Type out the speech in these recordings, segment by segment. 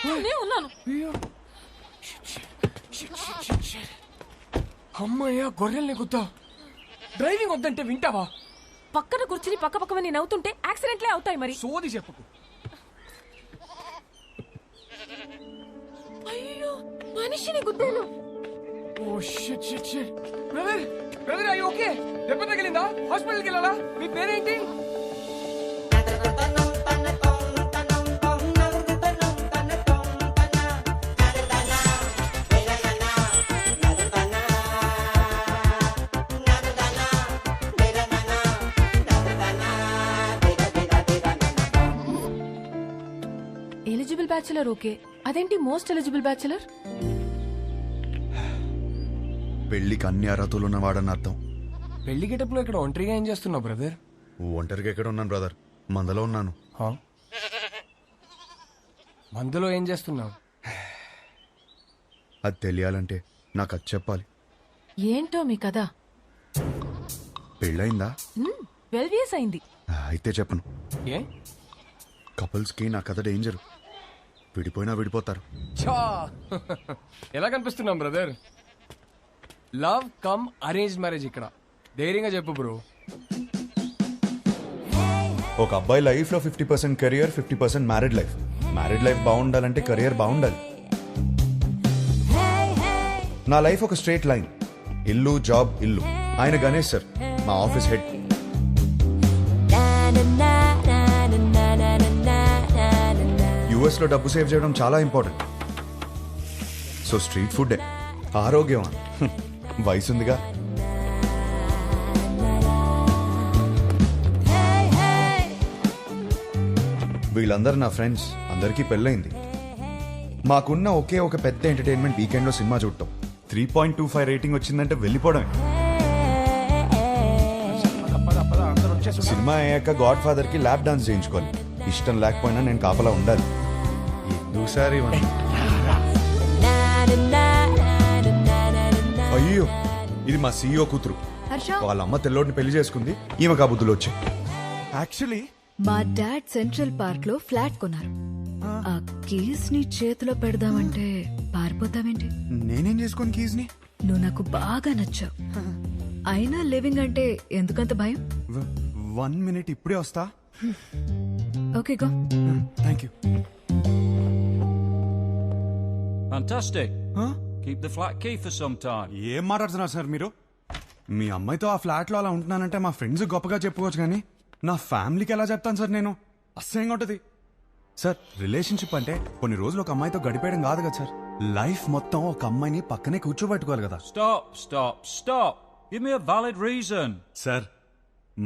నేను ఉన్నాను. అమ్మయ్యా గొర్రెల్ని గుద్దా. డ్రైవింగ్ వద్దంటే వింటావా? పక్కన కూర్చుని పక్క పక్కమని నవ్వుతుంటే యాక్సిడెంట్లే అవుతాయి మరి. సోది చెప్పుకు. అయ్యో మనిషిని గుద్దాను. Oh shit shit shit. Brother brother అయ్యి ఓకే? దెబ్బ తగిలిందా? హాస్పిటల్కి వెళ్ళాలా? మీ పేరేంటి? ఎలిజిబుల్ బ్యాచులర్ ఓకే, అదేంటి మోస్ట్ ఎలిజిబుల్ బ్యాచులర్? పెళ్లికి అన్ని అర్హతలు ఉన్నవాడని అర్థం. పెళ్లి గెటప్లో ఇక్కడ ఒంటరిగా ఏం చేస్తున్నావు బ్రదర్? ఒంటరిగా ఎక్కడ ఉన్నాను బ్రదర్, మందలో ఉన్నాను. మందులో ఏం చేస్తున్నావు? అది తెలియాలంటే నాకు అది చెప్పాలి. ఏంటో మీ కదా? పెళ్ళయిందా? 12 years అయింది. అయితే చెప్పను. ఏ? కపుల్స్కి నా కథ డేంజర్. విడిపోయినా విడిపోతారు. చా ఎలా కనిపిస్తున్నాం brother? Love come arrange marriage ఇక్కడ. ధైర్యంగా చెప్పు బ్రో. ఒక అబ్బాయి లైఫ్ లో 50% career, 50% married life. Married life బాగుండాలంటే కెరియర్ బాగుండాలి. నా లైఫ్ ఒక స్ట్రేట్ లైన్. ఇల్లు జాబ్ ఇల్లు. ఆయన గణేష్ సార్, మా ఆఫీస్ హెడ్. యుఎస్ లో డబ్బు సేవ్ చేయడం చాలా ఇంపార్టెంట్. సో స్ట్రీట్ ఫుడ్ ఆరోగ్యం. వయసుందిగా. వీళ్ళందరూ నా ఫ్రెండ్స్. అందరికీ పెళ్ళైంది. మాకున్న ఒకే ఒక పెద్ద ఎంటర్టైన్మెంట్ వీకెండ్ లో సినిమా చూడటం. 3.25 రేటింగ్ వచ్చిందంటే వెళ్ళిపోవడమే. సినిమా అయ్యాక గాడ్ ఫాదర్ కి ల్యాప్ డాన్స్ చేయించుకోవాలి. ఇష్టం లేకపోయినా నేను కాపలా ఉండాలి. ఎందుకు సార్ ఇవన్నీ? అయ్యో, ఇది మా సీఈఓ కూతురు. వాళ్ళ అమ్మ తెల్లోడిని పెళ్లి చేసుకుంది. ఈమె కాబుద్దులు వచ్చాయి. యాక్చువల్లీ మా డాడ్ సెంట్రల్ పార్క్ లో ఫ్లాట్ కొన్నారు. ఆ కీస్ ని చేతిలో పెడదామంటే పారిపోతావేంటి? నేనేం చేసుకోను కీస్ ని. నువ్వు నాకు బాగా నచ్చావు. అయినా లివింగ్ అంటే ఎందుకంత భయం? 1 minute ఇప్పుడే వస్తా. Okay go. Thank you. Fantastic. Keep the flat key for some time. ఏం మాట్లాడుతున్నారు సార్ మీరు? మీ అమ్మాయితో ఆ ఫ్లాట్ లో అలా ఉంటున్నానంటే మా ఫ్రెండ్స్ గొప్పగా చెప్పుకోవచ్చు, కానీ నా ఫ్యామిలీకి ఎలా చెప్తాను సార్ నేను? అసహ్యంగా ఉంటది సార్. రిలేషన్షిప్ అంటే కొన్ని రోజులు ఒక అమ్మాయితో గడిపేయడం కాదు కదా సార్. లైఫ్ మొత్తం ఒక అమ్మాయిని పక్కనే కూర్చోబెట్టుకోవాలి కదా. Stop. Give me a valid reason. Sir,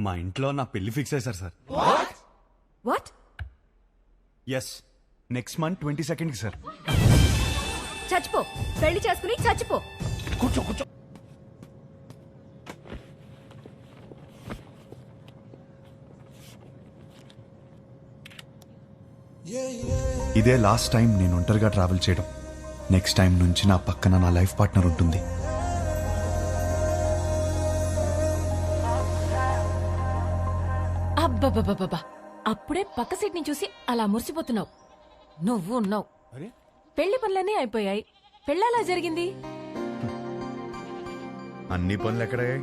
మా ఇంట్లో నా పెళ్లి ఫిక్స్ అయ్యారు sir. What? Yes, next month 22nd కి సార్. చచ్చిపో. పెళ్లి చేసుకుని చచ్చిపో. కూర్చో కూర్చో. ఇదే లాస్ట్ టైం నేను ఒంటరిగా ట్రావెల్ చేయడం. నెక్స్ట్ టైం నుంచి నా పక్కన నా లైఫ్ పార్ట్నర్ ఉంటుంది. అబ్బబ్బబ్బబ్బా, అప్పుడే పక్క సీట్ ని చూసి అలా మురిసిపోతున్నావు. నువ్వు ఉన్నావు. పెళ్లి పనులన్నీ అయిపోయాయి. పెళ్ళలా జరిగింది. అన్ని పనులు ఎక్కడయ్యాయి?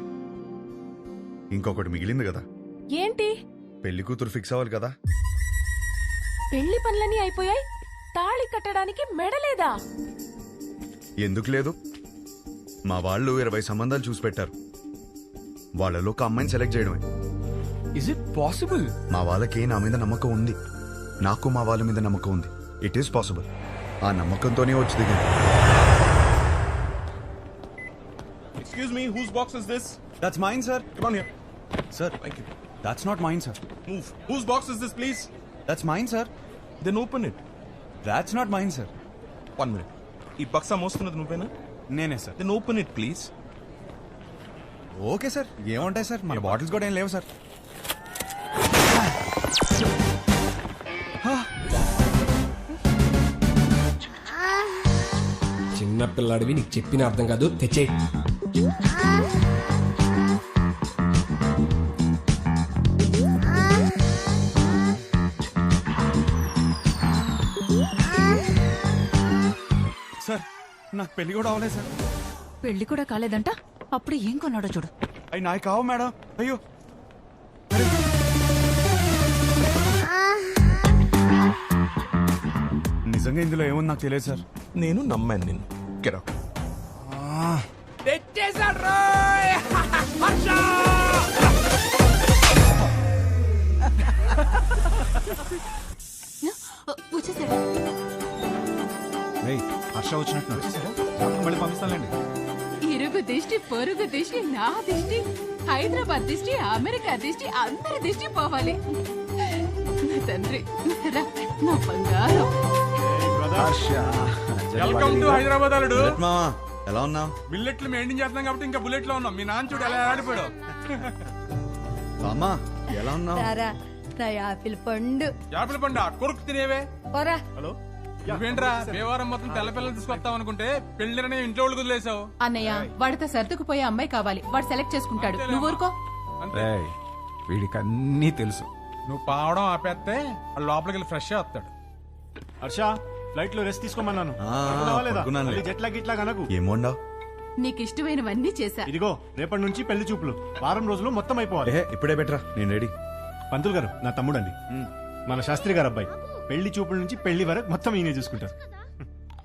ఇంకొకటి మిగిలింది కదా. ఏంటి? పెళ్లి కూతురు ఫిక్స్ అవ్వాలి కదా. పెళ్లి పనులన్నీ అయిపోయాయి. తాళి కట్టడానికి మెడలేదా? ఎందుకు లేదు? మా వాళ్ళు 20 సంబంధాలు చూసి పెట్టారు. వాళ్ళలో ఒక అమ్మాయిని సెలెక్ట్ చేయడమే. Is it possible? మా వాళ్ళకి నా మీద నమ్మకం ఉంది. నాకు మా వాళ్ళ మీద నమ్మకం ఉంది. It is possible. ఆ నమ్మకంతోనే వచ్చి దిగింది. Excuse me, whose box is this? That's mine, sir. Come on here. Sir, Thank you. that's not mine, sir. Move. Whose box is this, please? That's mine, sir. Then open it. That's not mine, sir. 1 minute. ఈ బక్సా మోస్తున్నది నువ్వేనా? నేనే sir. Then open it, please. Okay sir, ఏముంటాయి sir, మన bottles కూడా ఏం లేవు sir. చిన్న పిల్లాడివి, నీకు చెప్పిన అర్థం కాదు. తెచ్చే. నాకు పెళ్లి కూడా అవ్వలేదు సార్. పెళ్లి కూడా కాలేదంట, అప్పుడు ఏం కొన్నాడో చూడు. అవి నాకు కావు మేడం. అయ్యో నిజంగా ఇందులో ఏముంది నాకు తెలియదు సార్. నేను నమ్మాను నిన్ను. Get out. వచ్చేసాడు. ఏయ్, హర్ష వచ్చినట్టు మళ్ళీ పంపిస్తానండి. ఇరుగు దిష్టి, పొరుగు దిష్టి, నా దిష్టి, హైదరాబాద్ దిష్టి, అమెరికా దిష్టి, అందరి దిష్టి పోవాలి. నా తండ్రి, రా, నా బంగారం. వెల్కమ్ టు హైదరాబాద్ అల్లుడు. మామా ఎలా ఉన్నావు? బిల్లెట్లు మెయింటైన్ చేస్తున్నాం కాబట్టి ఇంకా బుల్లెట్ లో ఉన్నాం. మీ నాన్న చూడు ఎలా ఆడిపోయాడు. అమ్మా ఎలా ఉన్నావు? నా యాపిల్ పండు యాపిల్ పండు కొరుకు తినేవే. పోరా. హలో నువ్వేంట్రా దేవారం మొత్తం తెల్ల పిల్లలు తీసుకొస్తావు అనుకుంటే పెళ్లిని ఇంట్లో వాళ్ళకి వదిలేసావు. అన్నయ్య, వాడితో సర్దుకుపోయే అమ్మాయి కావాలి. వాడు సెలెక్ట్ చేసుకుంటాడు. నువ్వు ఊరుకో. వీడికి అన్నీ తెలుసు. నువ్వు పావడం ఆపేస్తే లోపలికి వెళ్ళి ఫ్రెష్ వస్తాడు. హర్ష ఫ్లైట్ లో రెస్ట్ తీసుకోమన్నాను. జెట్ లాగ్ ఇట్లా కనకు. ఏమోండావు? నీకు ఇష్టమైనవన్నీ చేశా. ఇదిగో రేపటి నుంచి పెళ్లి చూపులు. వారం రోజులు మొత్తం అయిపోవాలి. ఇప్పుడే బెటరా, నేను రెడీ. పంతులు గారు నా తమ్ముడండి, మన శాస్త్రి గారు అబ్బాయి. పెళ్లి చూపుల నుంచి పెళ్లి వరకు మొత్తం ఈయనే చూసుకుంటారు.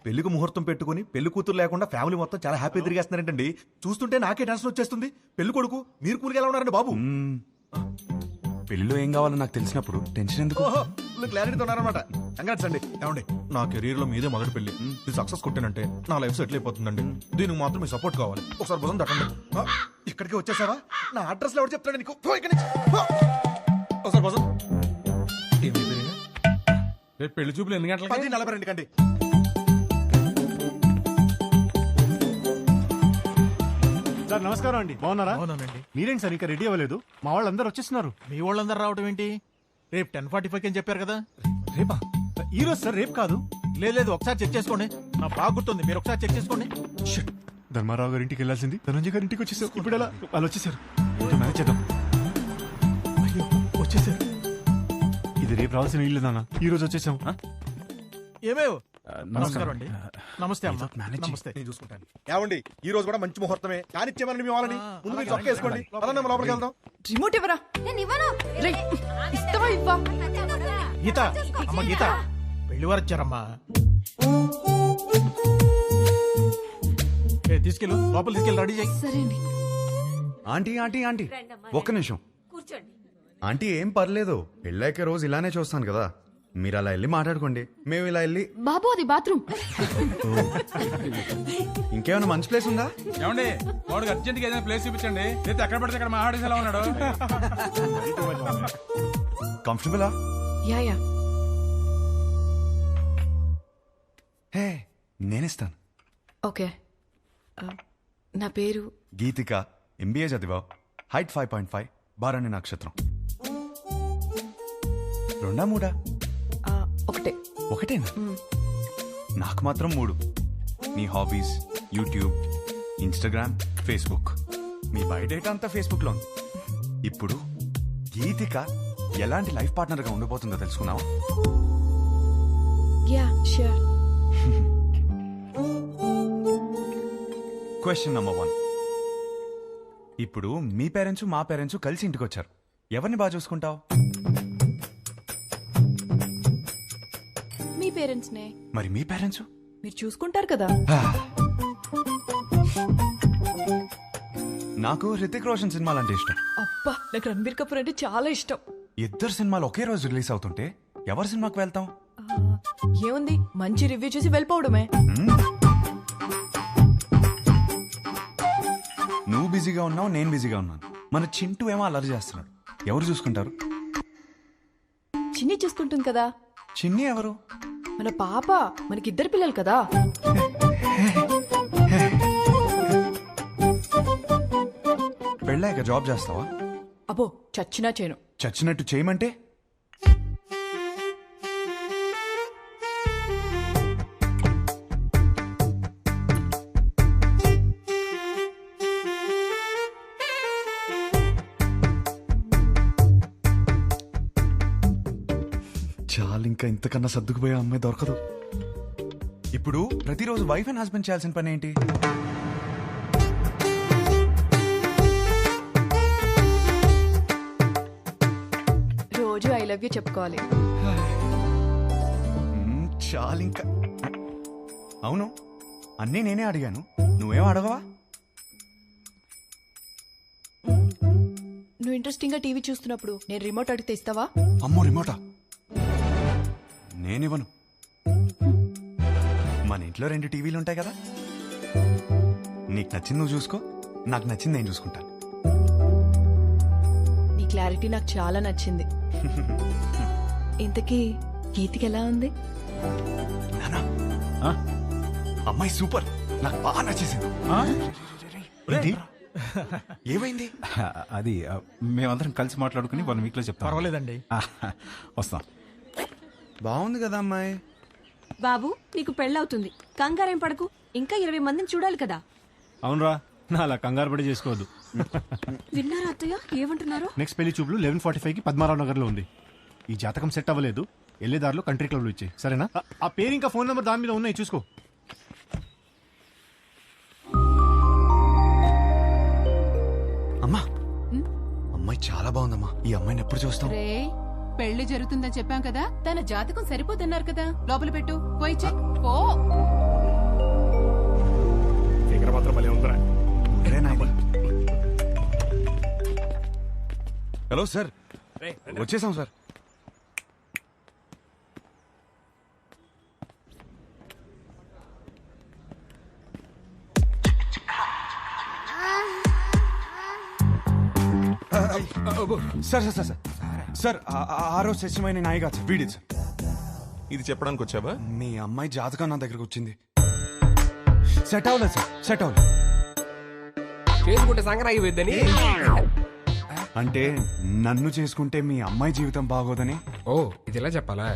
పెళ్లికి ముహూర్తం పెట్టుకుని పెళ్లి కూతురు లేకుండా ఫ్యామిలీ మొత్తం చాలా హ్యాపీ తిరిగేస్తున్నారంటండి. చూస్తుంటే నాకే టెన్షన్ వచ్చేస్తుంది. పెళ్లి కొడుకు మీరు కూలికి ఎలా ఉన్నారండి బాబు? పెళ్లిలో ఏం కావాలో నాకు తెలిసినప్పుడు టెన్షన్ ఎందుకు? క్లారిటీతో ఉన్నారనమాట. కంగ్రాట్స్ అండి. ఏమండి, నా కెరీర్ లో మీదే మొదటి పెళ్లి. ఇది సక్సెస్ కొట్టానంటే నా లైఫ్ సెటిల్ అయిపోతుందండి. దీనికి మాత్రం మీ సపోర్ట్ కావాలి. ఒకసారి భుజం తట్టండి. ఇక్కడికి వచ్చేసావా? నా అడ్రస్ ఎవరు చెప్తాడు నీకు? పో ఇక్కడి నుంచి. పో. ఒకసారి భుజం. రేపు పెళ్లి చూపులు ఎన్ని గంటలకి? 10:42 కండి. సార్ నమస్కారం అండి, బాగున్నారా? మీరేంటి సార్ ఇంకా రెడీ అవ్వలేదు? మా వాళ్ళందరూ వచ్చేస్తున్నారు. మీ వాళ్ళందరూ రావడం ఏంటి? రేపు 10:45 అని చెప్పారు కదా. రేపా? ఈ రోజు సార్, రేపు కాదు. లేదు ఒకసారి చెక్ చేసుకోండి. నా బాగా గుర్తుంది, మీరు ఒకసారి చెక్ చేసుకోండి. ధర్మారావు గారి ఇంటికి వెళ్ళాల్సింది ధనంజయ్ గారి ఇంటికి వచ్చేసారు. ఇప్పుడు ఎలా? వాళ్ళు వచ్చేసారు. ఇంకా మేనేజ్ చేద్దాం. అయ్యో వచ్చేసారు. ఇది రేపు రావాల్సిన ఇల్లు నాన్న, ఈ రోజు వచ్చేసాం. ఏమేవ్? నమస్కారం అండి. నమస్తే అమ్మా. నమస్తే. నేను చూసుకుంటాను. ఏమండి, ఈ రోజు కూడా మంచి ముహూర్తమే. కానిచ్చేమని మీ వాళ్ళని ముందు మీరు చొక్క వేసుకోండి. పదండి, మనం లోపలికి వెళ్దాం. రిమోట్ ఇవ్వరా. రేయ్, ఇస్తావా ఇవ్వా? గీత, అమ్మ గీత, పెళ్లి వారు వచ్చారమ్మా. తీసుకెళ్ళు, లోపల తీసుకెళ్ళి రెడీ చేయి. సరే అండి. ఆంటీ ఆంటీ ఆంటీ ఒక్క నిమిషం. ఆంటీ ఏం పర్లేదు, పెళ్ళాక రోజు ఇలానే చూస్తాను కదా. మీరు అలా వెళ్ళి మాట్లాడుకోండి, మేము ఇలా వెళ్ళి. బాబు, అది బాత్రూమ్. ఇంకేమైనా మంచి ప్లేస్ ఉందా? ఏమండి, వాడికి అర్జెంట్ గా ఏదైనా ప్లేస్ చూపించండి. అయితే ఎక్కడ పడితే అక్కడ మా ఆడేసి ఎలా ఉన్నాడు. కంఫర్టబులా? Yeah yeah. హే, నేనిస్తాను. ఓకే. నా పేరు గీతిక, ఎంబీఏ చదివావు, హైట్ 5.5, బారాణి నక్షత్రం. 2 3? ఒకటే. ఒకటేనా? నాకు మాత్రం 3. మీ హాబీస్, యూట్యూబ్, ఇన్స్టాగ్రామ్, ఫేస్బుక్. మీ బయోడేటా అంతా ఫేస్బుక్ లో ఉంది. ఇప్పుడు గీతిక ఎలాంటి లైఫ్ పార్ట్నర్ గా ఉండబోతుందో తెలుసుకున్నావా? Yeah sure. Question number 1. ఇప్పుడు మీ పేరెంట్స్ మా పేరెంట్స్ కలిసి ఇంటికి వచ్చారు. ఎవరిని బాగా చూసుకుంటావు? మీ పేరెంట్స్ నే. మరి మీ పేరెంట్స్? మీరు చూసుకుంటారు కదా. నాకు హృతిక్ రోషన్ సినిమాలు అంటే ఇష్టం. అబ్బా, నాకు రణబీర్ కపూర్ అంటే చాలా ఇష్టం. ఇద్దరు సినిమాలు ఒకే రోజు రిలీజ్ అవుతుంటే ఎవరి సినిమాకి వెళ్తాం? ఏముంది, మంచి రివ్యూ చూసి వెళ్ళిపోవడమే. నువ్వు బిజీగా ఉన్నావు, నేను బిజీగా ఉన్నాను. మన చింటూ ఏమో అల్లరి చేస్తున్నాడు. ఎవరు చూసుకుంటారు? చిన్ని చూసుకుంటుంది కదా. చిన్ని ఎవరు? మన పాప. మనకిద్దరు పిల్లలు కదా. పెళ్ళాక జాబ్ చేస్తావా? అబ్బో, చచ్చినా చేయను. చచ్చినట్టు చేయమంటే? చాలు, ఇంకా ఇంతకన్నా సర్దుకుపోయే అమ్మాయి దొరకదు. ఇప్పుడు ప్రతిరోజు వైఫ్ అండ్ హస్బెండ్ చేయాల్సిన పని ఏంటి? రోజు ఐ లవ్ యూ చెప్పుకోవాలి. చాలు ఇంకా. అవును, అన్నీ నేనే అడిగాను, నువ్వేం అడగవా? నువ్వు ఇంట్రెస్టింగ్ గా టీవీ చూస్తున్నప్పుడు నేను రిమోట్ అడిగితే ఇస్తావా? అమ్మో, రిమోటా? నేనివ్వను. మన ఇంట్లో 2 టీవీలు ఉంటాయి కదా, నీకు నచ్చింది నువ్వు చూసుకో, నాకు నచ్చింది నేను చూసుకుంటాను. నీ క్లారిటీ నాకు చాలా నచ్చింది. ఇంతకీ గీతికి ఎలా ఉంది? నానా, అమ్మాయి సూపర్, నాకు బాగా నచ్చేసింది. ఏమైంది? అది మేమందరం కలిసి మాట్లాడుకుని 1 వీక్ లో చెప్తాం. పర్వాలేదండి. వస్తాం. బాగుంది కదా అమ్మాయి. బాబు, నీకు పెళ్ళవుతుంది, కంగారేం పడకు. ఇంకా 20 మందిని చూడాలి కదా. అవునరా, నా అలా కంగారు పడి చేసుకోవద్దు. విన్నారా అత్తయ్య ఏమంటున్నారు? నెక్స్ట్ పెళ్లి చూపులు 11:45కి పద్మారావు నగర్ లో ఉంది. ఈ జాతకం సెట్ అవ్వలేదు, వెళ్ళేదారులు కంట్రీ క్లబ్ లో ఇచ్చాయి, సరేనా? ఆ పేరు ఇంకా ఫోన్ నెంబర్ దాని మీద ఉన్నాయి, చూసుకో. అమ్మా, అమ్మాయి చాలా బాగుందమ్మా. ఈ అమ్మాయిని ఎప్పుడు చూస్తాం? రే, పెళ్లి జరుగుతుందని చెప్పాం కదా, తన జాతకం సరిపోతున్నారు కదా, లోపల పెట్టు, పోయి చెక్ పో. హలో సార్, వచ్చేసాం sir. Sir sir sir sir sir, ఆ రోజు శశిమైన నాయి కాదు సార్, వీడిది సార్. ఇది చెప్పడానికి వచ్చావా? మీ అమ్మాయి జాతకం నా దగ్గరకు వచ్చింది. సెట్ అవ్వలేదు సార్, సెట్ అవ్వలేదు. చేసుకుంటే సంక్రాంతి అయిపోద్దని. అంటే నన్ను చేసుకుంటే మీ అమ్మాయి జీవితం బాగోదని. ఓ, ఇది ఇలా చెప్పాలా?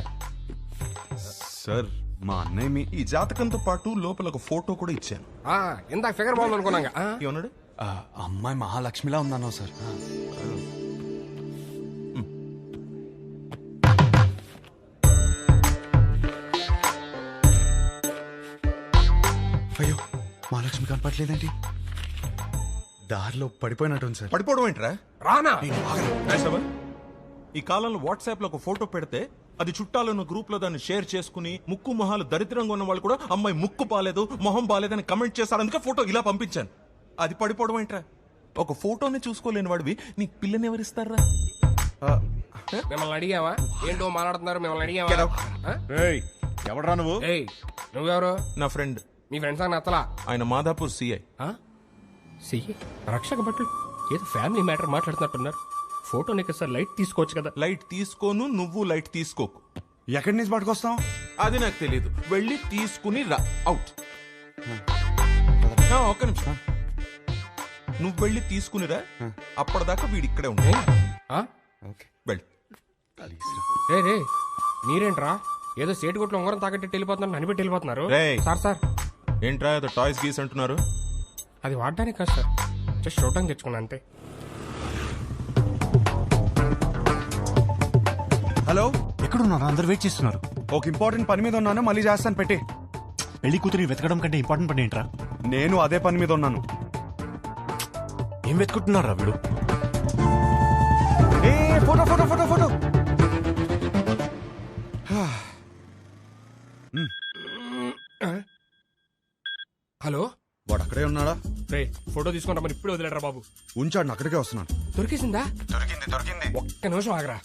సార్, మా అన్నయ్య మీ ఈ జాతకంతో పాటు లోపల ఒక ఫోటో కూడా ఇచ్చాను. ఇందాక ఫిగర్ బాగుంది అనుకున్నాగా. ఏమన్నాడు? అమ్మాయి మహాలక్ష్మిలా ఉందన్నా సార్. అయ్యో, మహాలక్ష్మి కనపట్లేదండి. దారిలో పడిపోయినట్టుంది సార్. పడిపోవడం ఏంట్రా? రానా? రాసావా? ఈ కాలంలో వాట్సాప్ లో ఒక ఫోటో పెడితే అది చుట్టాలను గ్రూప్ లో దాన్ని షేర్ చేసుకుని ముక్కు మొహాలు దరిద్రంగా ఉన్న వాళ్ళు కూడా అమ్మాయి ముక్కు బాలేదు, మొహం బాలేదని కమెంట్ చేశారు. అందుకే ఫోటో ఇలా పంపించాను. అది పడిపోవడం ఏంట్రా? ఒక ఫోటోని చూసుకోలేని వాడివి నీకు పిల్లని ఎవరిస్తారా? మిమ్మల్ని అడిగావా? ఏంటో మాట్లాడుతున్నారు, మిమ్మల్ని అడిగావా? ఎవడరా నువ్వు? నువ్వెవరు? నా ఫ్రెండ్. మీ ఫ్రెండ్స్ అని నచ్చలా? ఆయన మాదాపూర్ సిఐ. రక్షక భటులు ఏదో ఫ్యామిలీ మ్యాటర్ మాట్లాడుతున్నట్టున్నారు. ఫోటో నీకు సార్ లైట్ తీసుకోవచ్చు కదా. లైట్ తీసుకోను, నువ్వు లైట్ తీసుకోకు. ఎక్కడి నుంచి పట్టుకొస్తాం? అది నాకు తెలియదు. వెళ్ళి తీసుకుని రా. అవుట్. ఒక్క నిమిషం, నువ్వు వెళ్ళి తీసుకునిరా. అప్పటిదాకా వీడి ఇక్కడే ఉంటాయి. వెళ్ళి. రే, మీరేంట్రా ఏదో సేటు కొట్లు ఉంగరం తాకట్టి వెళ్ళిపోతున్నారు, ననిపెట్టి వెళ్ళిపోతున్నారు. సార్ ఏంట్రా ఏదో టాయ్స్ గీస్ అంటున్నారు? అది వాడడానికి కాదు సార్, జస్ట్ చూడటానికి తెచ్చుకున్నా అంతే. హలో, ఎక్కడున్నారా? అందరు వెయిట్ చేస్తున్నారు. ఒక ఇంపార్టెంట్ పని మీద ఉన్నాను, మళ్ళీ చేస్తాను, పెట్టి. పెళ్లి కూతురిని వెతకడం కంటే ఇంపార్టెంట్ పని ఏంట్రా? నేను అదే పని మీద ఉన్నాను. ఏం వెతుకుంటున్నారా వీడు? Photo photo photo photo. Hello, వాడు అక్కడే ఉన్నాడా? రే, ఫోటో తీసుకుంటా మరి ఇప్పుడే వదిలేరా బాబు. ఉంచాడు, అక్కడికే వస్తున్నాను. దొరికేసిందా? దొరికింది. ఒక్క నిమిషం ఆగరా.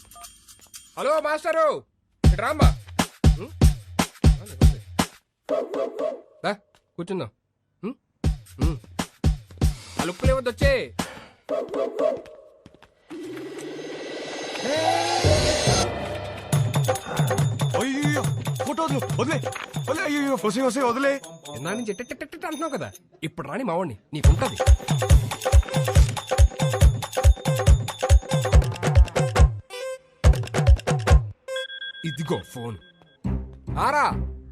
హలో మాస్టరు, ఇటు రామ్మా. కూర్చుందాం. ఆ లుక్కులు ఏమొద్దు, వచ్చే. అయ్యో, ఫోటో వదిలే. అయ్యో, వదిలే. నా నుంచి అంటున్నావు కదా, ఇప్పుడు రాని మావాడిని, నీకుంటది. ఇదిగో ఫోన్. ఆరా,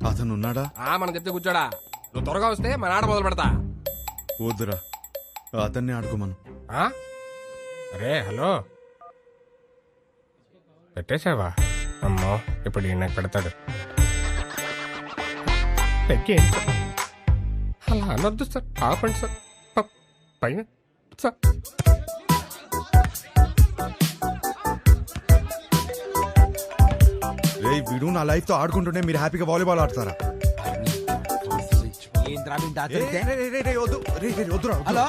అతను ఉన్నాడా? మనం చెప్తే కూర్చోడా. నువ్వు త్వరగా వస్తే మన ఆట మొదలు పెడతా. వద్దురా, అతన్ని ఆడుకోమను. అరే హలో, పెట్టేశావా? అమ్మో, ఇప్పుడు ఈయన పెడతాడు. తగ్గేయండి సార్. అలా అనొద్దు సార్, ఆపండి సార్. పైన సార్. రే వీడు నా లైఫ్ తో ఆడుకుంటుంటే మీరు హ్యాపీగా వాలీబాల్ ఆడతారా? హలో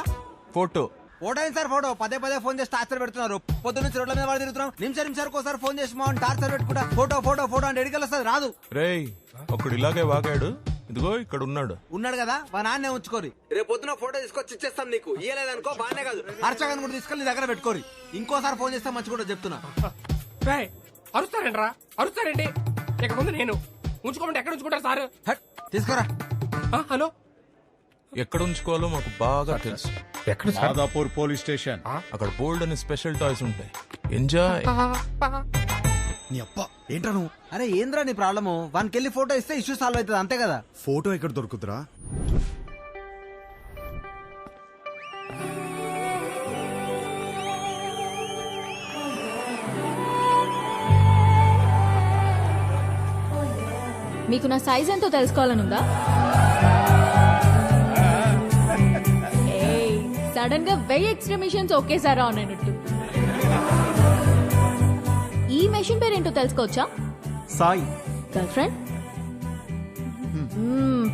ఫోటో ఫోటో ఏంటి సార్? ఫోటో పదే పదే ఫోన్ చేసి టార్చర్ పెడుతున్నారు. పొద్దు నుంచి రోడ్ల మీద వాడు తిరుగుతున్నాం. నిమిషానికి ఒకసారి ఫోన్ చేసి మా టార్చర్ పెట్టుకుంటా. ఫోటో ఫోటో ఫోటో అంటే ఎడికల్ వస్తుంది, రాదు. రేయ్ ఒకడు ఇలాగే వాగాడు, ఇదిగో ఇక్కడ ఉన్నాడు. ఉన్నాడు కదా, మా నాన్నే ఉంచుకోరి. రేపు పొద్దున ఫోటో తీసుకొచ్చి ఇచ్చేస్తాం నీకు. ఇయ్యలేదనుకో బానే కాదు, హర్షగాన్ని కూడా తీసుకెళ్ళి నీ దగ్గర పెట్టుకోరి. ఇంకోసారి ఫోన్ చేస్తే మంచి కూడా చెప్తున్నా. అరుస్తారండి రా, అరుస్తారండి. ఇక ముందు నేను ఉంచుకోమంటే ఎక్కడ ఉంచుకుంటారు సార్? తీసుకురా. హలో, ఎక్కడ ఉంచుకోవాలో మాకు బాగా తెలుసు. ఎక్కడ సార్? Madhapur police station. అక్కడ బోల్డ్ అని స్పెషల్ టాయ్స్ ఉంటాయి, ఎంజాయ్. నీ అప్ప ఏంట్రా నువ్వు? అరే ఏంద్రా నీ ప్రాబ్లము? వానికి వెళ్ళి ఫోటో ఇస్తే ఇష్యూ సాల్వ్ అవుతుంది, అంతే కదా. ఫోటో ఎక్కడ దొరుకుతురా? మీకు నా సైజ్ ఎంతో తెలుసుకోవాలనుందా? సడన్ గా 1000 ఎక్స్ట్రా మిషన్స్ ఒకేసారి ఆన్ అయినట్టు. ఈ మెషిన్ పేరేంటో తెలుసుకోవచ్చా? సాయి. Girlfriend?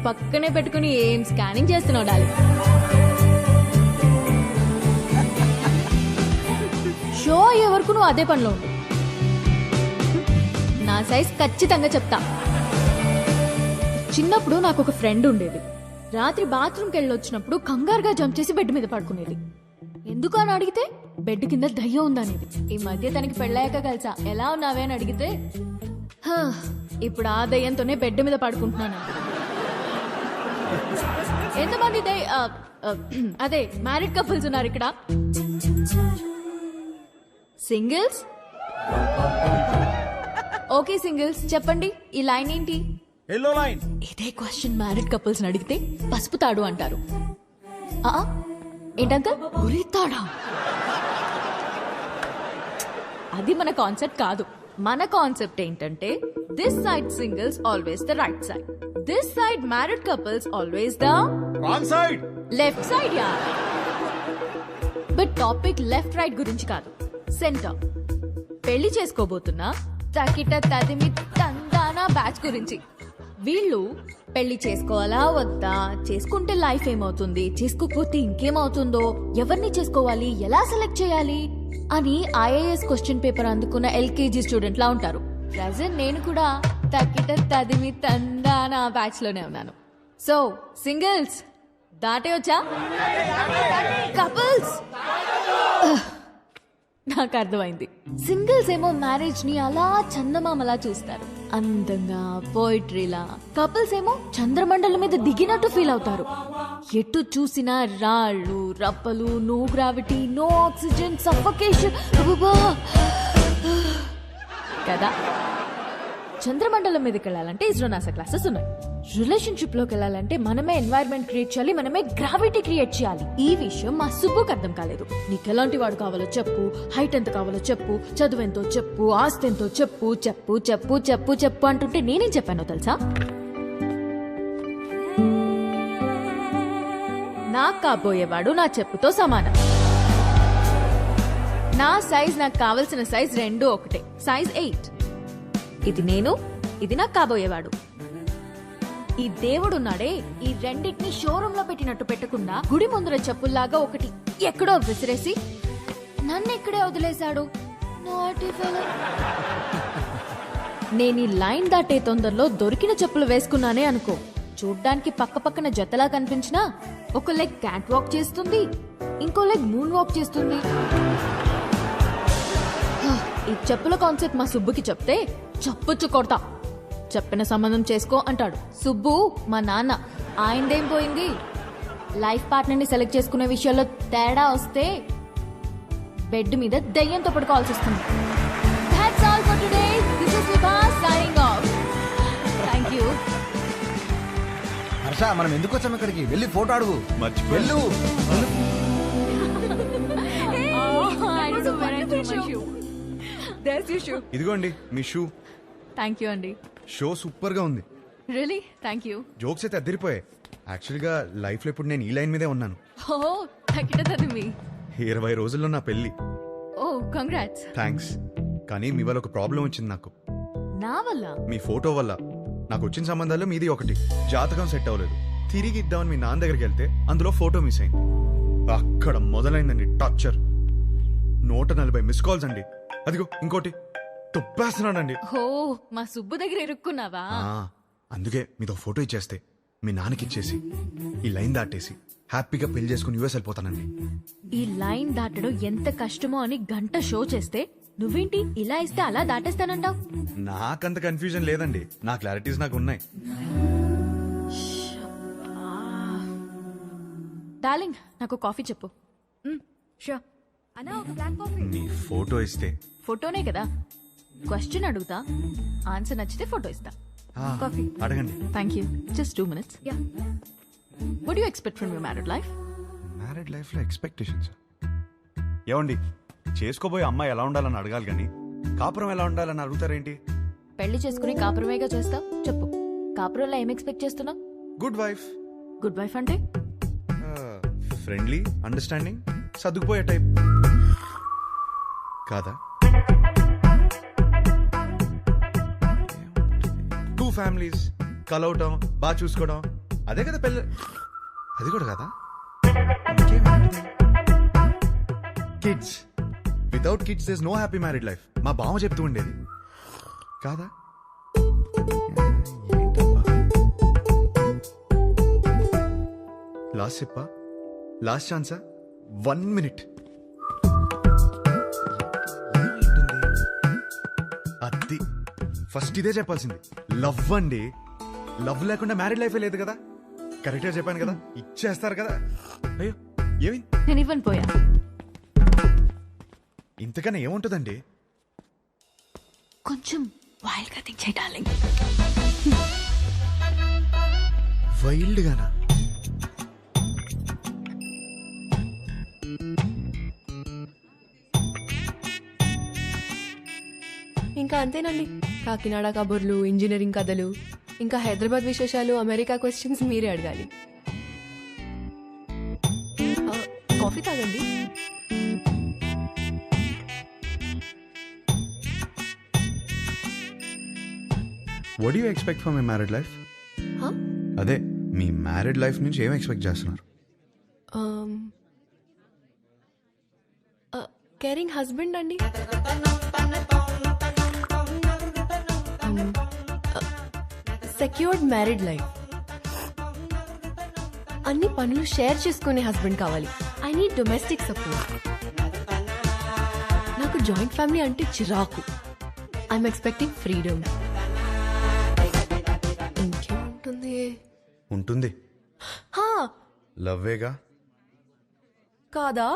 పక్కనే పెట్టుకుని ఏం స్కానింగ్ చేస్తున్నావు డాలి? షో అయ్యే వరకు నువ్వు అదే పనిలో ఉండు. నా సైజ్ ఖచ్చితంగా చెప్తా. చిన్నప్పుడు నాకు ఒక ఫ్రెండ్ ఉండేది. రాత్రి బాత్రూమ్కి వెళ్ళి వచ్చినప్పుడు కంగారుగా జంప్ చేసి బెడ్ మీద పడుకునేది. ఎందుకు అని అడిగితే బెడ్ కింద దయ్యం ఉందనేది. ఈ మధ్య తనకి పెళ్ళాక కలిసా. ఎలా ఉన్నావే అని అడిగితే ఇప్పుడు ఆ దయ్యంతోనే బెడ్ మీద పడుకుంటున్నాను. ఎంతమంది అదే మ్యారీడ్ కపుల్స్ ఉన్నారు ఇక్కడ? సింగిల్స్? ఓకే సింగిల్స్, చెప్పండి ఈ లైన్ ఏంటి? Yellow line. ఇదే క్వశ్చన్ మ్యారీడ్ కపుల్స్ అడిగితే పసుపు తాడు అంటారు. ఏంటంకల్ ఉరితాడా? అది మన కాన్సెప్ట్ కాదు. మన కాన్సెప్ట్ ఏంటంటే this side singles always the right side, this side married couples always the wrong side, left side. Yeah, but topic left right గురించి కాదు, సెంటర్. పెళ్లి చేసుకోబోతున్నా తకిట తదిమి తందానా బ్యాచ్ గురించి. వీళ్ళు పెళ్లి చేసుకోవాలా వద్దా, చేసుకుంటే లైఫ్ ఏమవుతుంది, చేసుకోకపోతే ఇంకేమవుతుందో, ఎవరిని చేసుకోవాలి, ఎలా సెలెక్ట్ చేయాలి అని ఐఏఎస్ క్వశ్చన్ పేపర్ అందుకున్న ఎల్కేజీ స్టూడెంట్ లా ఉంటారు. ప్రజెంట్ నేను కూడా తకిట తదిమి తందానా బ్యాచ్ లోనే ఉన్నాను. సో సింగిల్స్ దాటే వచ్చా, కపుల్స్ నాకు అర్థమైంది. సింగిల్స్ ఏమో మ్యారేజ్ ని అలా చందమామలా చూస్తారు, అందంగా పోయిట్రీలా. కపుల్స్ ఏమో చంద్రమండలం మీద దిగినట్టు ఫీల్ అవుతారు. ఎటు చూసినా రాళ్ళు రప్పలు, no gravity, no oxygen, suffocation కదా. చంద్రమండలం మీదకి వెళ్ళాలంటే ఇస్రో నాసా క్లాసెస్ ఉన్నాయి. రిలేషన్షిప్ లోకి వెళ్ళాలంటే మనమే ఎన్వైరన్మెంట్ క్రియేట్ చేయాలి, మనమే గ్రావిటీ క్రియేట్ చేయాలి. ఈ విషయం మా సుబ్బుకి అర్థం కాలేదు. నీకు ఎలాంటి వాడు కావాలో చెప్పు, హైట్ ఎంత కావాలో చెప్పు, చదువు ఎంతో చెప్పు, ఆస్తి ఎంతో చెప్పు, చెప్పు చెప్పు చెప్పు చెప్పు అంటుంటే నేనేం చెప్పానో తెలుసా? నాకు కాబోయేవాడు నా చెప్పుతో సమానం. నా సైజ్ నాకు కావలసిన సైజ్ రెండు ఒకటే, సైజ్ 8. ఇది నేను, ఇది నాకు కాబోయేవాడు. ఈ దేవుడున్నాడే, ఈ రెండింటిని షోరూమ్ లో పెట్టినట్టు పెట్టకుండా గుడి ముందర చెప్పుల్లాగా ఒకటి ఎక్కడో విసిరేసి నన్ను ఇక్కడే వదిలేశాడు. నేను ఈ లైన్ దాటే తొందరలో దొరికిన చెప్పులు వేసుకున్నానే అనుకో, చూడ్డానికి పక్క పక్కన జతలా కనిపించినా ఒక లెగ్ క్యాట్ వాక్ చేస్తుంది, ఇంకో లెగ్ మూన్ వాక్ చేస్తుంది. ఈ చెప్పుల కాన్సెప్ట్ మా సుబ్బుకి చెప్తే చప్పుచ్చు కొడతా. చెప్పిన సంబంధం చేసుకో అంటాడు. సుబ్బు మా నాన్న, ఆయనదేం పోయింది? లైఫ్ పార్ట్నర్ ని సెలెక్ట్ చేసుకునే విషయాల్లో తేడా వస్తే బెడ్ మీద దయ్యంతో పడుకోవాల్సి వస్తుంది. That's all for today. This is Vibha signing off. Thank you. Harsha, మనం ఎందుకు వచ్చాం ఇక్కడికి? వెళ్ళి ఫోటో అడుగు. వెళ్ళు. ఇదిగోండి మీ షూ. థ్యాంక్ యూ అండి. షో సూపర్ గా ఉంది. Really thank you. జోక్స్ అయితే అద్దరిపోయాయి. యాక్చువల్గా లైఫ్లో ఇప్పుడు నేను ఈ లైన్ మీదే ఉన్నాను. ఓ తక్కిట తదిమి. 20 రోజుల్లో నా పెళ్లి. ఓ కంగ్రాట్స్. థ్యాంక్స్. కానీ మీ వల్ల ఒక ప్రాబ్లం వచ్చింది నాకు. నా వల్ల? మీ ఫోటో వల్ల. నాకు వచ్చిన సంబంధాల్లో మీది ఒకటి. జాతకం సెట్ అవ్వలేదు. తిరిగి ఇద్దామని మీ నాన్న దగ్గరికి వెళ్తే అందులో ఫోటో మిస్ అయింది. అక్కడ మొదలైందండి టార్చర్. 140 మిస్ కాల్స్ అండి. అదిగో ఇంకోటి తుప్పేస్తున్నాడండి. ఓ మా సుబ్బు దగ్గర ఇరుక్కున్నావా? అందుకే మీతో ఫోటో ఇచ్చేస్తే మీ నాన్నకి ఇచ్చేసి ఈ లైన్ దాటేసి హ్యాపీగా పెళ్లి చేసుకుని యూఎస్ వెళ్ళిపోతానండి. ఈ లైన్ దాటడం ఎంత కష్టమో అని గంట షో చేస్తే నువ్వేంటి ఇలా ఇస్తే అలా దాటేస్తానంటావు? నాకంత కన్ఫ్యూజన్ లేదండి. నా క్లారిటీస్ నాకు ఉన్నాయి. డార్లింగ్ నాకు కాఫీ చెప్పు. షూర్. అన్నా ఒక బ్లాక్ కాఫీ. మీ ఫోటో ఇస్తే. ఫోటోనే కదా. క్వశ్చన్ అడుగుతా, ఆన్సర్ నచ్చితే ఫోటో ఇస్తా. కాఫీ అడగండి. Thank you. Just 2 minutes. Yeah. What do you expect from your married life? Married లైఫ్లో ఎక్స్పెక్టేషన్స్ ఏమండి? చేసుకోబోయే అమ్మాయి ఎలా ఉండాలని అడగాలి కానీ కాపురం ఎలా ఉండాలని అడుగుతారేంటి? పెళ్లి చేసుకుని కాపురమేగా చేస్తావు. చెప్పు, కాపురంలో ఏం ఎక్స్పెక్ట్ చేస్తున్నావు? Good wife. గుడ్ వైఫ్ అంటే ఫ్రెండ్లీ, అండర్స్టాండింగ్, సర్దుకుపోయే టైప్ కాదా? 2 families కలవటం, బాగా చూసుకోవడం, అదే కదా పెళ్ళి. అది కూడా కదా. Kids. Without kids there is no happy married life. మా బావ చెప్తూ ఉండేది కాదా? లాస్ట్ చెప్పా, లాస్ట్ ఛాన్సా, 1 minute. అది ఫస్ట్ ఇదే చెప్పాల్సింది. లవ్ అండి. లవ్ లేకుండా మ్యారీడ్ లైఫే లేదు కదా. కరెక్ట్గా చెప్పాను కదా. ఇచ్చేస్తారు కదా. అయ్యో ఏమి నేను ఇవ్వను పోయా. ఇంతకన్నా ఏముంటుందండి? కొంచెం వైల్డ్ గా థింక్ చేయి డార్లింగ్. వైల్డ్ గానా? ఇంకా అంతేనండి. కాకినాడ కబుర్లు, ఇంజనీరింగ్ కథలు, ఇంకా హైదరాబాద్ విశేషాలు, అమెరికా క్వశ్చన్స్ మీరే అడగాలి. కాఫీ తాగండి. What you expect from my married life? అదే మీ మ్యారీడ్ లైఫ్ నుంచి ఏం ఎక్స్పెక్ట్ చేస్తున్నారు? కేరింగ్ హస్బెండ్ అండి. Secured married life. అన్ని పనులు షేర్ చేసుకునే హస్బెండ్ కావాలి. I need domestic support. నాకు జాయింట్ ఫ్యామిలీ అంటే చిరాకు. I'm expecting freedom. ఇంకేముంటుంది? ఉంటుంది. లవ్వేగా కాదా?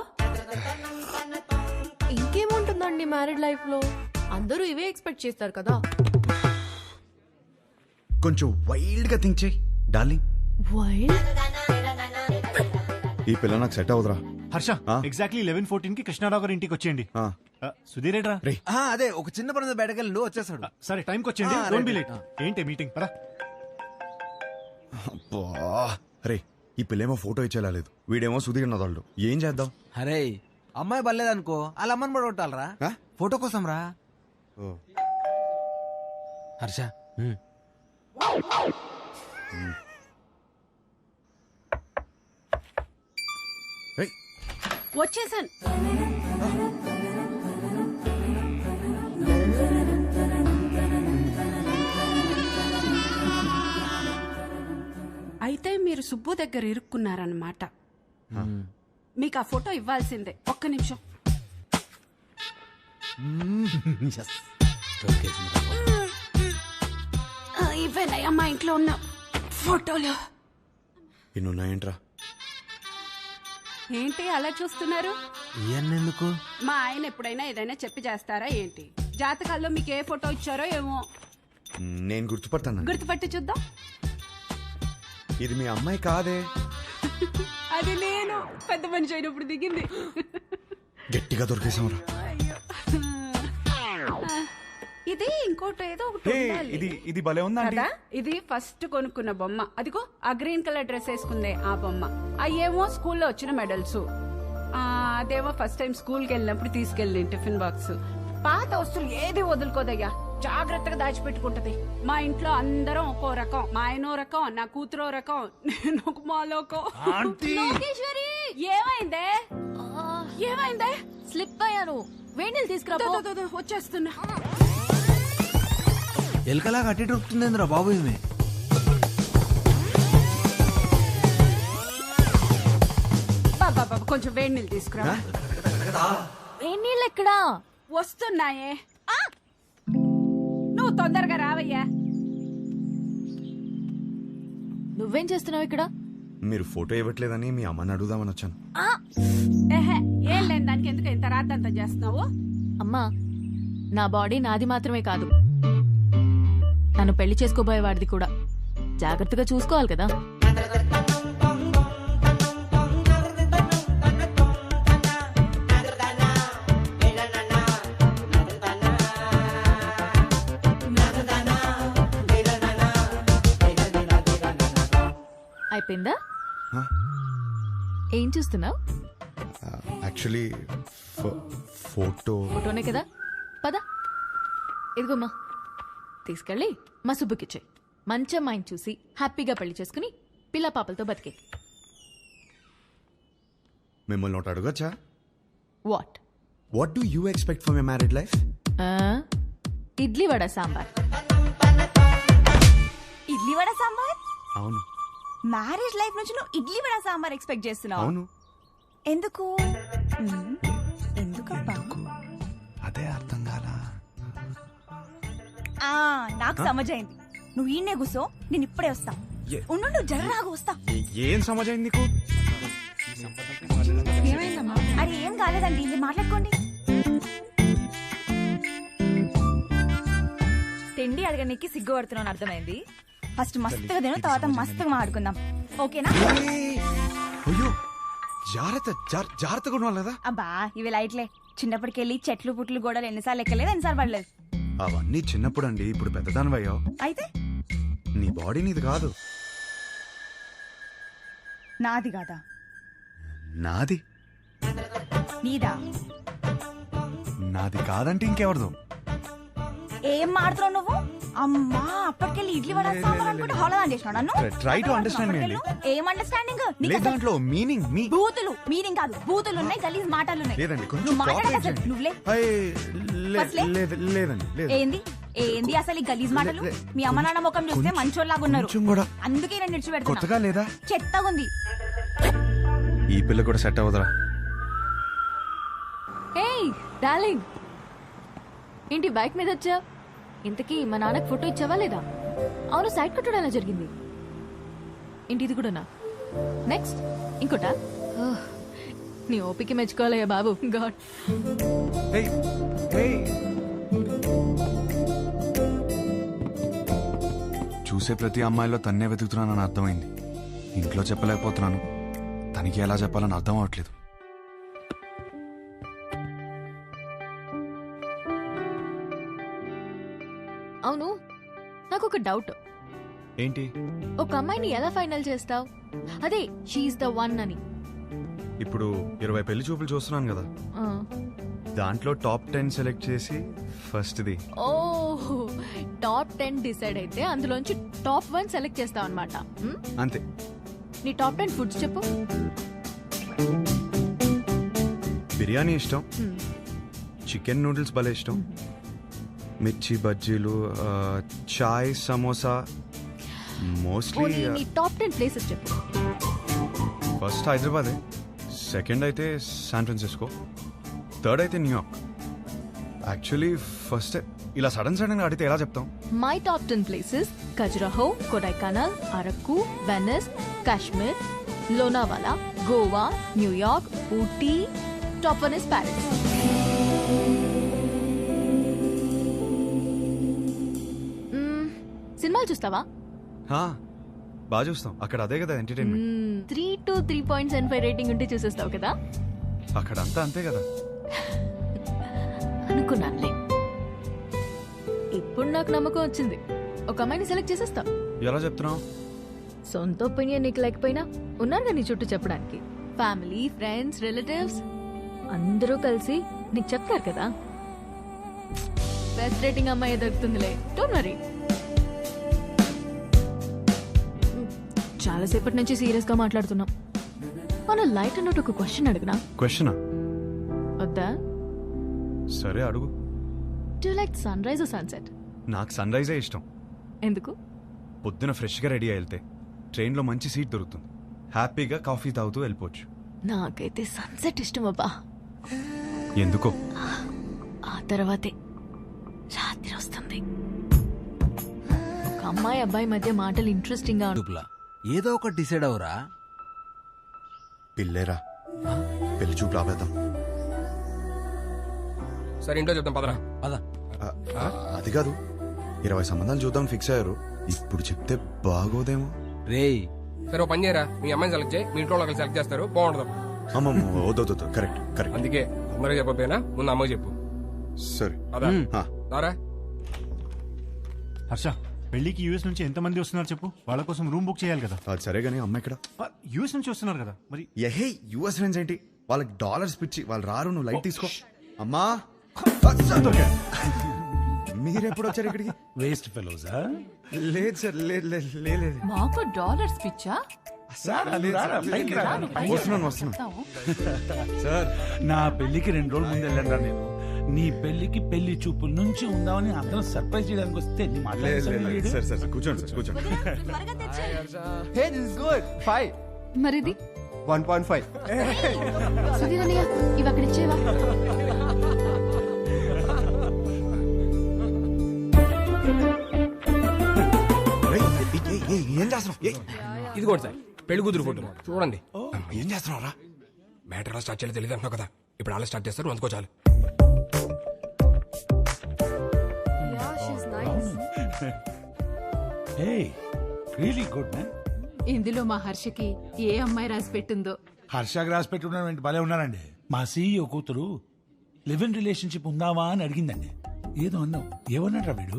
ఇంకేముంటుందండి మ్యారీడ్ లైఫ్ లో? అందరూ ఇవే ఎక్స్పెక్ట్ చేస్తారు కదా. కొంచెం వైల్డ్ గా థింక్ చేయి డార్లింగ్. వైల్డ్? ఈ పిల్ల నాకు సెట్ అవుదరా. హర్ష, ఎగ్జాక్ట్లీ 11:14 కి కృష్ణారావు గారి ఇంటికి వచ్చేయండి. సుధీర్ ఏట్రా? అదే ఒక చిన్న పని బయటకు వెళ్ళి వచ్చేసాడు. సరే టైంకి వచ్చేయండి. Don't be late. ఏంటి మీటింగ్? పరా. అరే ఈ పిల్లేమో ఫోటో ఇచ్చేలా లేదు, వీడేమో సుధీర్ నదాళ్ళు. ఏం చేద్దాం? అరే అమ్మాయి బలేదనుకో వాళ్ళ అమ్మని పడగొట్టాలరా ఫోటో కోసం రా. హర్ష వచ్చేసాను. అయితే మీరు సుబ్బు దగ్గర ఇరుక్కున్నారన్నమాట. మీకు ఆ ఫోటో ఇవ్వాల్సిందే. ఒక్క నిమిషం. ఇవేనయ్యా మా ఇంట్లో ఉన్న ఫోటోలు. ఇన్నున్నాయంట్రా. ఏంటి అలా చూస్తున్నారు? ఎందుకు? మా ఆయన ఎప్పుడైనా ఏదైనా చెప్పి చేస్తారా ఏంటి? జాతకాల్లో మీకు ఏ ఫోటో ఇచ్చారో ఏమో. నేను గుర్తుపడతాను. గుర్తుపట్టి చూద్దాం. ఇది మీ అమ్మాయి కాదే. అది నేను పెద్ద మనిషి అయినప్పుడు దిగింది. గట్టిగా దొరికేసాంరా. ఇది ఇది ఇంకోటి ఏదో ఒకటి హే, ఉండాలి. ఇది భలే ఉందా కదా ఇది ఫస్ట్ కొనుక్కున్న బొమ్మ. అదిగో ఆ గ్రీన్ కలర్ డ్రెస్ వేసుకుందే ఆ బొమ్మ. అయ్యేమో స్కూల్లో వచ్చిన మెడల్స్. అదేమో ఫస్ట్ టైం స్కూల్కి వెళ్ళినప్పుడు తీసుకెళ్ళి టిఫిన్ బాక్స్. పాత వస్తువులు ఏది వదులుకోదయ్యా, జాగ్రత్తగా దాచిపెట్టుకుంటది. మా ఇంట్లో అందరం ఒక్కో రకం. మా ఆయనో రకం, నా కూతురో రకం, నేను ఒక మాలోకం. లోకేశ్వరి ఏమైందే ఏమైందే? స్లిప్ అయ్యాను. వేణీలు తీసుకురా పో. వచ్చేస్తున్నా. ఎలకలా కట్టి దొరుకుతుందేంద్రా బాబు ఈమె. బాబా కొంచెం వేడి నీళ్ళు తీసుకురా. వేణీళ్ళు ఎక్కడా? వస్తున్నాయే. నువ్వు తొందరగా రావయ్యా. నువ్వేం చేస్తున్నావు ఇక్కడ? మీరు ఫోటో ఇవ్వట్లేదని మీ అమ్మని అడుగుదామని వచ్చాను. ఏం లేని దానికి ఎందుకు ఇంత రాద్దంతా చేస్తున్నావు? అమ్మా, నా బాడీ నాది మాత్రమే కాదు, నన్ను పెళ్లి చేసుకోబోయేవాడిది కూడా. జాగ్రత్తగా చూసుకోవాలి కదా. అయిపోయిందా? ఏం చూస్తున్నావు? యాక్చువల్లీ ఫోటోనే కదా. పద, ఇదిగోమ్మా, తీసుకెళ్ళి మా సుబ్బుకిచ్చే. మంచి అమ్మాయిని చూసి హ్యాపీగా పెళ్లి చేసుకుని పిల్ల పాపలతో బతికే. మిమ్మల్ని ఒకటి అడగచ్చా? What do you expect for my married life? Idli vada sambar. Idli vada sambar? అవును. మ్యారేజ్ లైఫ్ నుంచి నువ్వు ఇడ్లీ వడ సాంబార్ ఎక్స్పెక్ట్ చేస్తున్నావు? అవును. ఎందుకు? ఎందుకబ్బా? అదే అర్థం కాలా. నాకు సమజైంది. నువ్వు ఈయనే కూసో, నేను ఇప్పుడే వస్తా. ఉండు, జర్రాగా వస్తా. ఏం సమజైంది నీకు? అరే ఏం కాలేదండి, ఇది మాట్లాడుకోండి. తిండి అడగడానికి సిగ్గుపడుతున్నాను అర్థమైంది. ఫస్ట్ మస్తుగా తిను, తర్వాత మస్తుగా మాట్లాడుకుందాం, ఓకేనా? అయ్యో, జాగ్రత్తగా ఉండాలి కదా. అబ్బా ఇవి లైట్లే. చిన్నప్పటికెళ్ళి చెట్లు పుట్లు గోడలు ఎన్నిసార్లు ఎక్కలేదు, ఎన్నిసార్లు పడలేదు. అవన్నీ చిన్నప్పుడు అండి. ఇప్పుడు పెద్దదానివయ్యావు. అయితే నీ బాడీ నీది కాదు. నాది కాదా? నాది. నీదా? నాది కాదంటే ఇంకెవరిదో. ఏం మాడుతున్నావు నువ్వు? అమ్మా, అప్పటికెళ్ళి ఇడ్లీ వడ సాంబార్ అనుకుంటే హోళదాన్ చేసినావు నన్ను. ట్రై టు అండర్స్టాండ్ మీ అండి. ఏం అండర్స్టాండింగ్? దాంట్లో మీనింగ్ బూతులు మీనింగ్ కాదు, బూతులు ఉన్నాయి, గలీజ్ మాటలు ఉన్నాయి. లేదండి, కొంచెం నువ్వు మాట్లాడక కోఆపరేట్ అసలు చేయండి. నువ్వులే. లేదండి. ఏంది ఏంది అసలు ఈ గలీజ్ మాటలు? మీ అమ్మ నాన్న ముఖం చూస్తే మంచోళ్ళలాగా ఉన్నారు, అందుకే నేను నిడిచిపెడతా. కొత్తగా లేదా? చెత్తగా ఉంది. ఈ పిల్ల కూడా సెట్ అవ్వదురా. ఏయ్ డార్లింగ్, ఏంటి బైక్ మీద వచ్చా? ఇంతకీ మా నాన్నకి ఫోటో ఇచ్చావా లేదా? అవును, సైడ్ కొట్టడం ఎలా జరిగింది? ఏంటి ఇది కూడానా? నెక్స్ట్ ఇంకోటా? నీ ఓపిక మెచ్చుకోవాలయ్యా బాబు. గాడ్. చూసే ప్రతి అమ్మాయిలో తన్నే వెతుకుతున్నానని అర్థమైంది. ఇంట్లో చెప్పలేకపోతున్నాను, తనకి ఎలా చెప్పాలని అర్థం అవట్లేదు. అవును, నాకు ఒక డౌట్. ఏంటి? ఒక అమ్మాయిని ఎలా ఫైనల్ చేస్తావు? అదే షీఈస్ ద వన్ అని. ఇప్పుడు 20 పెళ్లి చూపులు చూస్తున్నాను కదా, దాంట్లో టాప్ 10 సెలెక్ట్ చేసి ఫస్ట్ది. ఓహ్, టాప్ 10 డిసైడ్ అయితే అందులోంచి టాప్ 1 సెలెక్ట్ చేస్తావు అనమాట. అంతే. నీ టాప్ 10 ఫుడ్స్ చెప్పు. బిర్యానీ ఇష్టం, చికెన్ నూడిల్స్ భలే ఇష్టం, మిర్చి బజ్జీలు, చాయ్, సమోసా. మోస్ట్లీ నీ టాప్ 10 ప్లేసెస్ చెప్పు. ఫస్ట్ హైదరాబాదే, సెకండ్ అయితే శాన్ ఫ్రాన్సిస్కో, థర్డ్ అయితే న్యూయార్క్. యాక్చువల్లీ ఫస్ట్ ఇలా సడన్ గా అడిగితే ఎలా చెప్తాం? My top 10 places: Khajuraho, Kodaikanal, Araku, Venice, Kashmir, Lonavala, Goa, New York, Ooty. Top 1 is Paris. సినిమాలు చూస్తావా? బాగా చూస్తాం. అక్కడ అదే కదా ఎంటర్టైన్మెంట్. 3 to 3.75 రేటింగ్ ఉంటే చూసేస్తావు కదా. అక్కడ అంతా అంతే కదా. అనుకున్నానులే. ఇప్పుడు నాకు నమ్మకం వచ్చింది. ఒక అమ్మాయిని సెలెక్ట్ చేసేస్తా. ఎలా చెప్తున్నావు? సొంత ఒపీనియన్ నీకు లేకపోయినా ఉన్నారు నీ చుట్టూ చెప్పడానికి. ఫ్యామిలీ, ఫ్రెండ్స్, రిలేటివ్స్ అందరూ కలిసి నీకు చెప్తారు కదా. బెస్ట్ రేటింగ్ అమ్మాయి దొరుకుతుందిలే, డోంట్ వరీ. చాలాసేపటి నుంచి సీరియస్ గా మాట్లాడుతున్నాం. మన లైట్ అన్నట్టు ఒక క్వశ్చన్ అడుగునా? క్వశ్చనా? వద్దా? సరే అడుగు. Do like sunrise or sunset? నాకు సన్ రైజే ఇష్టం. ఎందుకు? పొద్దున ఫ్రెష్గా రెడీ అయి వెళ్తే ట్రైన్లో మంచి సీట్ దొరుకుతుంది, హ్యాపీగా కాఫీ తాగుతూ వెళ్ళిపోవచ్చు. నాకైతే సన్సెట్ ఇష్టం అబ్బా. ఎందుకో? ఆ తర్వాతే రాత్రి వస్తుంది. ఒక అమ్మాయి అబ్బాయి మధ్య మాటలు ఇంట్రెస్టింగ్ గా డుప్లా ఏదో ఒకటి డిసైడ్ అవరా. పిల్లేరా, పెళ్లి చూపు రాబేద్దాం. సరే ఇంట్లో చెప్తాం పదరా. అది కాదు, 20 సంబంధాలు చూద్దాం ఫిక్స్ అయ్యారు. ఇప్పుడు చెప్తే బాగోదేమో. రేయ్ సరే ఓ పని చేయరా, మీ అమ్మాయిని సెలెక్ట్ చేయి, మీ ఇంట్లో వాళ్ళకి సెలెక్ట్ చేస్తారు, బాగుంటుంది. అమ్మమ్మ వద్దు, కరెక్ట్ కరెక్ట్. అందుకే అందరూ చెప్పకపోయినా ముందు అమ్మకి చెప్పు. సరే అదా దారా. హర్ష, పెళ్లికి యూఎస్ నుంచి ఎంతమంది వస్తున్నారు చెప్పు. వాళ్ళ కోసం రూమ్ బుక్ చేయాలి కదా. అది సరే కానీ అమ్మ ఇక్కడ యూఎస్ నుంచి వస్తున్నారు కదా. మరి ఎహే యూఎస్ ఫ్రెండ్స్ ఏంటి, వాళ్ళకి డాలర్స్ పిచ్చి, వాళ్ళు రారు. నువ్వు లైట్ తీసుకో. అమ్మా మీరెప్పుడు వచ్చారు ఇక్కడికి? వేస్ట్ ఫెలోజా? లేదు సార్, లేదు. మాకు డాలర్స్ పిచ్చా? వస్తున్నాను సార్, నా పెళ్లికి 2 రోజుల ముందు వెళ్ళండి. నేను నీ పెళ్లికి పెళ్లి చూపుల నుంచి ఉందామని అందరం సర్ప్రైజ్ చేయడానికి వస్తే సార్ కూర్చోండి. మరిది 1.5. సుధీర్ అన్నయ్య ఇవి అక్కడ ఇచ్చేవా? ఏం చేస్తున్నావు? ఇది కూడా సార్ పెళ్లి కూతురు ఫోటో చూడండి. ఏం చేస్తున్నావురా? మ్యాటర్ ఎలా స్టార్ట్ చేయాలో తెలియదు అంటున్నావు కదా, ఇప్పుడు అలా స్టార్ట్ చేస్తారు, అందుకో చాలు. Really good man. ఇందులో మా హర్షకి ఏ అమ్మాయి రాసి పెట్టిందో. హర్షాకి రాసి పెట్టుకున్న భలే ఉన్నారండి. మా సీఈఓ కూతురు లివ్ ఇన్ రిలేషన్షిప్ ఉందావా అని అడిగిందండి. ఏదో అన్నావు. ఏమన్నాడ్రా వీడు?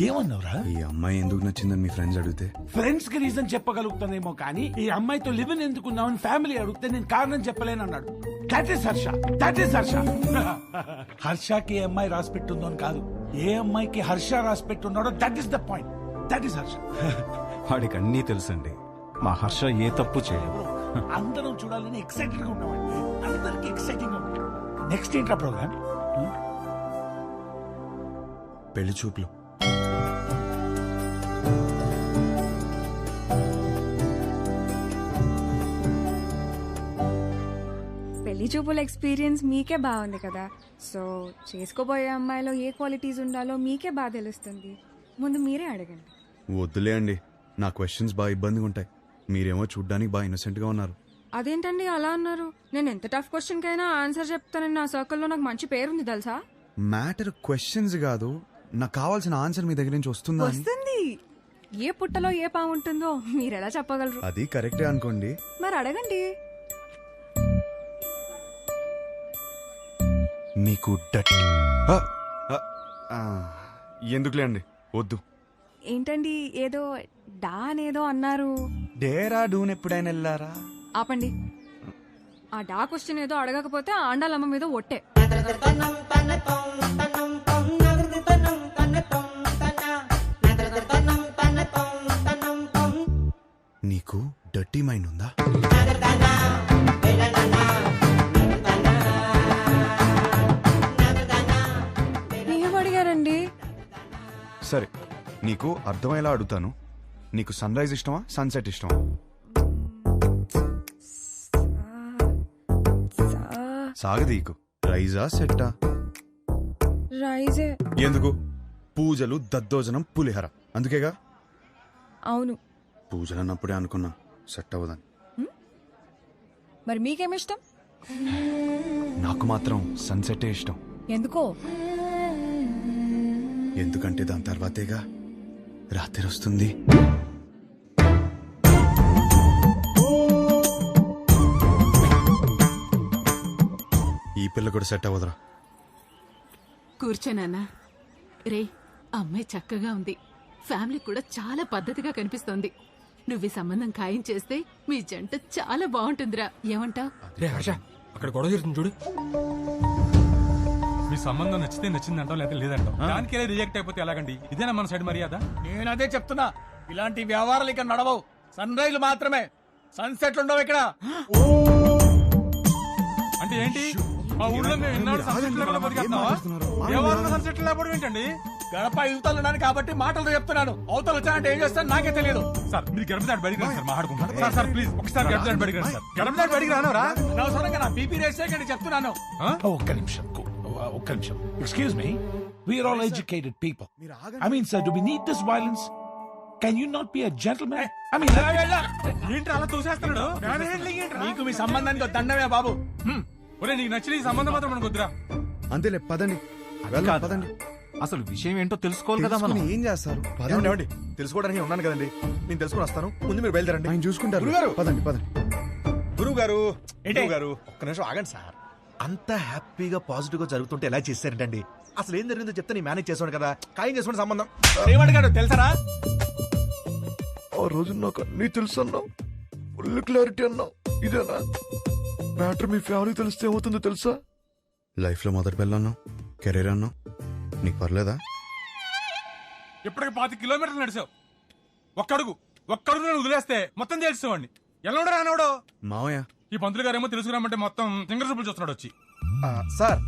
ఏమన్నావురా? ఈ అమ్మాయి ఎందుకు నచ్చిందని మీ ఫ్రెండ్స్ అడిగితే ఫ్రెండ్స్ కి రీజన్ చెప్పగలుగుతానేమో కానీ ఈ అమ్మాయితో లివ్ ఇన్ ఎందుకున్నావని ఫ్యామిలీ అడిగితే నేను కారణం చెప్పలేను అన్నాడు. That is Harsha. హర్షకి ఏ అమ్మాయి రాసి పెట్టుందో అని కాదు, ఏ అమ్మాయికి హర్ష రాసి పెట్టున్నాడో that is the point. That is Harsha. వాడికి అన్నీ తెలుసండి. మా హర్ష ఏ తప్పు చేయదు. అందరం చూడాలని ఎక్సైటెడ్ గా ఉన్నామండి. అందరికి ఎక్సైటింగ్ గా ఉంది. నెక్స్ట్ ఏంట్రా ప్రోగ్రామ్? పెళ్లి చూపులు. పెళ్లి చూపుల ఎక్స్పీరియన్స్ మీకే బాగుంది కదా, సో చేసుకోబోయే అమ్మాయిలో ఏ క్వాలిటీస్ ఉండాలో మీకే బాగా తెలుస్తుంది. ముందు మీరే అడగండి. వద్దులే అండి, నా క్వశ్చన్స్ బాగా ఇబ్బందిగా ఉంటాయి. మీరేమో చూడ్డానికి బాగా ఇన్నోసెంట్ గా ఉన్నారు. అదేంటండి అలా అన్నారు? నేను ఎంత టఫ్ క్వశ్చన్ కైనా ఆన్సర్ చెప్తానని నా సర్కిల్లో నాకు మంచి పేరుంది తెలుసా. మ్యాటర్ క్వశ్చన్స్ కాదు, నాకు కావాల్సిన ఆన్సర్ మీ దగ్గర నుంచి వస్తుందా అని. వస్తుంది. ఏ పుట్టలో ఏ పాము ఉంటుందో మీరెలా చెప్పగలరు? అది కరెక్టే అనుకోండి. మరి అడగండి. మీకు ఎందుకులే అండి, వద్దు. ఏంటండి ఏదో డా అనేదో అన్నారు? డేరా డూన్ ఎప్పుడైనా వెళ్ళారా? ఆపండి. ఆ డా క్వశ్చన్ ఏదో అడగకపోతే ఆండాలమ్మ మీద ఒట్టే. నీకు డర్టీ మైండ్ ఉందా? ఏం అడిగారండి? సరే, నీకు అర్థమయ్యేలా అడుగుతాను. నీకు సన్ రైజ్ ఇష్టమా, సన్సెట్ ఇష్టమా? సాగదీకు. రైజా సెట్టా? రైజే. ఎందుకు? పూజలు, దద్దోజనం, పులిహర, అందుకేగా. అవును. పూజలు అన్నప్పుడే అనుకున్నా సెట్ అవ్వదని. మరి మీకేమిష్టం? నాకు మాత్రం సన్సెటే ఇష్టం. ఎందుకో? ఎందుకంటే దాని తర్వాతేగా రాత్రి వస్తుంది. ఈ పిల్ల కూడా సెట్ అవ్వదురా. కూర్చోనానా. రే అమ్మాయి చక్కగా ఉంది. ఫ్యామిలీ కూడా చాలా పద్ధతిగా కనిపిస్తోంది. నువ్వు ఈ సంబంధం ఖాయం చేస్తే మీ జంట చాలా బాగుంటుందిరా. ఏమంటావ్? రే హర్ష, అక్కడ గొడవ జరుగుతుంది చూడు. మీ సంబంధం నచ్చితే నచ్చిందంటాం లేదా లేదంటాం. దానికి రిజెక్ట్ అయిపోతే ఎలాగండి? ఇదేనా మన సైడ్ మర్యాద? నేను అదే చెప్తున్నా, ఇలాంటి వ్యవహారాలు ఇక్కడ నడవవు. సన్ రైజ్ మాత్రమే, సన్సెట్లు ఉండవు ఇక్కడ. అంటే ఏంటి? మా ఊళ్ళో మేము ఎన్నాడు సన్సెట్ లేకుండా బతికేస్తున్నావా? ఎవరు సన్సెట్ లేకపోవడం ఏంటండి? గడప యువతలు ఉన్నాను కాబట్టి మాటలు చెప్తున్నాను. అవతలు వచ్చానంటే ఏం చేస్తాను నాకే తెలియదు. సార్ మీరు గడప దాటి బడికి రండి సార్, మాట్లాడుకుంటాం. సార్ సార్ ప్లీజ్ ఒకసారి గడప దాటి బడికి రండి సార్. గడప దాటి బడికి రానవరా? అనవసరంగా నా బీపీ రేస్ చేయకండి చెప్తున్నాను. ఒక్క నిమిషం. Excuse me, we are all educated people. I mean, sir, do we need this violence? Can you not be a gentleman? I mean, ఏంటి అలా చూసేస్తున్నాడు? నీకు మీ సంబంధానికి దండమే బాబు. ఒరే నీకు నచ్చిన ఈ సంబంధం మాత్రం మనకు వద్దురా. అంతేలే, పదండి పదండి. అసలు విషయం ఏంటో తెలుసుకోవాలి కదా మనం. ఏం చేస్తారు? ఏమండి తెలుసుకోవడానికి ఉన్నాను కదండి, నేను తెలుసుకుని వస్తాను. ముందు మీరు బయలుదేరండి. ఆయన చూసుకుంటారు. గురుగారు పదండి పదండి. గురువు గారు ఒక్క నిమిషం ఆగండి సార్. అంత హ్యాపీగా పాజిటివ్ గా జరుగుతుంటే ఎలా చేశారంటండి? అసలు ఏం జరిగిందో చెప్తే నేను మేనేజ్ చేసాను కదా. ఖాయం చేసుకునే సంబంధం ఏమడిగాడు తెలుసరా? ఆ రోజు నాకు అన్ని తెలుసు అన్నావు, ఫుల్ క్లారిటీ అన్నావు. ఇదేనా మ్యాటర్? మీ ఫ్యామిలీ తెలిస్తే ఏమవుతుందో తెలుసా? లైఫ్ లో మొదటి పిల్ల అన్నావు, కెరీర్ అన్నావు, నీకు పర్లేదా? ఇప్పటికి 5 కిలోమీటర్లు నడిచావు. ఒక్కడుగు నేను వదిలేస్తే మొత్తం తెలిసేవాడిని. ఎలా ఉండరా అన్నాడు మావయ్య. ఈ పంతులు గారేమో తెలుసుకురామంటే మొత్తం సింగర్ చూపులు చూస్తున్నాడు వచ్చి. సార్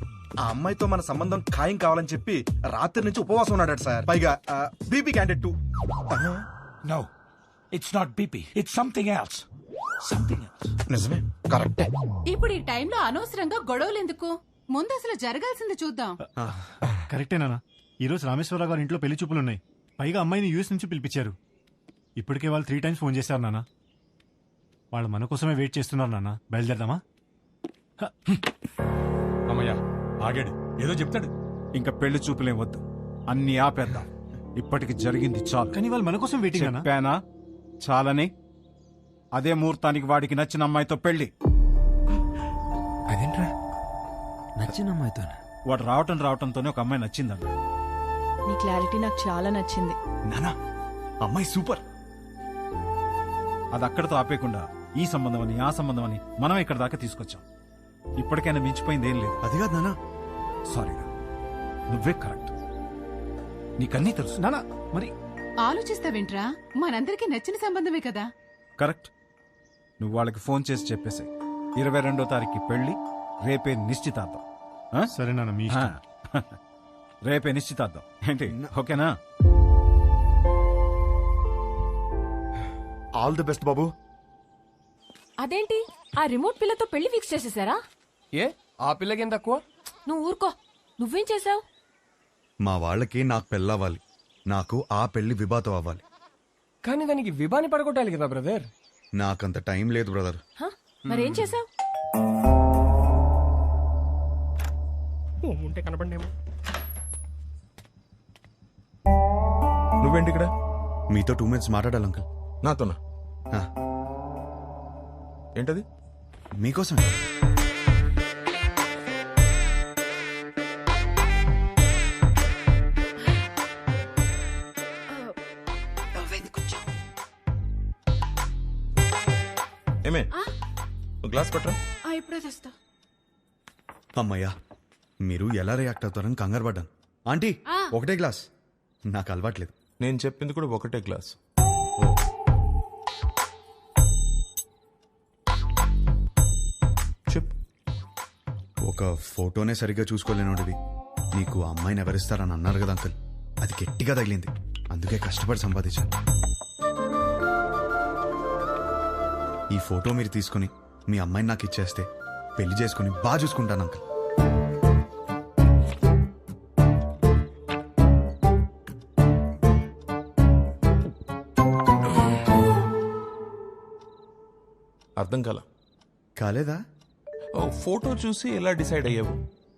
ఆ అమ్మాయితో మన సంబంధం ఖాయం కావాలని చెప్పి రాత్రి నుంచి ఉపవాసం ఉన్నాడు సార్. పైగా BP candidate too. No, it's not BP. It's something else. Something else. నిజమే, కరెక్టే. ఇప్పుడు ఈ టైంలో అనవసరంగా గొడవలు ఎందుకు? ముందు అసలు జరగాల్సింది చూద్దాం. కరెక్టేనా? ఈ రోజు రామేశ్వరరావు గారి ఇంట్లో పెళ్లి చూపులు ఉన్నాయి. పైగా అమ్మాయిని యూఎస్ నుంచి పిలిపించారు. ఇప్పటికే వాళ్ళు 3 times ఫోన్ చేశారు నాన్న. వాళ్ళు మన కోసమే వెయిట్ చేస్తున్నారు నాన్న. బయలుదేరదామా? అమ్మయ్యా ఆగాడు, ఏదో చెప్తాడు. ఇంకా పెళ్లి చూపులేం వద్దు, అన్ని ఆపేద్దాం. ఇప్పటికి జరిగింది చాలు. కానీ వాళ్ళు మన కోసం వెయిటింగ్ అన్నా. చెప్పానా చాలని? అదే ముహూర్తానికి వాడికి నచ్చిన అమ్మాయితో పెళ్లి. అదేంట్రా నచ్చిన అమ్మాయితో? వాడు రావటంతోనే ఒక అమ్మాయి నచ్చిందన్న. నీ క్లారిటీ నాకు చాలా నచ్చింది. నానా అమ్మాయి సూపర్. అది అక్కడితో ఆపేయకుండా ఈ సంబంధం అని ఆ సంబంధం అని మనం ఇక్కడ దాకా తీసుకొచ్చాం. ఇప్పటికైనా మించిపోయింది ఏం లేదు. అది కాదు నానా. సారీరా, నువ్వే కరెక్ట్. నీకన్నీ తెలుసు నానా. మరి ఆలోచిస్తావేంట్రా? మనందరికీ నచ్చిన సంబంధమే కదా. కరెక్ట్. నువ్వు వాళ్ళకి ఫోన్ చేసి చెప్పేసి 22వ తారీఖు పెళ్లి, రేపే నిశ్చితార్థం. సరే నాన్న, మీ ఇష్టం. రేపే నిశ్చితార్థం ఏంటి? ఓకేనా? ఆల్ ది బెస్ట్ బాబు. అదేంటి ఆ రిమోట్ పిల్లతో పెళ్లి ఫిక్స్ చేసేసారా? ఏ ఆ పిల్లకేం తక్కువ? నువ్వు ఊరుకో. నువ్వేం చేసావు? మా వాళ్ళకి నాకు పెళ్ళవ్వాలి, నాకు ఆ పెళ్లి విభాతం అవ్వాలి. కానీ దానికి విభాని పడగొట్టాలి కదా బ్రదర్. నాకంత టైం లేదు బ్రదర్. మరేం చేసావు? ఉంటే కనపడేమో. నువ్వేంటి ఇక్కడ? మీతో 2 minutes మాట్లాడాలి అంకుల్. నాతోనా? ఏంటది? మీకోసం. ఏమే గ్లాస్ పట్టరా. ఇప్పుడే తెస్తా. అమ్మయ్యా, మీరు ఎలా రియాక్ట్ అవుతారని కంగారు పడ్డాను. ఆంటీ ఒకటే గ్లాస్, నాకు అలవాట్లేదు. నేను చెప్పింది కూడా ఒకటే గ్లాస్. చెప్పు. ఒక ఫోటోనే సరిగ్గా చూసుకోలేనోడివి నీకు అమ్మాయిని ఎవరిస్తారని అన్నారు కదా అంకుల్. అది గట్టిగా తగిలింది, అందుకే కష్టపడి సంపాదించాను. ఈ ఫోటో మీరు తీసుకుని మీ అమ్మాయిని నాకు ఇచ్చేస్తే పెళ్లి చేసుకుని బాగా చూసుకుంటాను అంకుల్. అర్థం కాలేదా? ఫోటో చూసి ఎలా డిసైడ్ అయ్యావు?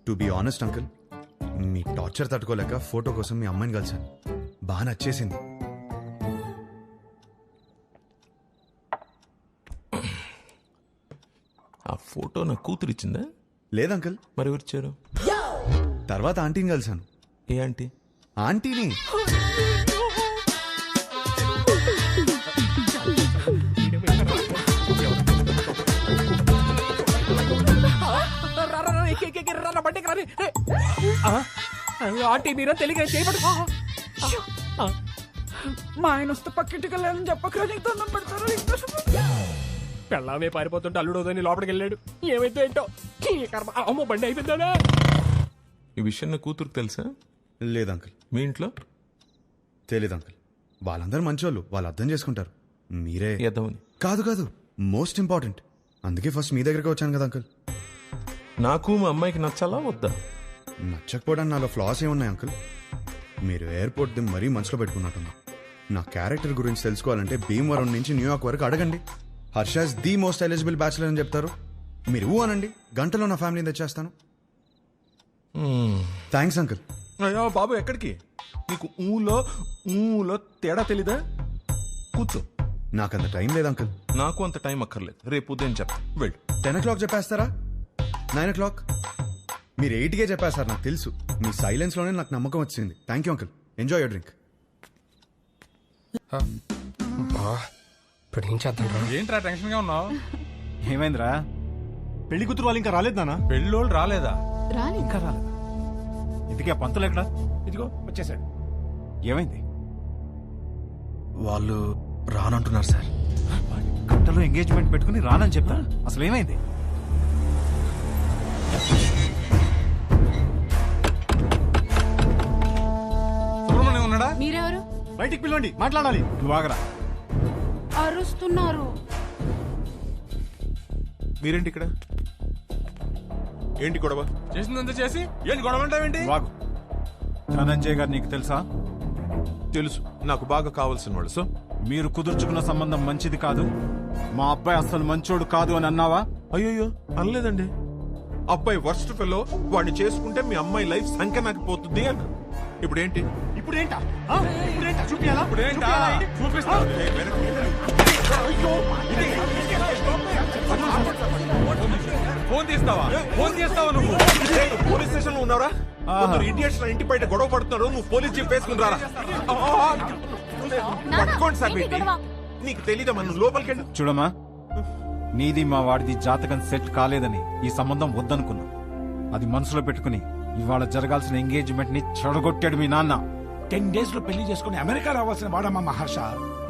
To be honest uncle, me torture తట్టుకోలేక ఫోటో కోసం మీ అమ్మాయిని కలిసాను. బాగా నచ్చేసింది. ఆ ఫోటో నా కూతురు ఇచ్చిందా? లేదంకుల్. మరి ఎవరిచ్చారు? తర్వాత ఆంటీని కలిసాను. ఏ ఆంటీ? ఆంటీని. ఆంటీ మీరా తెలియక చేయబడు. మా ఆయన వస్తే పక్కింటికి వెళ్ళాలని చెప్పకరా, నీకు దండం పెడతారా? పెళ్ళామే పారిపోతుంటే అల్లుడోదని లోపలికి వెళ్ళాడు. ఏమైతే ఏంటో ఈ కర్మ. అమ్మో బండి అయిపోయిందా? ఈ విషయం నా కూతురుకు తెలుసా? లేదు అంకుల్. మీ ఇంట్లో తెలీదు అంకుల్. వాళ్ళందరూ మంచోళ్ళు, వాళ్ళు అర్థం చేసుకుంటారు. మీరే ఎదవని. కాదు కాదు, మోస్ట్ ఇంపార్టెంట్. అందుకే ఫస్ట్ మీ దగ్గరికి వచ్చాను కదా అంకుల్. నాకు మా అమ్మాయికి నచ్చాలా వద్దా? నచ్చకపోవడానికి నాలో ఫ్లాస్ ఏమున్నాయి అంకుల్? మీరు ఎయిర్పోర్ట్ ది మరీ మనసులో పెట్టుకున్నట్టున్నా. నా క్యారెక్టర్ గురించి తెలుసుకోవాలంటే భీమవరం నుంచి న్యూయార్క్ వరకు అడగండి. Harsha's the most eligible bachelor అని చెప్తారు. మీరు ఊ అనండి, గంటలో నా ఫ్యామిలీని తెచ్చేస్తాను. Thanks uncle. అయ్యో బాబు, ఎక్కడికి? నీకు ఊలో తేడా తెలీదా? కూర్చో. నాకంత టైం లేదు అంకుల్. నాకు అంత టైం అక్కర్లేదు. రేపు ఉదయం చెప్తా. వెళ్ళు. 10 o'clock చెప్పేస్తారా? 9 o'clock? మీరు 8కే చెప్పేస్తారు, నాకు తెలుసు. మీ సైలెన్స్ లోనే నాకు నమ్మకం వచ్చింది. Thank you uncle. Enjoy your drink. ఇప్పుడు ఏం చేద్దాం? ఏంట్రా టెన్షన్ గా ఉన్నావు? ఏమైందిరా? పెళ్లి కూతురు వాళ్ళు ఇంకా రాలేదు నాన్న. పెళ్ళోళ్ళు రాలేదా? ఇంకా రాలేదా? ఇంతకీ ఆ పంతులు ఎక్కడా? ఇదిగో వచ్చేసాడు. ఏమైంది? వాళ్ళు రానంటున్నారు సార్. గంటలో ఎంగేజ్మెంట్ పెట్టుకుని రానని చెప్తా. అసలు ఏమైంది? సుబ్రహ్మణ్యం ఉన్నాడా? మీరెవరు? బయటికి పిలవండి, మాట్లాడాలి. నువ్వు ఆగరా. అరుస్తున్నారు. మీరేంటి ఇక్కడ? ఏంటి గొడవ? చేసిందంతా చేసి ఏంటి గొడవ అంటావేంటి? వాగు. ధనంజయ్ గారు నీకు తెలుసా? తెలుసు, నాకు బాగా కావాల్సిన వాళ్ళు. సో మీరు కుదుర్చుకున్న సంబంధం మంచిది కాదు, మా అబ్బాయి అసలు మంచోడు కాదు అని అన్నావా? అయ్యో అనలేదండి. అబ్బాయి వర్స్ట్ ఫెలో, వాడిని చేసుకుంటే మీ అమ్మాయి లైఫ్ సంఖ్య నాకు పోతుంది అన్న. ఇప్పుడేంటి? ఇప్పుడేంటా చూపియాలా? చూపిస్తా. ఫోన్ తీస్తావా? ఫోన్ చేస్తావా నువ్వు? పోలీస్ స్టేషన్ లో ఉన్నారా? ఇండియన్స్ ఇంటి బయట గొడవ పడుతున్నారు. నువ్వు పోలీస్ జీప్ వేసుకుని రారా. పట్టుకోండి సార్. నీకు తెలీదా? మనం లోపలికి వెళ్ళి చూడమ్మా, నీది మా వాడిది జాతకం సెట్ కాలేదని ఈ సంబంధం వద్దనుకున్నా. అది మనసులో పెట్టుకుని ఇవాళ జరగాల్సిన ఎంగేజ్మెంట్ ని చెడగొట్టాడు మీ నాన్న. 10 days లో పెళ్లి చేసుకుని అమెరికా రావాల్సిన వాడమ్మా మహర్ష.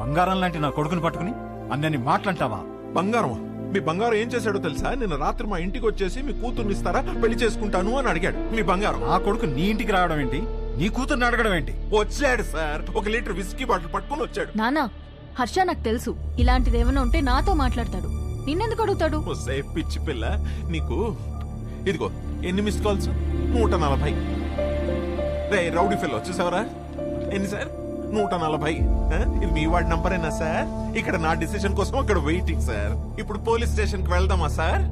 బంగారం లాంటి నా కొడుకుని పట్టుకుని అన్నని మాట్లాంటావా? బంగారం? మీ బంగారం ఏం చేశాడో తెలుసా? నిన్న రాత్రి మా ఇంటికి వచ్చేసి మీ కూతుర్ని ఇస్తారా, పెళ్లి చేసుకుంటాను అని అడిగాడు. మీ బంగారం. ఆ కొడుకు నీ ఇంటికి రావడం ఏంటి? నీ కూతుర్ని అడగడం ఏంటి? వచ్చాడు సార్, 1 లీటర్ విస్కీ బాటిల్ పట్టుకుని వచ్చాడు. నానా, హర్ష నాకు తెలుసు ఇలాంటిది ఏమైనా ఉంటే నాతో మాట్లాడతాడు. నిన్నెందుకు అడుగుతాడు? పిచ్చి పిల్ల నీకు. ఇదిగో ఎన్ని మిస్ కాల్స్? 140. రే రౌడీ ఫెల్ వచ్చేసావరా? ఎన్ని సార్? 140. ఇది మీ వాడి నంబరేనా సార్? ఇక్కడ నా డిసిషన్ కోసం అక్కడ వెయిటింగ్ సార్. ఇప్పుడు పోలీస్ స్టేషన్ కి వెళ్దామా సార్?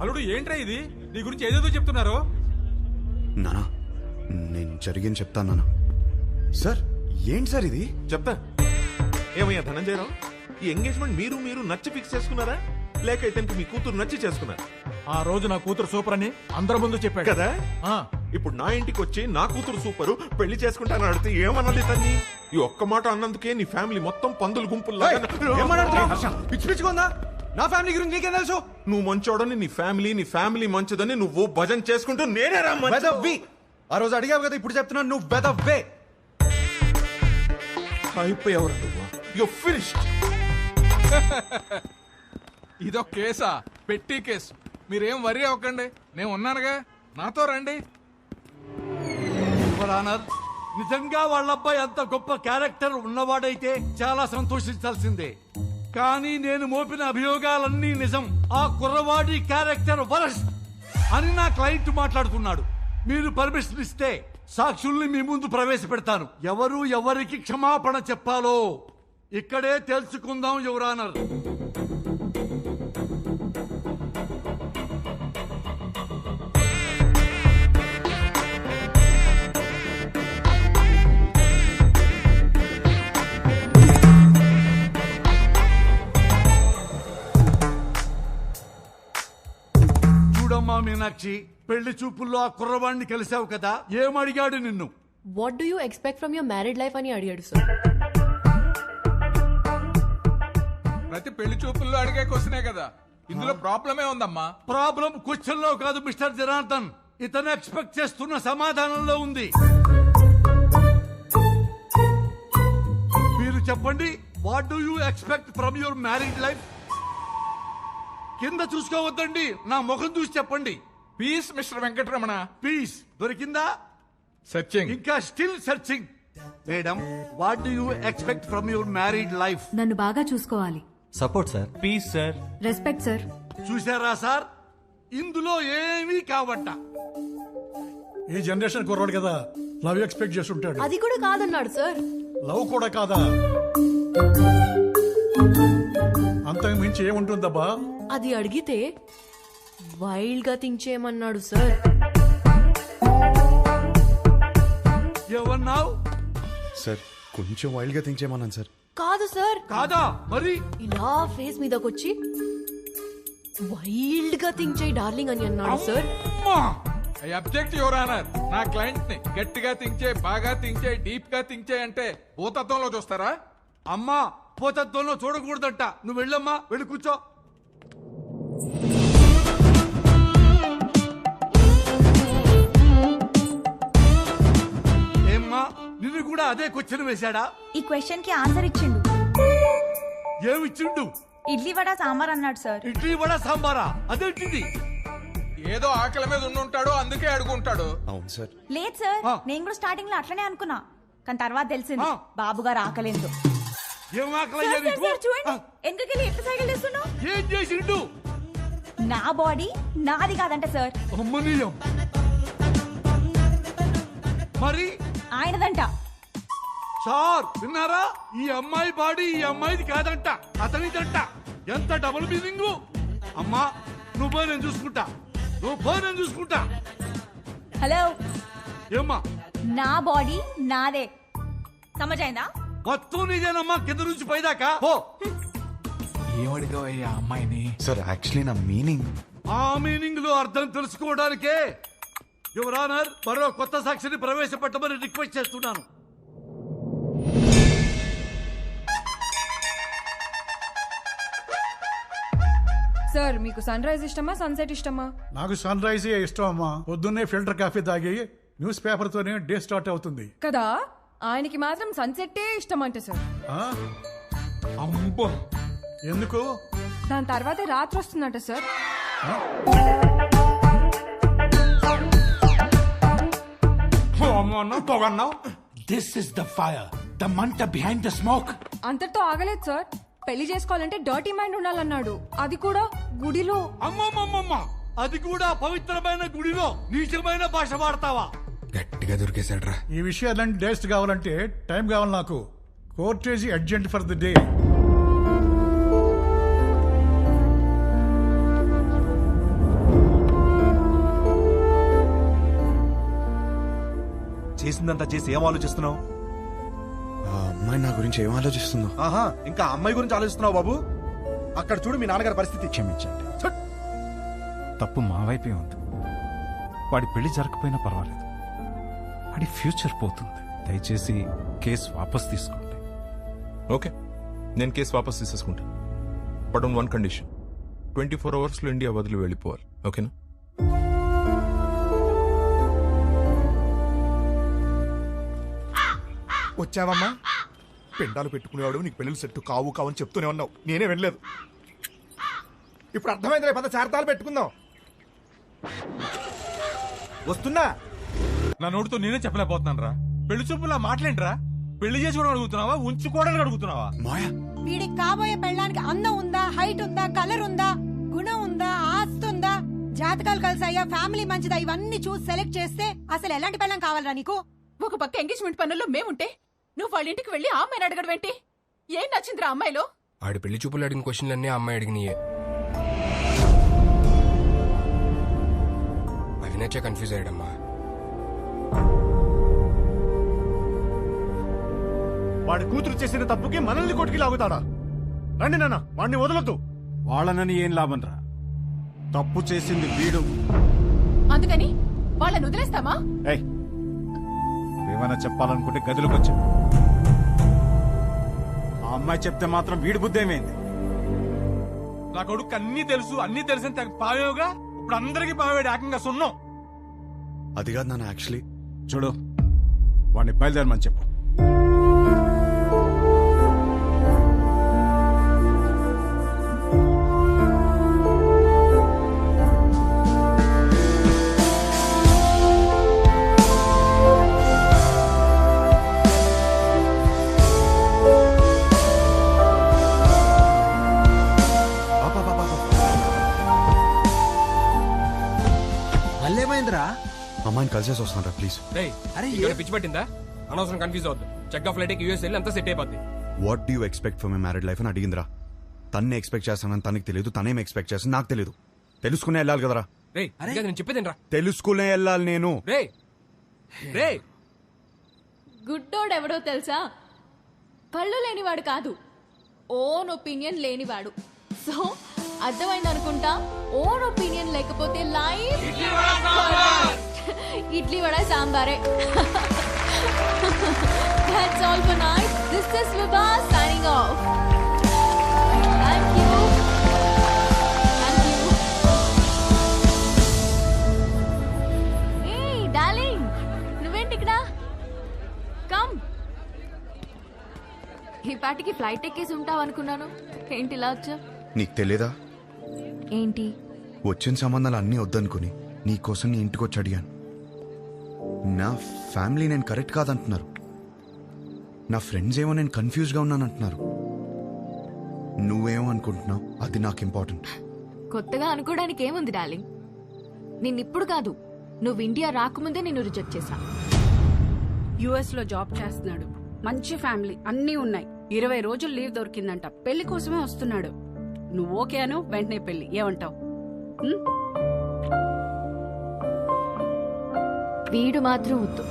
అల్లుడు ఏంట్రా ఇది? నీ గురించి ఏదేదో చెప్తున్నారు. నానా, నేను జరిగింది చెప్తాను నానా. సార్ ఏంటి సార్ ఇది? చెప్తా. ఏమయ్యా ధనంజయరావు, ఈ ఎంగేజ్మెంట్ మీరు నచ్చి ఫిక్స్ చేసుకున్నారా, లేక ఇతనికి మీ కూతురు నచ్చి చేసుకున్నారా? ఆ రోజు నా కూతురు సూపర్ అని అందరి ముందు చెప్పాడు కదా. ఇప్పుడు నా ఇంటికి వచ్చి నా కూతురు సూపరు, పెళ్లి చేసుకుంటానని అడిగితే ఏమనాలి తన్ని? ఈ ఒక్క మాట అన్నందుకే నీ ఫ్యామిలీ మొత్తం పందులు గుంపుల్లా. పిచ్చి పిచ్చిగా నా ఫ్యామిలీ గురించి నీకేం తెలుసు? నువ్వు మంచోడని నీ ఫ్యామిలీ మంచిదని నువ్వు భజన చేసుకుంటూ నేనే వెదవ్వి. ఆ రోజు అడిగావు కదా, ఇప్పుడు చెప్తున్నాను నువ్వు వెదవ్వే. అయిపోయావు. You finished. ఇదొక కేసా? పెట్టి కేసు. మీరేం వరి అవ్వకండి, నేను ఉన్నానుగా, నాతో రండి. నిజంగా వాళ్ళ అబ్బాయి అంత గొప్ప క్యారెక్టర్ ఉన్నవాడైతే చాలా సంతోషించాల్సిందే. కానీ నేను మోపిన అభియోగాలన్నీ నిజం. ఆ కుర్రవాడి క్యారెక్టర్ వరస్ట్ అని నా క్లయింట్ మాట్లాడుతున్నాడు. మీరు పర్మిషన్ ఇస్తే సాక్షుల్ని మీ ముందు ప్రవేశపెడతాను. ఎవరు ఎవరికి క్షమాపణ చెప్పాలో ఇక్కడే తెలుసుకుందాం యువర్ ఆనర్. మీనాక్షి, పెళ్లి చూపుల్లో ఆ కుర్రవాణ్ణి కలిసావు కదా, ఏమడిగాడు నిన్ను? What do you expect from your married life అని అడిగాడు సార్. ప్రతి పెళ్లి చూపుల్లో అడిగే క్వశ్చనే కదా, ఇందులో ప్రాబ్లమే ఉందమ్మా. ప్రాబ్లం క్వశ్చన్ లో కాదు మిస్టర్ జనార్దన్, ఇతను ఎక్స్పెక్ట్ చేస్తున్న సమాధానంలో ఉంది. మీరు చెప్పండి, what do you expect from your married life? కింద చూసుకోవద్దండి, నా ముఖం చూసి చెప్పండి. Peace mister Venkataramana. పీస్ దొరికిందా? సర్చింగ్. ఇంకా still searching. Madam, what do you expect from your married life? నన్ను బాగా చూసుకోవాలి. Support sir. Peace sir. Respect sir. చూసారా సార్, ఇందులో ఏమీ కావట. ఈ జనరేషన్ కుర్రాడు కదా, లవ్ ఎక్స్పెక్ట్ చేస్తుంటాడు. అది కూడా కాదన్నాడు సార్. లవ్ కూడా కాదా? అంతకు మించి ఏముంటుందబ్బా? అది అడిగితే వైల్డ్ గా థింక్ చేయమన్నాడు సార్. ఏమన్నావు? సార్ కొంచెం వైల్డ్ గా థింక్ చేయమన్నాను సార్. కాదు సార్. కాదా? మరి ఇలా ఫేస్ మీదకొచ్చి వైల్డ్ గా థింక్ చేయి డార్లింగ్ అని అన్నాడు sir. I object your honour. నా క్లయింట్ ని గట్టిగా థింక్ చేయి, బాగా థింక్ చేయి, డీప్ గా థింక్ చేయి అంటే భూతత్వంలో చూస్తారా? అమ్మా, పోతత్వంలో చూడకూడదట. నువ్వు వెళ్ళమ్మా, వెళ్ళి కూర్చో. ఏమ్మా, నిన్ను కూడా అదే క్వశ్చన్ వేశాడా? ఈ క్వశ్చన్ కి ఆన్సర్ ఇచ్చిండు. ఏమిచ్చిండు? ఇడ్లీ వడ సాంబార్ అన్నాడు సార్. ఇడ్లీ వడ సాంబారా? అదేంటిది? ఏదో ఆకలి మీద ఉండుంటాడు, అందుకే అడుగుంటాడు. అవును సార్. లేదు సార్, నేను కూడా స్టార్టింగ్ లో అట్లనే అనుకున్నా, కానీ తర్వాత తెలిసింది బాబు గారు ఆకలేదు. ఏం ఆకలయ్యా నీకు? చూడండి, ఎందుకెళ్ళి ఎట్లా సైకిల్ చేస్తున్నావు? ఏం చేసిండు? నా బాడీ నాది కాదంట సార్. అమ్మనీయం. మరి ఆయనదంట. సార్ విన్నారా? ఈ అమ్మాయి బాడీ ఈ అమ్మాయిది కాదంట, అతనిదంట. ఎంత డబుల్ మీనింగ్. అమ్మా, నువ్వు పోయి నేను చూసుకుంటా, నువ్వు పోయి నేను చూసుకుంటా. హలో, ఏమ్మా? నా బాడీ నాదే, సమజైందా? మొత్తం నీదేనమ్మా, కింద నుంచి పైదాకా. పో. ఏమడిగావయ్యా అమ్మాయిని? సార్ యాక్చువల్లీ నా మీనింగ్. ఆ మీనింగ్ లో అర్థం తెలుసుకోవడానికే యువర్ ఆనర్ మరో కొత్త సాక్షిని ప్రవేశపెట్టమని రిక్వెస్ట్ చేస్తున్నాను. సార్, మీకు సన్ రైజ్ ఇష్టమా సన్సెట్ ఇష్టమా? నాకు సన్ రైజ్ ఇష్టం అమ్మా. పొద్దున్నే ఫిల్టర్ కాఫీ తాగి న్యూస్ పేపర్ తోనే డే స్టార్ట్ అవుతుంది కదా. ఆయనకి మాత్రం సన్సెట్టే ఇష్టం అంట సార్. అమ్మో, ఎందుకు? దాని తర్వాతే రాత్రి వస్తుందంట sir. This is the fire, the మంట బిహైండ్ ద స్మోక్. అంతటితో ఆగలేదు సార్. పెళ్లి చేసుకోవాలంటే డర్టీ మైండ్ ఉండాలన్నాడు, అది కూడా గుడిలో. అమ్మమ్మమ్మమ్మ, అది కూడా పవిత్రమైన గుడిలో నీచమైన భాష వాడతావా? గట్టిగా దొరికేశాడ్రా. ఈ విషయాలన్నీ డేస్ట్ కావాలంటే టైం కావాలి నాకు. Courtesy urgent for the day. చేసిందంతా చేసి ఏం ఆలోచిస్తున్నావు? ఆ అమ్మాయి నా గురించి ఏం ఆలోచిస్తుందో. ఆహా, ఇంకా అమ్మాయి గురించి ఆలోచిస్తున్నావు బాబు? అక్కడ చూడు మీ నాన్నగారి పరిస్థితి. క్షమించండి. తప్పు మా వైపే ఉంది. వాడి పెళ్లి జరగకపోయినా పర్వాలేదు, వాడి ఫ్యూచర్ పోతుంది. దయచేసి కేసు వాపస్ తీసుకోండి. ఓకే, నేను కేసు వాపస్ తీసేసుకుంటాను. But on one condition, 24 hours లో ఇండియా వదిలి వెళ్ళిపోవాలి. ఓకేనా? వచ్చావమ్మా? పెండాలు పెట్టుకునేవాడు నీకు పెళ్ళిళ్ళు సెట్టు కావు కావని చెప్తూనే ఉన్నావు, నేనే వినలేదు. ఇప్పుడు అర్థమైంది, రేపు చార్తాలు పెట్టుకుందాం. వస్తున్నా. నా నోటితో నేనే చెప్పలేకపోతున్నాను రా. పెళ్లి చూపులా మాట్లాడరా? పెళ్లి చేసుకోవడం అడుగుతున్నావా, ఉంచుకోవడానికి అడుగుతున్నావా? మాయా, వీడికి కాబోయే పెళ్ళానికి అందం ఉందా, హైట్ ఉందా, కలర్ ఉందా, గుణం ఉందా, ఆస్తి ఉందా, జాతకాలు కలిసాయా, ఫ్యామిలీ మంచిదా, ఇవన్నీ చూసి సెలెక్ట్ చేస్తే అసలు ఎలాంటి పెళ్ళం కావాలరా నీకు? ఒక పక్క ఎంగేజ్మెంట్ పనుల్లో మేముంటే నువ్వు వాళ్ళ ఇంటికి వెళ్ళి ఆ అమ్మాయిని అడగడం ఏంటి? ఏం నచ్చిందిరా అమ్మాయిలో? ఆడి పెళ్లి చూపులు అడిగిన క్వశ్చన్లన్నీ ఆ అమ్మాయి అడిగినాయే. అవి నచ్చే కన్ఫ్యూజ్ అయ్యాడమ్మా. వాడి కూతురు చేసిన తప్పుకి మనల్ని కొట్టుకి లాగుతాడా? రండి నాన్న, వాడిని వదలొద్దు. వాళ్ళనని ఏం లాభం రా? తప్పు చేసింది వీడు, అందుకని వాళ్ళని వదిలేస్తామా? ఏయ్, ఏమైనా చెప్పాలనుకుంటే గదిలోకి వచ్చా. ఆ అమ్మాయి చెప్తే మాత్రం వీడి బుద్ధి ఏమైంది? నా కొడుకు అన్ని తెలుసు, అన్ని తెలిసిన పావేవుగా ఇప్పుడు అందరికి పావేడు ఏకంగా సున్నం. అది కాదు నాన్న, యాక్చువల్లీ చూడు, వాడిని బయలుదేరమని చెప్పు. అమ్మాయిని కలిసేసి వస్తాను ప్లీజ్. పిచ్చి పట్టిందా? అనవసరం కన్ఫ్యూజ్ అవుతుంది. చెక్ ఆఫ్ ఫ్లైట్ యూఎస్ వెళ్ళి అంతా సెట్ అయిపోద్ది. What do expect for my married life అని అడిగిందిరా. తన్నే ఎక్స్పెక్ట్ చేస్తానని తనకి తెలియదు, తనేం ఎక్స్పెక్ట్ చేస్తాను నాకు తెలియదు. తెలుసుకునే వెళ్ళాలి కదరా. నేను చెప్పేదేనరా, తెలుసుకునే వెళ్ళాలి నేను. రే గుడ్డోడు ఎవడో తెలుసా? కళ్ళు లేనివాడు కాదు, ఓన్ ఒపీనియన్ లేనివాడు. సో అర్థమైంది అనుకుంటా. ఓన్ ఒపీనియన్ లేకపోతే లైఫ్ ఇడ్లీ వడ సాంబారే. That's all for night. This is Vibha signing off. Thank you. Thank you. Hey, darling. నువ్వేంటి ఇక్కడ? Come. ఈ పాటికి ఫ్లైట్ ఎక్కేసి ఉంటావు అనుకున్నాను. ఏంటి ఇలా వచ్చా? నీకు తెలియదా? ఏంటి? వచ్చిన సంబంధాలు అన్నీ వద్దనుకుని నీకోసం నీ ఇంటికి వచ్చి అడిగాను. నా ఫ్యామిలీ నేను కరెక్ట్ కాదంటున్నారు. నా ఫ్రెండ్స్ ఏమో నేను కన్ఫ్యూజ్గా ఉన్నానంటున్నారు. నువ్వేమో అనుకుంటున్నావు, అది నాకు ఇంపార్టెంట్. కొత్తగా అనుకోవడానికి ఏముంది డార్లింగ్? నిన్నిప్పుడు కాదు, నువ్వు ఇండియా రాకముందే నిన్ను రిజెక్ట్ చేశా. యుఎస్ లో జాబ్ చేస్తున్నాడు, మంచి ఫ్యామిలీ అన్నీ ఉన్నాయి. 20 రోజులు లీవ్ దొరికిందంట. పెళ్లి కోసమే వస్తున్నాడు. నువ్వు ఓకే అను, వెంటనే పెళ్లి. ఏమంటావు? వీడు మాత్రం వద్దు.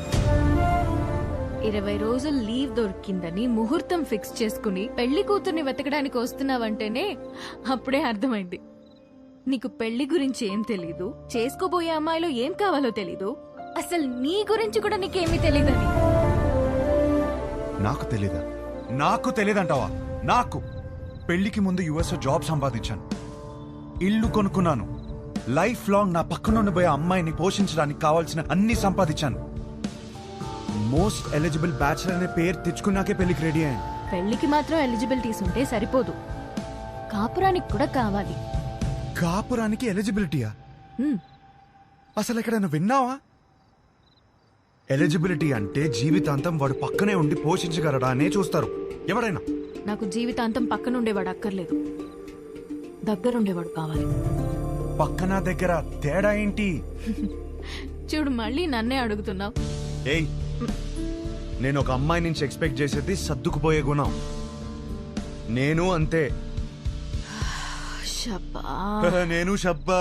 20 రోజులు లీవ్ దొరికిందని ముహూర్తం ఫిక్స్ చేసుకుని పెళ్లి కూతుర్ని వెతకడానికి వస్తున్నావంటేనే అప్పుడే అర్థమైంది నీకు పెళ్లి గురించి ఏం తెలీదు, చేసుకోబోయే అమ్మాయిలో ఏం కావాలో తెలీదు, అసలు నీ గురించి కూడా నీకేమీ తెలీదని. నాకు తెలీదా? నాకు తెలియదంటావా? నాకు పెళ్లికి ముందు యుఎస్ జాబ్ సంపాదించాను, ఇల్లు కొనుక్కున్నాను, లైఫ్ లాంగ్ నా పక్కన ఉండిపోయే అమ్మాయిని పోషించడానికి కావాల్సిన అన్ని సంపాదించాను. మోస్ట్ ఎలిజిబుల్ బ్యాచిలర్ అనే పేరు తెచ్చుకున్నాకే పెళ్లికి రెడీ అయ్యాను. పెళ్లికి మాత్రం ఎలిజిబిలిటీస్ ఉంటే సరిపోదు, కాపురానికి కూడా కావాలి. కాపురానికి ఎలిజిబిలిటీయా? అసలు ఎక్కడైనా విన్నావా? ఎలిజిబిలిటీ అంటే జీవితాంతం వాడు పక్కనే ఉండి పోషించగలడా అనే చూస్తారు ఎవరైనా. నాకు జీవితాంతం పక్కనుండేవాడు అక్కర్లేదు, దగ్గరుండేవాడు కావాలి. పక్కన దగ్గర తేడా ఏంటి? చూడు, మళ్ళీ నన్నే అడుగుతున్నావు. ఏయ్, నేను ఒక అమ్మాయి నుంచి ఎక్స్పెక్ట్ చేసేది సర్దుకుపోయే గుణం. నేను అంతే. నేను షబ్బా.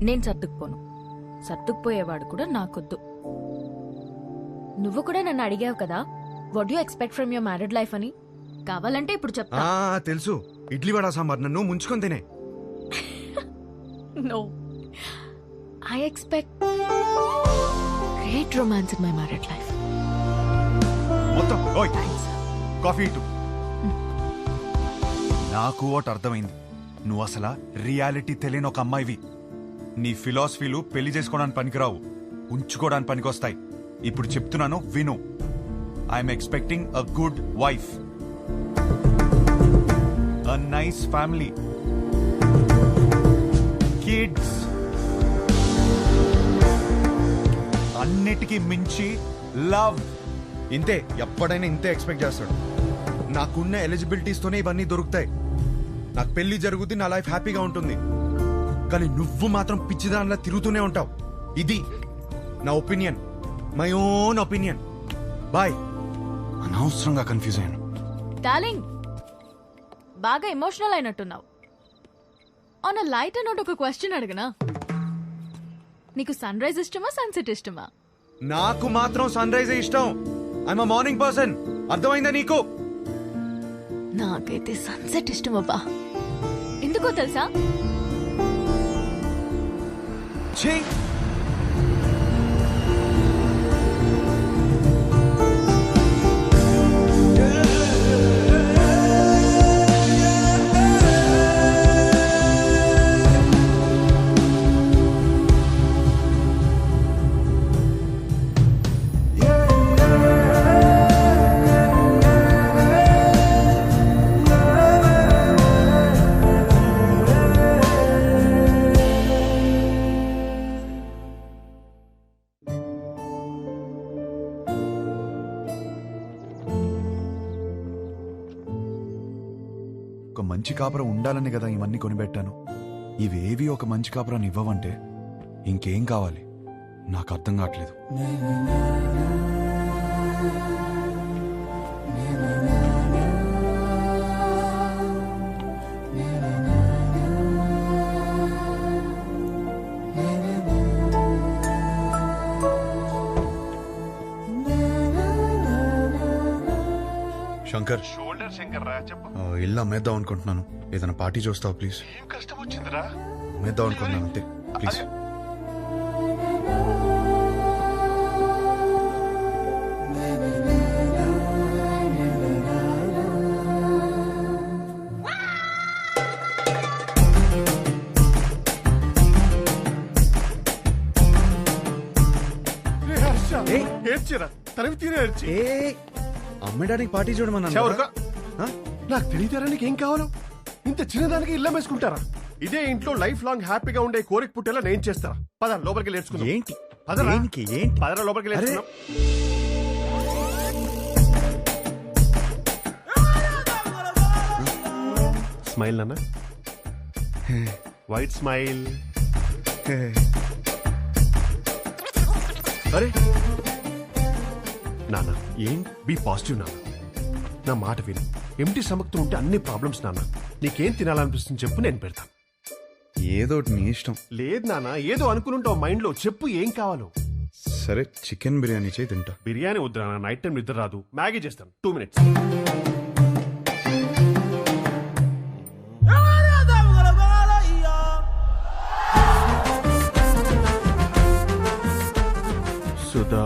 నేను సర్దుకుపోను, సర్దుకుపోయేవాడు కూడా నాకొద్దు. నువ్వు కూడా నన్ను అడిగావు కదా, what you expect from your married life అని. కావాలంటే ఇప్పుడు చెప్తా. తెలుసు, ఇడ్లీ వడ సాంబార్ నన్ను ముంచుకొని తినే. No, I expect great romance in my married life. మొత్తం ఓయ్ కాఫీ ఇటు. నాకు ఒకటి అర్థమైంది, నువ్వు అసలు రియాలిటీ తెలియని ఒక అమ్మాయివి. నీ ఫిలాసఫీలు పెళ్లి చేసుకోవడానికి పనికిరావు, ఉంచుకోవడానికి పనికొస్తాయి. ఇప్పుడు చెప్తున్నాను విను. I'm expecting a good wife, a nice family, kids, అన్నిటికీ మించి లవ్. ఇంతే, ఎప్పుడైనా ఇంతే ఎక్స్పెక్ట్ చేస్తాడు. నాకున్న ఎలిజిబిలిటీస్ తోనే ఇవన్నీ దొరుకుతాయి. నాకు పెళ్లి జరుగుతుంది, నా లైఫ్ హ్యాపీగా ఉంటుంది. కానీ నువ్వు మాత్రం పిచ్చిదానిలా తిరుగుతూనే ఉంటావు. ఇది నా opinion, my own opinion. Bye. అనవసరంగా కన్ఫ్యూజ్ అయ్యాను. డార్లింగ్, బాగా ఎమోషనల్ అయినట్టున్నావు. ఆన్ అ లైటర్ నోట్ ఒక క్వశ్చన్ అడగనా? నీకు సన్ రైజ్ ఇష్టమా, సన్సెట్ ఇష్టమా? నాకు మాత్రం సన్ రైజ్ ఇష్టం. I'm a morning person. అర్థమైందా నీకు? నాకైతే సన్సెట్ ఇష్టం అబ్బా. ఎందుకో తెలుసా? చెయ్యి. ఒక మంచి కాపురం ఉండాలని కదా ఇవన్నీ కొనిపెట్టాను. ఇవేవి ఒక మంచి కాపురాన్ని ఇవ్వవంటే ఇంకేం కావాలి నాకు అర్థం కావట్లేదు. శంకర్, షోల్డర్ శంకర్ రా, చెప్పు. ఇల్లు అమ్మేద్దాం అనుకుంటున్నాను. ఏదైనా పార్టీ చూస్తావు ప్లీజ్? ఏం కష్టం వచ్చిందిరా? అమ్మేద్దాం అనుకుంటున్నాను అంతే, ప్లీజ్. ఏడ్చిరా, తనవి తీరే ఏడ్చి. అమ్మడానికి పార్టీ చూడమన్నా. నాకు తెలియతారా నీకేం కావాలో? ఇంత చిన్నదానికి ఇల్లు వేసుకుంటారా? ఇదే ఇంట్లో లైఫ్ లాంగ్ హ్యాపీగా ఉండే కోరిక పుట్టేలా నేను చేస్తారా? పద లోపలికి నేర్చుకుందాం. ఏంటి పదరా పదరా లోపలికి నేర్చుకుందాం. స్మైల్ నాన్న, వైట్ స్మైల్. అరే నాన్న, ఏం బీ పాజిటివ్ నాన్న. నా మాట విను. ఎంటీ స్టమక్తో ఉంటే అన్ని ప్రాబ్లమ్స్ నాన్న. నీకేం తినాలనిపిస్తుంది చెప్పు, నేను పెడతాను. ఏదో నీ ఇష్టం. లేదు నాన్న, ఏదో అనుకుని మైండ్ లో. చెప్పు ఏం కావాలో. సరే, చికెన్ బిర్యానీ చేయి, తింటా. బిర్యానీ వద్దు నాన్న, నైట్ టైం నిద్ర రాదు. మ్యాగీ చేస్తాను, 2 minutes. Sudha,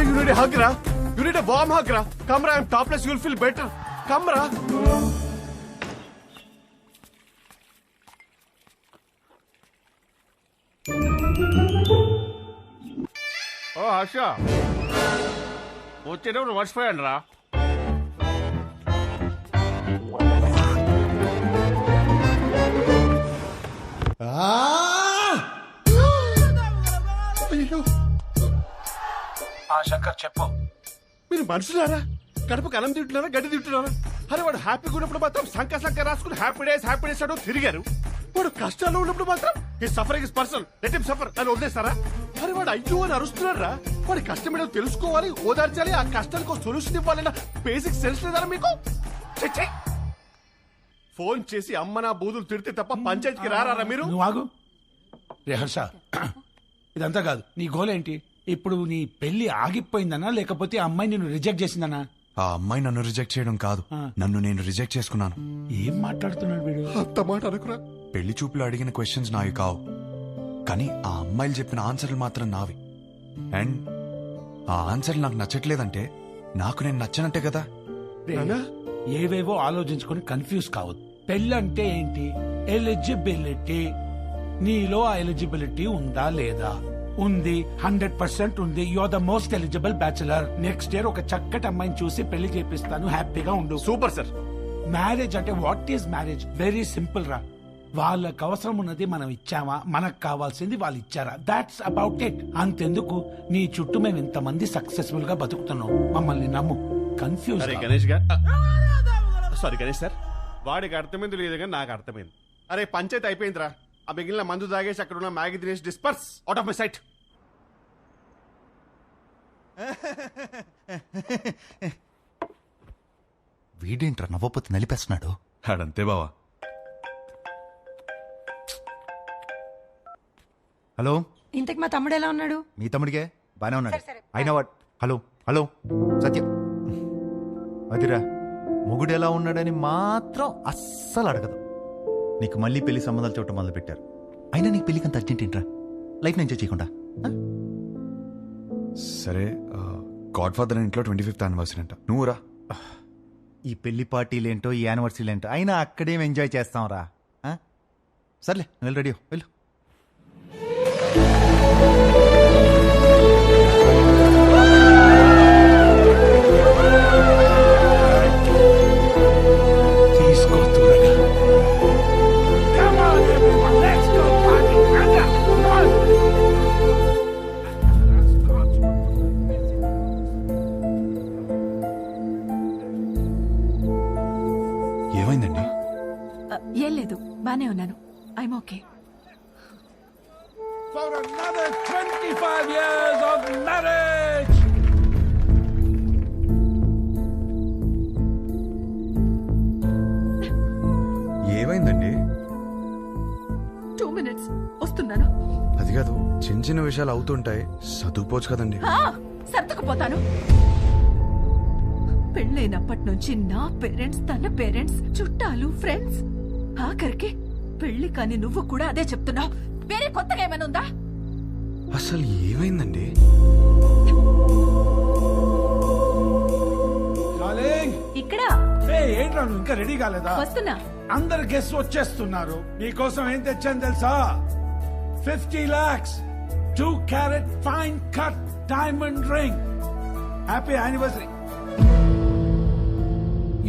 you need a hug, ra. You need a warm hug, ra. Come, ra. I'm topless. You'll feel better. Come, ra. Oh, Harsha. వచ్చేటప్పుడు మర్చిపోయాను రా. అయ్యో, శంకర్ చెప్పు. మీరు మనుషులారా? కడుపుకి అన్నం తింటున్నారా, గడ్డి తింటున్నారా? అరే వాడు హ్యాపీగా ఉన్నప్పుడు మాత్రం సంక రాసుకుని హ్యాపీ డేస్ అంటూ తిరిగారు. వాడు కష్టాల్లో ఉన్నప్పుడు మాత్రం ఈ suffering is personal, let him suffer అని వదిలేస్తారా? అరే వాడు అయ్యో అని అరుస్తున్నారా? వాడి కష్టం ఏదో తెలుసుకోవాలి, ఓదార్చాలి, ఆ కష్టానికి సొల్యూషన్ ఇవ్వాలన్న బేసిక్ సెన్స్ లేదారా మీకు? ఫోన్ చేసి అమ్మ నా బూదులు తిడితే తప్ప పంచాయతీకి రారా మీరు? నువ్వు ఆగు. రే హర్ష, ఇదంతా కాదు. నీ గోల్ ఏంటి ఇప్పుడు? నీ పెళ్లి ఆగిపోయిందనా లేకపోతే ఆ అమ్మాయి నిన్ను రిజెక్ట్ చేసిందనా? ఆ అమ్మాయి నన్ను రిజెక్ట్ చేయడం కాదు, నన్ను నేను రిజెక్ట్ చేసుకున్నాను. ఏం మాట్లాడుతున్నాడు వీడు? అంత మాట అనుకురా. పెళ్లి చూపులు అడిగిన క్వశ్చన్స్ నావి కావు, కానీ ఆ అమ్మాయిలు చెప్పిన ఆన్సర్లు మాత్రం నావి. అండ్ ఆ ఆన్సర్లు నాకు నచ్చట్లేదంటే నాకు నేను నచ్చనంటే కదా. ఏవేవో ఆలోచించుకొని కన్ఫ్యూజ్ కావద్దు. పెళ్ళంటే ఏంటి? ఎలిజిబిలిటీ. నీలో ఆ ఎలిజిబిలిటీ ఉందా లేదా? ఉంది, 100% ఉంది. You are the most eligible bachelor. Next year ఒక చక్కటి అమ్మాయిని చూసి పెళ్లి చేపిస్తాను, హ్యాపీగా ఉండు. Super sir. మ్యారేజ్ అంటే what is marriage? Very simple రా. వాళ్ళకి అవసరం ఉన్నది మనం ఇచ్చామా, మనకు కావాల్సింది వాళ్ళు ఇచ్చారా? That's about it. అంతెందుకు, నీ చుట్టూ మేము ఇంతమంది సక్సెస్ఫుల్ గా బతుకుతున్నాం. మమ్మల్ని నమ్ము. కన్ఫ్యూజ్. గణేష్ గారు, సారీ గణేష్ సార్, వాడికి అర్థమైంది లేదు కానీ నాకు అర్థమైంది. అరే పంచాయతీ అయిపోయిందిరా. ఆ మిగిలిన మందు తాగేసి అక్కడ ఉన్న మ్యాగీ తినేసి disperse out of my sight. వీడేంట్రా నవ్వపోతే నలిపేస్తున్నాడు. ఆడంతే బావా. హలో, ఇంతకు మా తమ్ముడు ఎలా ఉన్నాడు? మీ తమ్ముడికే బానే ఉన్నాడు. అయినా వాట్? హలో హలో సత్యం, అదిరా మొగుడు ఎలా ఉన్నాడని మాత్రం అస్సలు అడగదు. నీకు మళ్ళీ పెళ్లి సంబంధాలు చూడటం మొదలు పెట్టారు. అయినా నీకు పెళ్లికి అంత అర్జెంట్ ఏంట్రా? లైఫ్ ఎంజాయ్ చేయకుండా. సరే, గాడ్ ఫాదర్ ఇంట్లో 25th యానివర్సరీ అంట, నువ్వు రా. ఈ పెళ్లి పార్టీలేంటో ఈ యానివర్సరీలేంటో అయినా అక్కడేం ఎంజాయ్ చేస్తాం రా. సర్లే నువ్వు రెడీ వెళ్ళు. తీసుకో త్వరగా. Come on, everyone, let's go party. Come on. ఏమైందండి? ఏం లేదు, బానే ఉన్నాను. I'm okay. For another 25 years of marriage. ఏమైందండి? 2 minutes వస్తున్నాను. అది కాదు, చిన్న చిన్న విషయాలు అవుతుంటాయి, చదువుకోవచ్చు కదండి. సర్దుకుపోతాను. పెళ్ళైనప్పటి నుంచి నా పేరెంట్స్, తన పేరెంట్స్, చుట్టాలు, ఫ్రెండ్స్, ఆఖరికి పెళ్లి కాని నువ్వు కూడా అదే చెప్తున్నావు. వేరే కొత్తగా ఏమైనా ఉందా? అసలు ఏమైందండి? ఇక్కడ ఏంట్రా నువ్వు ఇంకా రెడీ కాలేదా? వస్తున్నా. అందరు గెస్ట్ వచ్చేస్తున్నారు. మీకోసం ఏం తెచ్చాను తెలుసా? 50 lakhs 2 carat fine cut diamond ring. Happy anniversary.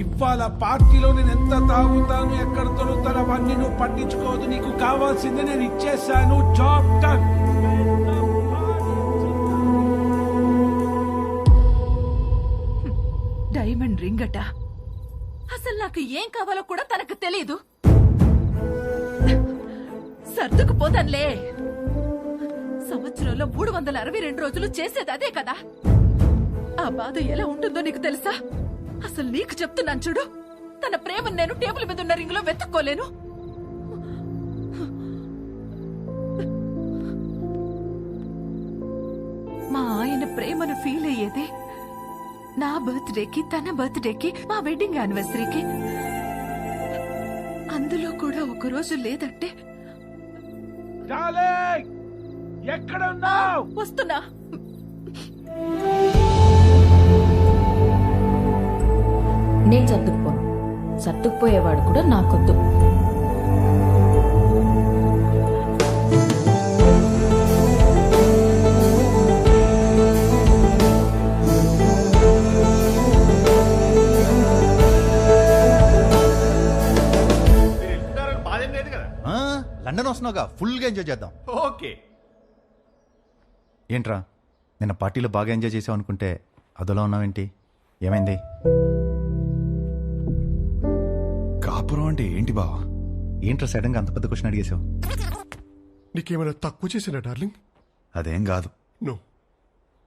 ఇవాళ పార్టీలో నేను ఎంత తాగుతాను, ఎక్కడ దొరుకుతాను అవన్నీ నువ్వు పట్టించుకోవద్దు. నీకు కావాల్సింది నేను ఇచ్చేసాను. Job done. డైమండ్ రింగ్ అట. అసలు నాకు ఏం కావాలో కూడా తనకు తెలియదు. సర్దుకుపోతానులే. సంవత్సరంలో 362 రోజులు చేసేది అదే కదా. ఆ బాధ ఎలా ఉంటుందో నీకు తెలుసా? అసలు నీకు చెప్తున్నాను చూడు, తన ప్రేమను నేను టేబుల్ మీద ఉన్న రింగ్ లో వెతుక్కోలేను. మా ఆయన ప్రేమను ఫీల్ అయ్యేదే నా బర్త్డేకి, తన బర్త్డేకి, మా వెడ్డింగ్ యానివర్సరీకి. అందులో కూడా ఒక రోజు లేదంటే ఎక్కడ ఉన్నావు? వస్తున్నా. నేను సర్దుకుపోను. సర్దుకుపోయేవాడు కూడా నాకొద్దు. లండన్ వస్తున్నావుగా, ఫుల్ గా ఎంజాయ్ చేద్దాం. ఓకే. ఏంట్రా నిన్న పార్టీలో బాగా ఎంజాయ్ చేసావు అనుకుంటే అదోలా ఉన్నావేంటి? ఏమైంది? కాపురం అంటే ఏంటి బావా? ఏంట్రా సడన్ గా అంత పెద్ద క్వశ్చన్ అడిగేశావు? నీకేమైనా తక్కువ చేసినా డార్లింగ్? అదేం కాదు.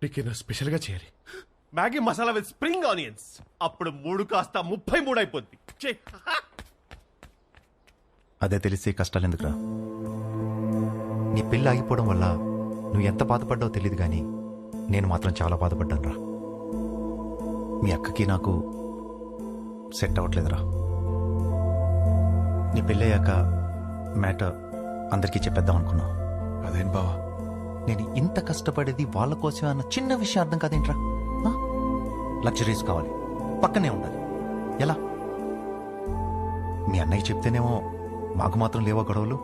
నీకేమైనా స్పెషల్ గా చేయాలి. Maggi masala with spring onions. అప్పుడు 3 కాస్త 33 అయిపోద్ది. అదే తెలిసి కష్టాలు ఎందుకురా? నీ పెళ్ళి ఆగిపోవడం వల్ల నువ్వు ఎంత బాధపడ్డావో తెలియదు కానీ నేను మాత్రం చాలా బాధపడ్డాను రా. మీ అక్కకి నాకు సెట్ అవ్వట్లేదురా. నీ పెళ్ళయ్యాక మ్యాటర్ అందరికీ చెప్పేద్దాం అనుకున్నా. అదేం బావా, నేను ఇంత కష్టపడేది వాళ్ళ కోసమే అన్న చిన్న విషయం అర్థం కాదేంట్రా? లగ్జరీస్ కావాలి, పక్కనే ఉండాలి. ఎలా? మీ అన్నయ్య చెప్తేనేమో మాకు మాత్రం లేవో గొడవలు,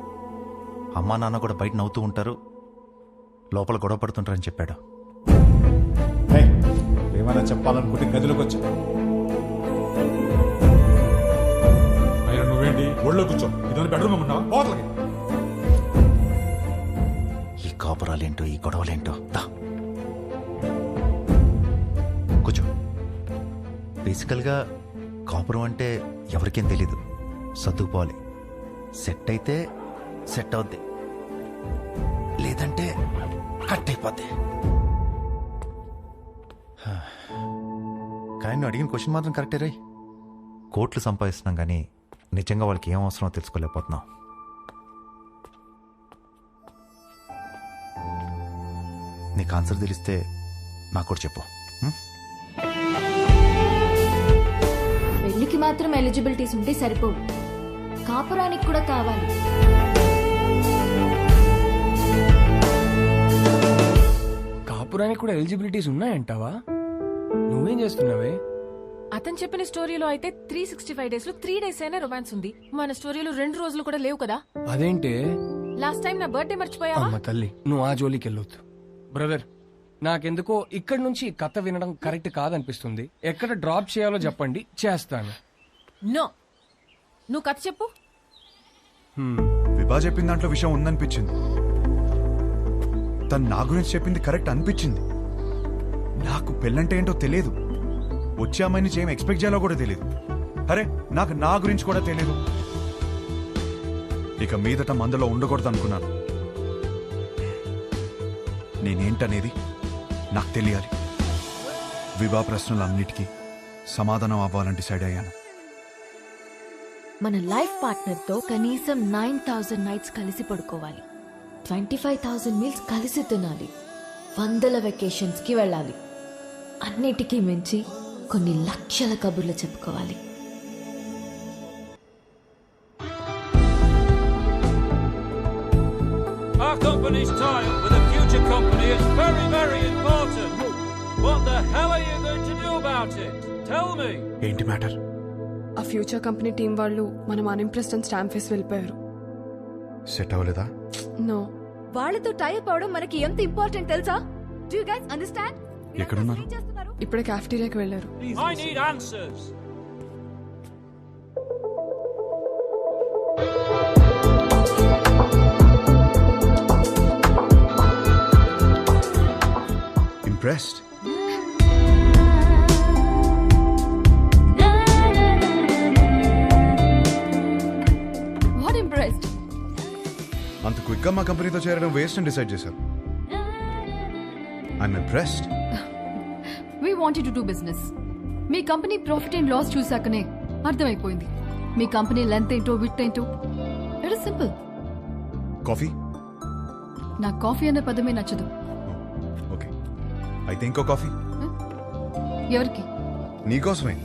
అమ్మా నాన్న కూడా బయట నవ్వుతూ ఉంటారు, లోపల గొడవ పడుతుంటారని చెప్పాడు. ఏమైనా చెప్పాలనుకుంటే గదిలోకి వచ్చా. అయినా నువ్వేంటి ఒళ్ళో కూర్చో? ఇదని బెడ్రూమ్ ఉన్నావా? పోతలకి. ఈ కాపురాలేంటో ఈ గొడవలేంటో. కూర్చో. బేసికల్గా కాపురం అంటే ఎవరికేం తెలీదు. సర్దుకుపోవాలి. సెట్ అయితే సెట్ అవుద్ది, లేదంటే కట్ అయిపోద్ది. కానీ నువ్వు అడిగిన క్వశ్చన్ మాత్రం కరెక్టే రే. కోట్లు సంపాదిస్తున్నాం కానీ నిజంగా వాళ్ళకి ఏం అవసరమో తెలుసుకోలేకపోతున్నాం. నీకు ఆన్సర్ తెలిస్తే నాకు కూడా చెప్పు. పెళ్లికి మాత్రం ఎలిజిబిలిటీస్ ఉంటే సరిపోవు, కాపురానికి కూడా కావాలి. కాపురానికి కూడా ఎలిజిబిలిటీస్ ఉన్నాయంటావా? నువ్వేం చేస్తున్నావే? అతను చెప్పిన స్టోరీలో అయితే 365 days లో 3 days అయినా రొమాన్స్ ఉంది. మన స్టోరీలో 2 రోజులు కూడా లేవు కదా. అదేంటే? లాస్ట్ టైం నా బర్త్డే మర్చిపోయావా? అమ్మ తల్లి, నువ్వు ఆ జోలికి వెళ్ళొద్దు. బ్రదర్, నాకెందుకో ఇక్కడ నుంచి కథ వినడం కరెక్ట్ కాదనిపిస్తుంది. ఎక్కడ డ్రాప్ చేయాలో చెప్పండి, చేస్తాను. నో, నువ్వు కథ చెప్పు. విభా చెప్పిన దాంట్లో విషయం ఉందనిపించింది. తను నా గురించి చెప్పింది కరెక్ట్ అనిపించింది. నాకు పెళ్ళంటే ఏంటో తెలియదు. వచ్చే అమ్మాయి నుంచి ఏం ఎక్స్పెక్ట్ చేయాలో కూడా తెలియదు. అరే, నాకు నా గురించి కూడా తెలియదు. ఇక మీదట మందులో ఉండకూడదు అనుకున్నాను. నేనేంటనేది నాకు తెలియాలి. విభా ప్రశ్నలన్నిటికీ సమాధానం అవ్వాలని డిసైడ్ అయ్యాను. మన లైఫ్ పార్ట్నర్ తో కనీసం 9,000 nights కలిసి పడుకోవాలి, 25,000 meals కలిసి తినాలి, 100 vacations కి వెళ్ళాలి. అన్నిటికీ మించి కొన్ని లక్షల కబుర్లు చెప్పుకోవాలి. Our company's tie-up with a future company is very, very important. What the hell are you going to do about it? Tell me. ఏంటి మ్యాటర్? ఆ ఫ్యూచర్ కంపెనీ టీం వాళ్ళు మనం అన్ఇంప్రెస్డ్ అని స్టాంప్ వేసి వెళ్ళిపోయారు. సెట్ అవ్వలేదా? నో. వాళ్ళతో టైప్ అవడం మనకి ఎంత ఇంపార్టెంట్ తెలుసా? Do you guys understand? ఎక్కడున్నారు? ఇప్పుడే క్యాఫ్టీరియాకి వెళ్ళారు. I need answers. Impressed? What impressed? అంత క్విక్ గా మా కంపెనీతో చేరడం వేస్ట్ అని డిసైడ్ చేశారు. I'm impressed. We wanted to do business. మీ కంపెనీ ప్రాఫిట్ అండ్ లాస్ చూసాకనే అర్థమైపోయింది. మీ కంపెనీ లెంత్ ఏంటో విత్ ఏంటో. It is simple. కాఫీ? నాకు కాఫీ అనే పదమే నచ్చదు. ఓకే, అయితే ఇంకో కాఫీ. ఎవరికి? నీకోసమే.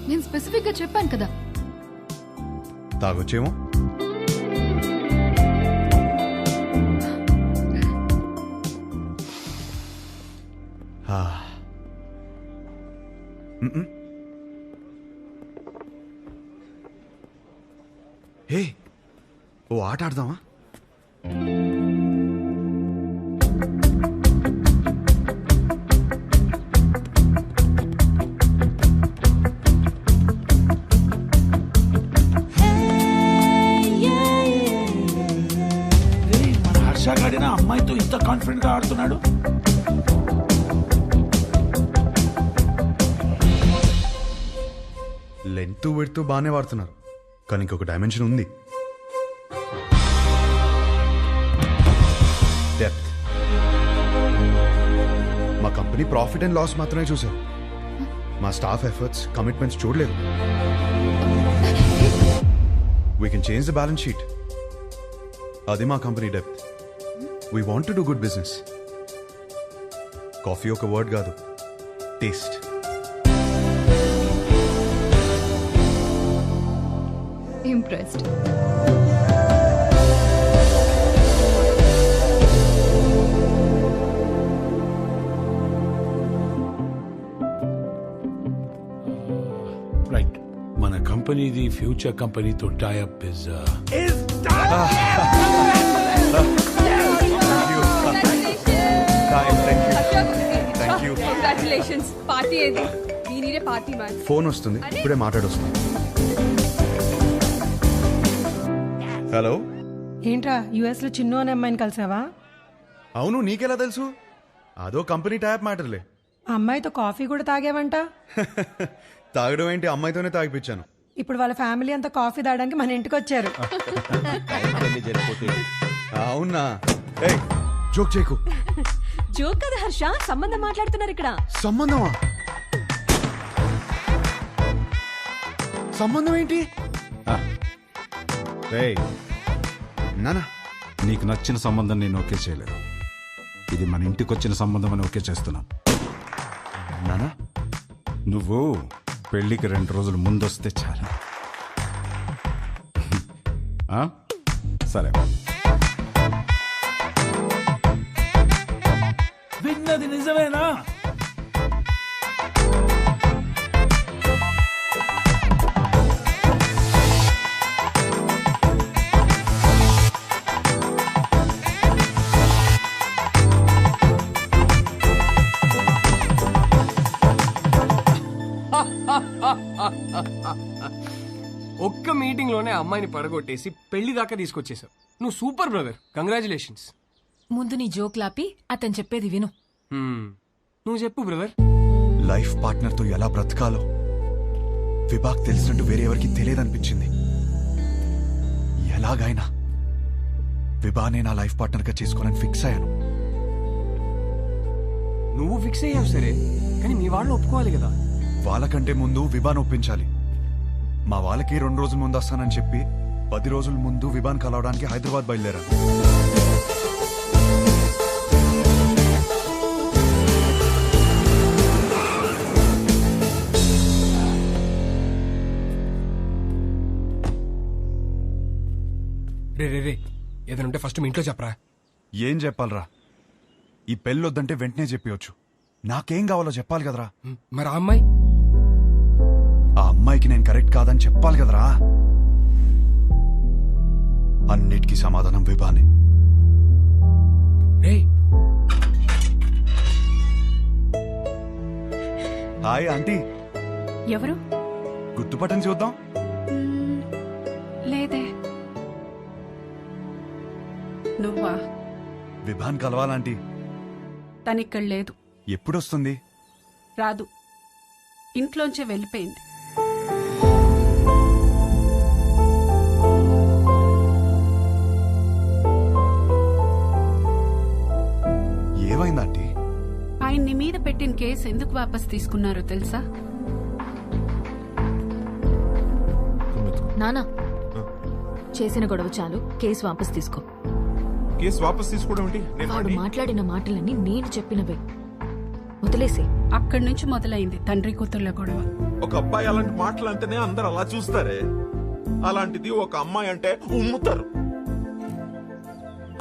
నేను స్పెసిఫిక్ గా చెప్పాను కదా. తాగొచ్చేమో. హే, ఓ ఆట ఆడదామా? మన హర్ష గాడిన అమ్మాయితో ఇంత కాన్ఫిడెంట్ గా ఆడుతున్నాడు. లెంత్ వెడుతూ బాగానే వాడుతున్నారు, కానీ ఇంకొక డైమెన్షన్ ఉంది. డెప్త్. మా కంపెనీ ప్రాఫిట్ అండ్ లాస్ మాత్రమే చూశారు. మా స్టాఫ్ ఎఫర్ట్స్, కమిట్మెంట్స్ చూడలేదు. We can change the balance sheet. అది మా company depth. We want to do good business. Coffee ఒక వర్డ్ కాదు, టేస్ట్. Impressed. రైట్, మన కంపెనీది ఫ్యూచర్ కంపెనీతో టైఅప్ ఇస్ కంగ్రాచులేషన్స్. పార్టీ ఏది? దీనినే పార్టీ మ్యాన్. ఫోన్ వస్తుంది, ఇప్పుడే మాట్లాడొస్తుంది. హలో. ఏంట్రా యుఎస్ లో చిన్ను అనే అమ్మాయిని కలిసావా? అవును, నీకెలా తెలుసు? అదో కంపెనీ ట్యాప్ మ్యాటర్లే. ఆ అమ్మాయితో కాఫీ కూడా తాగావంట. తాగడం ఏంటి, అమ్మాయితోనే తాగిపించాను. ఇప్పుడు వాళ్ళ ఫ్యామిలీ అంతా కాఫీ తాగడానికి మన ఇంటికి వచ్చారు. అవునా? జోక్ చేయకు. జోక్ కదా హర్ష, సంబంధం మాట్లాడుతున్నారు ఇక్కడ. సంబంధమా? సంబంధం ఏంటి? నానా, నీకు నచ్చిన సంబంధం నేను ఓకే చేయలేదు. ఇది మన ఇంటికి వచ్చిన సంబంధం అని ఓకే చేస్తున్నాను. నానా, నువ్వు పెళ్లికి 2 రోజులు ముందొస్తే చాలు. ఆ? సరే. విన్నది నిజమేనా? ఒక్క మీటింగ్ లోనే అమ్మాయిని పడగొట్టేసి పెళ్లి దాకా తీసుకొచ్చేసావు. నువ్వు సూపర్ బ్రదర్, కంగ్రాచులేషన్స్. ముందు నీ జోక్ లాపి అతను చెప్పేది విను. నువ్వు చెప్పు బ్రదర్. లైఫ్ పార్ట్నర్ తో ఎలా బ్రతకాలో విభాగ్ తెలిసినట్టు వేరే ఎవరికి తెలియదనిపించింది. ఎలాగైనా విభానే నా లైఫ్ పార్ట్నర్ గా చేసుకోవాలని ఫిక్స్ అయ్యాను. నువ్వు ఫిక్స్ అయ్యావు సరే, కానీ మీ వాళ్ళు ఒప్పుకోవాలి కదా. వాళ్ళకంటే ముందు విభాన్ ఒప్పించాలి. మా వాళ్ళకి 2 రోజుల ముందు వస్తానని చెప్పి 10 రోజుల ముందు విభాన్ కలవడానికి హైదరాబాద్ బయలుదేరాను. రే రే రే, ఏదైనా ఉంటే ఫస్ట్ మీ ఇంట్లో చెప్పరా. ఏం చెప్పాలరా? ఈ పెళ్ళొద్దంటే వెంటనే చెప్పవచ్చు. నాకేం కావాలో చెప్పాలి కదరా. మరి ఆ అమ్మాయి? ఆ అమ్మాయికి నేను కరెక్ట్ కాదని చెప్పాలి కదరా. అన్నిటికీ సమాధానం విభానే. Hi aunty. ఎవరు? గుర్తుపట్టని చూద్దాం. లేదే. నువ్వా? విభాన్ కలవాలంటీ. తనిక్కడ లేదు. ఎప్పుడొస్తుంది? రాదు, ఇంట్లోంచే వెళ్ళిపోయింది. ఏమైందంటీ? ఆయన్ని మీద పెట్టిన కేసు ఎందుకు వాపస్ తీసుకున్నారో తెలుసా? నానా, చేసిన గొడవ చాలు, కేసు వాపస్ తీసుకో. కేసు వాపస్ తీసుకోవడం ఏంటి? వాడు మాట్లాడిన మాటలన్నీ నేను చెప్పినవే, వదిలేసే. అక్కడి నుంచి మొదలైంది తండ్రి కూతుర్ల గొడవ. ఒక అబ్బాయి అలాంటి మాటలు అంటేనే అందరు అలా చూస్తారే, అలాంటిది ఒక అమ్మాయి అంటే ఉమ్ముతారు.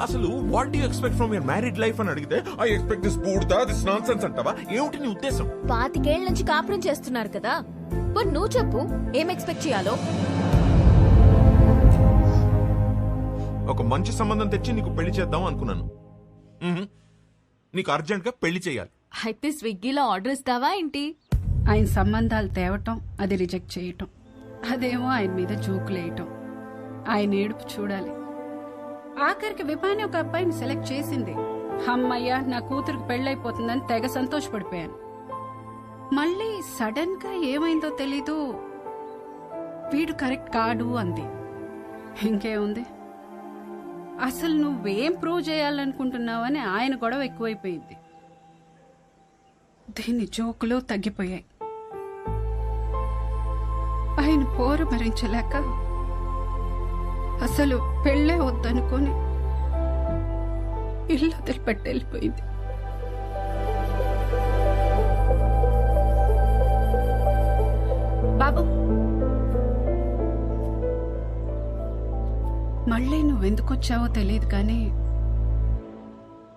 అసలు what do you expect from your married life అని అడిగితే ఐ ఎక్స్పెక్ట్ దిస్ బూడ్దా, దిస్ నాన్సెన్స్ అంటావా? ఏమిటి నీ ఉద్దేశం? 25 ఏళ్ల నుంచి కాపురం చేస్తున్నారు కదా, మరి నువ్వు చెప్పు ఏం ఎక్స్పెక్ట్ చేయాలో. ఒక మంచి సంబంధం తెచ్చి నీకు పెళ్లి చేద్దాం అనుకున్నాను. నీకు అర్జెంట్ గా పెళ్లి చేయాలి. అయితే స్విగ్గీలో ఆర్డర్ ఇస్తావా ఏంటి? ఆయన సంబంధాలు తేవటం, అది రిజెక్ట్ చేయటం, అదేమో ఆయన మీద జోకులేయటం, ఆయన ఏడుపు చూడాలి. ఆఖరికి విభాని ఒక అబ్బాయిని సెలెక్ట్ చేసింది. అమ్మయ్య, నా కూతురికి పెళ్ళైపోతుందని తెగ సంతోషపడిపోయాను. మళ్ళీ సడన్ గా ఏమైందో తెలీదు, వీడు కరెక్ట్ కాడు అంది. ఇంకేముంది, అసలు నువ్వేం ప్రూవ్ చేయాలనుకుంటున్నావని ఆయన గొడవ ఎక్కువైపోయింది. దీని జోకులు తగ్గిపోయాయి. ఆయన పోరు భరించలేక అసలు పెళ్ళే వద్దనుకొని ఇల్లు వదిలిపెట్టి వెళ్ళిపోయింది. బాబు, మళ్ళీ నువ్వెందుకొచ్చావో తెలియదు కానీ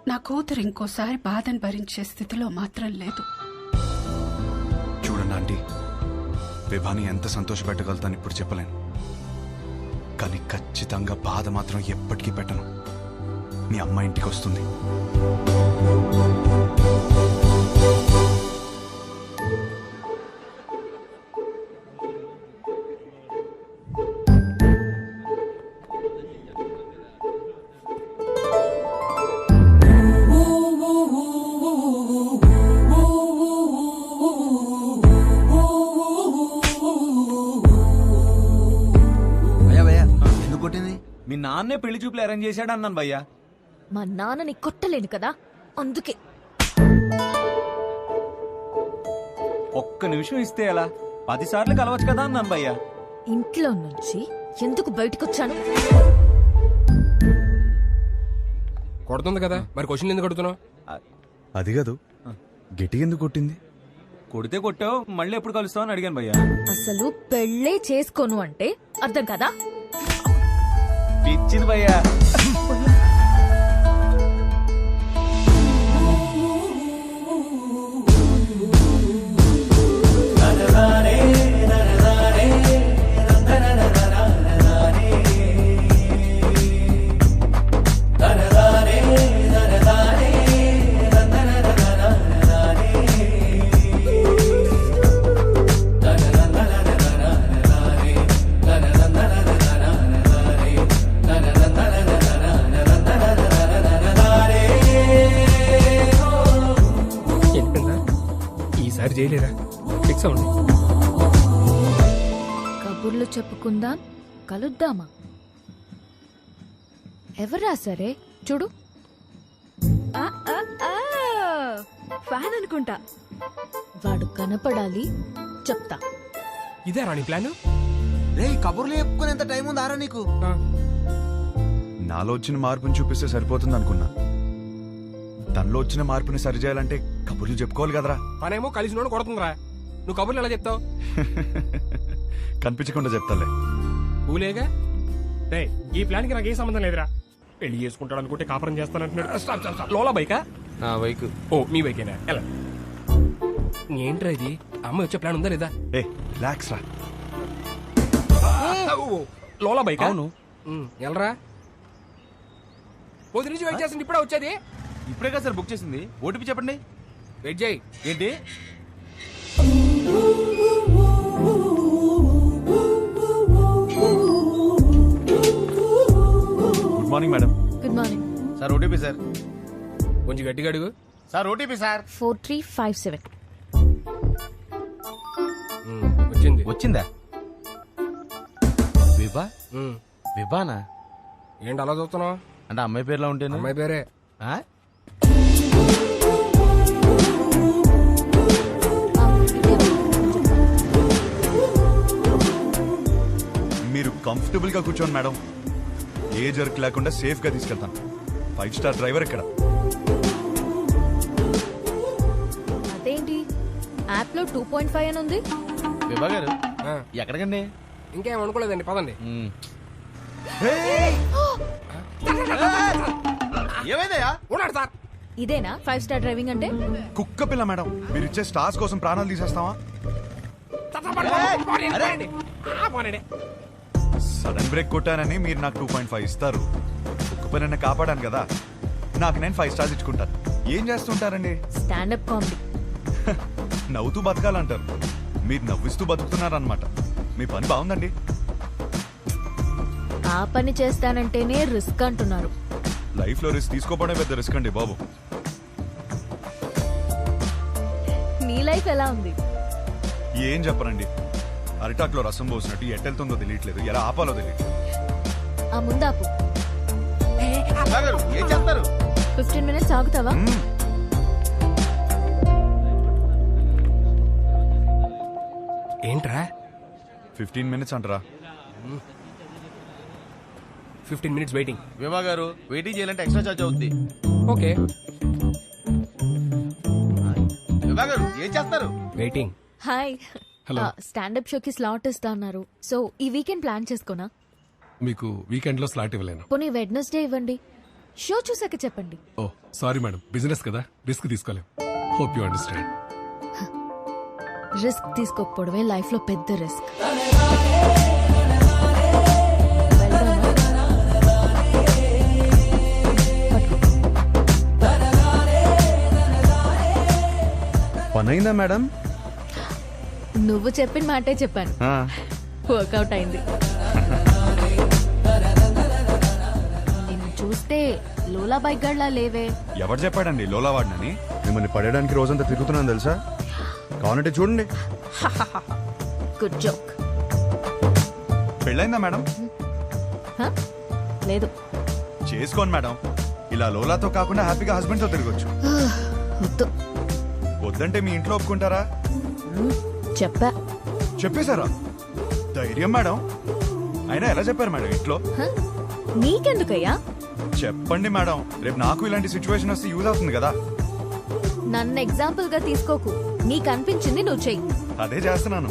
నా కూతురు ఇంకోసారి బాధను భరించే స్థితిలో మాత్రం లేదు. చూడండి ఆంటీ, విభాని ఎంత సంతోషపెట్టగలుగుతాను ఇప్పుడు చెప్పలేను, కానీ ఖచ్చితంగా బాధ మాత్రం ఎప్పటికీ పెట్టను. మీ అమ్మ ఇంటికి వస్తుంది. మీ నాన్నే పెళ్లి చూపులు అరేంజ్ చేశాడు అన్నాను భయ్యా. మా నాన్నని కొట్టలేను కదా, అందుకే. ఒక్క నిమిషం ఇస్తే ఎలా 10 సార్లు కలవచ్చు కదా అన్నాను భయ్యా. ఇంట్లో నుంచి ఎందుకు బయటకు వచ్చాను? కొడుతుంది కదా, మరి క్వశ్చన్ ఎందుకు కొడుతున్నావు? అది కాదు, గట్టి ఎందుకు కొట్టింది? కొడితే కొట్టావు, మళ్ళీ ఎప్పుడు కలుస్తావు అని అడిగాను భయ్యా. అసలు పెళ్ళే చేసుకోను అంటే అర్థం కదా? పిచ్చింది భయ్యా. ఈసారి చేయలేరా? ఫిక్స్ అవ్వండి. కబుర్లు చెప్పుకుందాం, కలుద్దామా? ఎవరా సరే చూడు. ఫ్యాన్ అనుకుంటా. వాడు కనపడాలి, చెప్తా. ఇదే రాణి ప్లాన్. రే కబుర్లు చెప్పుకునేంత టైం ఉందారా నీకు? నాలో వచ్చిన మార్పుని చూపిస్తే సరిపోతుంది అనుకున్నా. తనలో వచ్చిన మార్పుని సరిచేయాలంటే కబుర్లు చెప్పుకోవాలి కదరా. పనేమో కలిసి కొడుతుందిరా, నువ్వు కబుర్లు ఎలా చెప్తావు? కనిపించకుండా చెప్తాలే. ఊలేగా రే, ఈ ప్లాన్ కి నాకు ఏ సంబంధం లేదురా. పెళ్లి చేసుకుంటాడు అనుకుంటే కాపురం చేస్తానంటున్నాడు. Stop stop stop. లోలా బైకా? నా బైక్. ఓ మీ బైకేనా? ఎలా ఏంట్రా ఇది? అమ్మ వచ్చే ప్లాన్ ఉందా లేదా? ఏ రిలాక్స్ రా. లోలా బైక్? అవును. ఎలరా పొద్దు నుంచి వెయిట్ చేస్తుంది, ఇప్పుడే వచ్చేది. ఇప్పుడే కదా సార్ బుక్ చేసింది. ఓటీపీ చెప్పండి. వెయిట్ చేయి. ఏంటి? Good morning madam. Good morning sir. OTP sir. కొంచెం గట్టిగా అడుగు. Sir OTP sir. 4357. వచ్చింది. వచ్చిందా? విభా? విభానా? ఏంటి అలా చూస్తున్నావు? అంటే అమ్మాయి పేరులో ఉంటే అమ్మాయి పేరే. మీరు కంఫర్టబుల్ గా కూర్చోండి మేడం. ఏ జర్క్ లేకుండా సేఫ్ గా తీసుకెళ్తాను. 5 స్టార్ డ్రైవర్ ఇక్కడ. అదేంటి యాప్ లో 2.5 అని ఉంది? విభా గారు ఎక్కడికండి? ఇంకేం అనుకోలేదండి, పదండి. ఏమైందయ్యా? ఉన్నాడు సార్. ఇదేనా 5 స్టార్ డ్రైవింగ్ అంటే? కుక్క పిల్ల మేడం, మీరు ఇచ్చే స్టార్స్ కోసం ప్రాణాలు తీసేస్తావా? సడన్ బ్రేక్ కొట్టానని మీరు నాకు 2.5 ఇస్తారు. కుక్క పిల్లని కాపాడాను కదా, నాకు నేను 5 స్టార్స్ ఇచ్చుకుంటాను. ఏం చేస్తుంటారండి? Stand up comedy. నవ్వుతూ బతకాలంటారు, మీరు నవ్విస్తూ బతుకుతున్నారన్నమాట. మీ పని బాగుందండి. ఆ పని చేస్తానంటేనే రిస్క్ అంటున్నారు. లైఫ్ లో రిస్క్ తీసుకోవడమే పెద్ద రిస్క్ అండి బాబు. నీ లైఫ్ ఎలా ఉంది? ఏం చెప్పరండి, అరిటాక్లో రసం పోసినట్టు ఎట్టెళ్తుందో తెలియట్లేదు, ఎలా ఆపాలో తెలియట్లేదు. ఆ ముందాపు. ఏం చేస్తారు? 15 minutes ఆగుతావా? ఏంట్రా 15 minutes అంటారా? 15 minutes వెయిటింగ్. విభా గారు వెయిటింగ్ చేయాలంటే ఎక్స్ట్రా చార్జ్ అవుద్ది. ఓకే. విభా గారు ఏం చేస్తారు? వెయిటింగ్. హాయ్. హలో. స్టాండప్ షోకి స్లాట్ ఇస్తా అన్నారు. సో ఈ వీకెండ్ ప్లాన్ చేసుకోనా? మీకు వీకెండ్ లో స్లాట్ ఇవ్వలేను. పోనీ వెడ్నెస్డే ఇవ్వండి. షో చూసాక చెప్పండి. ఓ సారీ మేడం, బిజినెస్ కదా, రిస్క్ తీసుకోలేం. Hope you understand. రిస్క్ తీసుకోకపోవడమే లైఫ్ లో పెద్ద రిస్క్. పనైందా మేడం? నువ్వు చెప్పిన మాటే చెప్పాను. వర్కౌట్ అయింది. నిన్ను చూస్తే లోలా బైక్ గడ్లా లేవే. ఎవరు చెప్పాడండి లోలా వాడినని? మిమ్మల్ని పడేయడానికి రోజంతా తిరుగుతున్నాను తెలుసా. కావాలంటే చూడండి. Good joke. పెళ్ళైందా మేడం? లేదు. చేసుకోండి మేడం. ఇలా లోలాతో కాకుండా హ్యాపీగా హస్బెండ్ తో తిరగొచ్చు. వద్దు. వద్దంటే మీ ఇంట్లో ఒప్పుకుంటారా? చెప్పా. చెప్పేశారా? ధైర్యం మేడం. అయినా ఎలా చెప్పారు మేడం ఇంట్లో? నీకెందుకయ్యా? చెప్పండి మేడం, రేపు నాకు ఇలాంటి సిచ్యువేషన్ వస్తే యూజ్ అవుతుంది కదా. నన్ను ఎగ్జాంపుల్ గా తీసుకోకు. నీకు అనిపించింది నువ్వు చెయ్యి. అదే చేస్తున్నాను.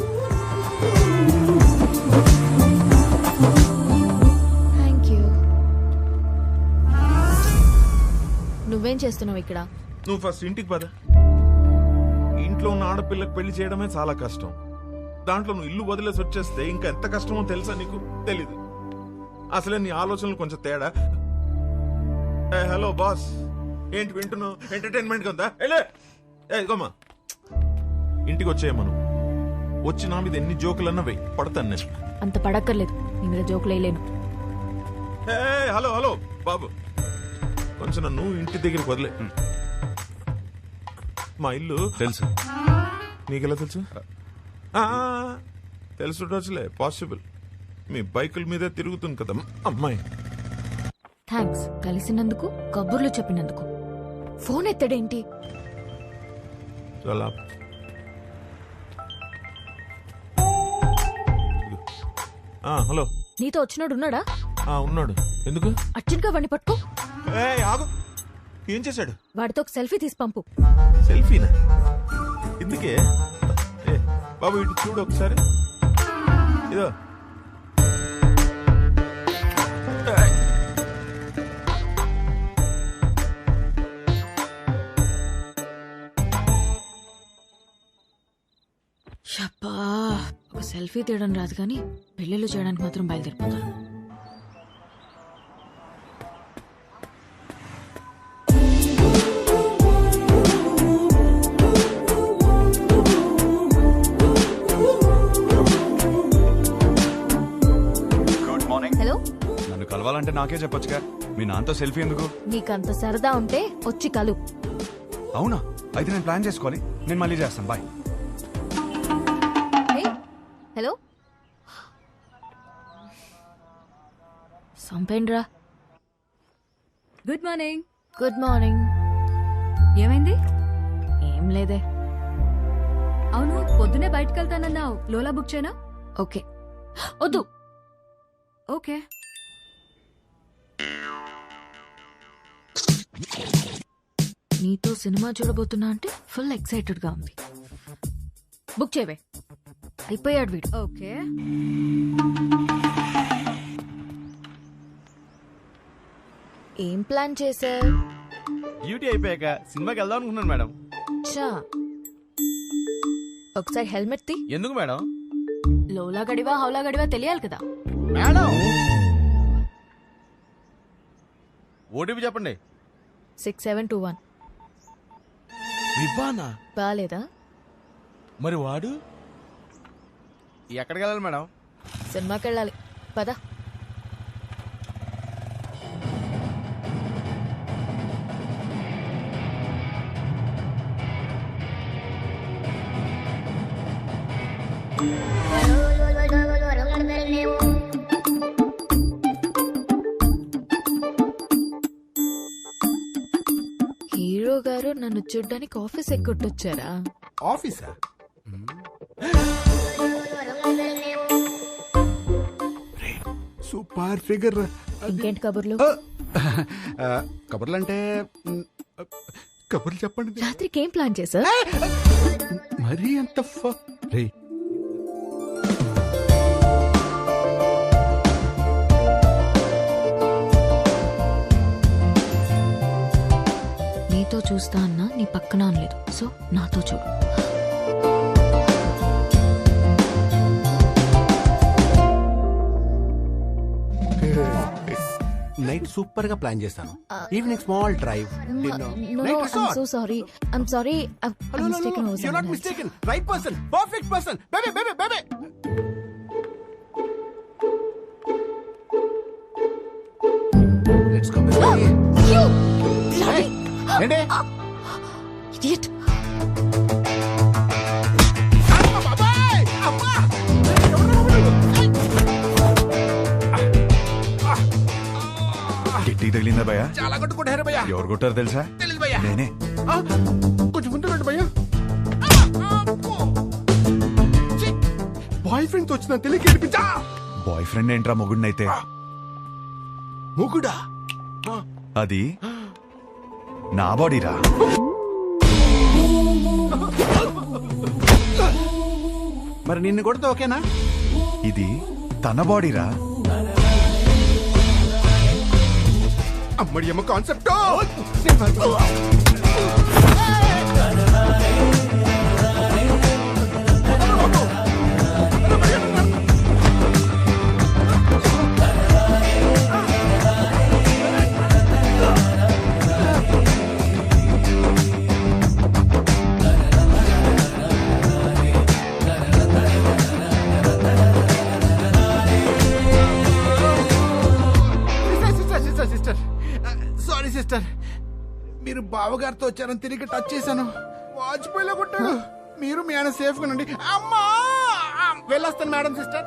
Thank you. నువ్వేం చేస్తున్నావు ఇక్కడ? నువ్వు ఫస్ట్ ఇంటికి పద. ఇంట్లో ఉన్న ఆడపిల్లకి పెళ్లి చేయడమే చాలా కష్టం. దాంట్లో నువ్వు ఇల్లు వదిలేసి వచ్చేస్తే ఇంకా ఎంత కష్టమో తెలుసా నీకు? తెలీదు. అసలే నీ ఆలోచనలు కొంచెం తేడా. హలో బాస్, ఏంటి వింటున్నావు? ఎంటర్టైన్మెంట్ గా ఉందా? ఇదిగోమ్మా, ఇంటికి వచ్చేయమ్మా. వచ్చి నా మీద ఎన్ని జోకులన్నా వెయ్యి, పడతాను నేను. అంత పడక్కర్లేదు, నీ మీద జోకులు వేయలేను. హలో హలో బాబు, కొంచెం నన్ను ఇంటి దగ్గరికి వదిలే. మా ఇల్లు తెలుసు. నీకెలా తెలుసు? తెలుసులే, పాసిబుల్. మీ బైకుల మీదే తిరుగుతుంది కదా అమ్మాయి. థ్యాంక్స్ కలిసినందుకు, కబుర్లు చెప్పినందుకు. ఫోన్ ఎత్తడేంటి? చాలా హలో, నీతో వచ్చినాడు ఉన్నాడా? ఉన్నాడు. ఎందుకు? అర్జున్ గా వండి పట్టుకో. ఆగు. ఏం చేశాడు? వాడితో ఒక సెల్ఫీ తీసి పంపు. సెల్ఫీనా? ఇందుకే బాబు ఇటు చూడు ఒకసారి. ఇదో షప్పా, ఒక సెల్ఫీ తీయడం రాదు కానీ పెళ్ళిళ్ళు చేయడానికి మాత్రం బయలుదేరిపోతాను. హలో, నన్ను కలవాలంటే నాకే చెప్పొచ్చుగా. మీ నాన్నతో సెల్ఫీ ఎందుకు? నీకంత సరదా ఉంటే వచ్చి కలు. అవునా? అయితే నేను ప్లాన్ చేసుకోవాలి. నేను మళ్ళీ చేస్తాను. బాయ్. హలో, సంపేండ్రా. Good morning. Good morning. ఏమైంది? ఏం లేదే. అవును, పొద్దునే బయటకు వెళ్తానన్నావు. లోలా బుక్ చేయనా? ఓకే. వద్దు. ఓకే. నీతో సినిమా చూడబోతున్నా అంటే ఫుల్ ఎక్సైటెడ్ గా ఉంది. బుక్ చేయవే. అయిపోయాడు వీడు. ఓకే. ఏం ప్లాన్ చేశా? డ్యూటీ అయిపోయాక సినిమాకి వెళ్దాం అనుకున్నాను మేడం. చా, ఒకసారి హెల్మెట్ తీ. ఎందుకు మేడం? లోలా గడివా హౌలా గడివా తెలియాలి కదా. మేడం ఓటీపీ చెప్పండి. 6721. వివ్వానా? బాలేదా? మరి వాడు ఎక్కడికి వెళ్ళాలి మేడం? సినిమాకి వెళ్ళాలి. పద. హీరో గారు నన్ను చూడ్డానికి ఆఫీస్ ఎక్కొట్టొచ్చారా? ఆఫీసా? Super figure. ఇంకేంటి కబుర్లు? కబుర్లు అంటే కబుర్లు చెప్పండి. రాత్రికి ఏం ప్లాన్ చేశా? మరీ అంత రే, నీతో చూస్తా అన్నా నీ పక్కన అనలేదు. సో నాతో చూడు. నైట్ సూపర్ గా ప్లాన్ చేస్తాను. Evening small drive. So sorry. I'm sorry. Right person, perfect person. Baby baby baby. Let's go baby. ఏంటి? ఇడియట్. గిట్టి తగిలిందా భయ్యా? చాలా కొట్టుకుంటారు భయ్యా. ఎవరు కొట్టారు తెలుసా? తెలీదు భయ్యా. నేనే. కొంచెం ముందు రండి భయ్యా. బాయ్ ఫ్రెండ్ తో వచ్చిన తెలియక ఏడిపించా. బాయ్ ఫ్రెండ్ ఏంట్రా మొగుడినైతే? మొగుడా? అది నా బాడీరా. మరి నిన్ను కొడితే ఓకేనా? ఇది తన బాడీరా. అమ్మడి అమ్మ కాన్సెప్ట్. సిస్టర్ సారీ సిస్టర్, మీరు బావగారితో వచ్చారని తిరిగి టచ్ చేశాను. వాజ్పేయిలో కొట్టాడు. మీరు మీ ఆయన సేఫ్ గా ఉండండి. అమ్మా వెళ్ళొస్తాను మేడం. సిస్టర్,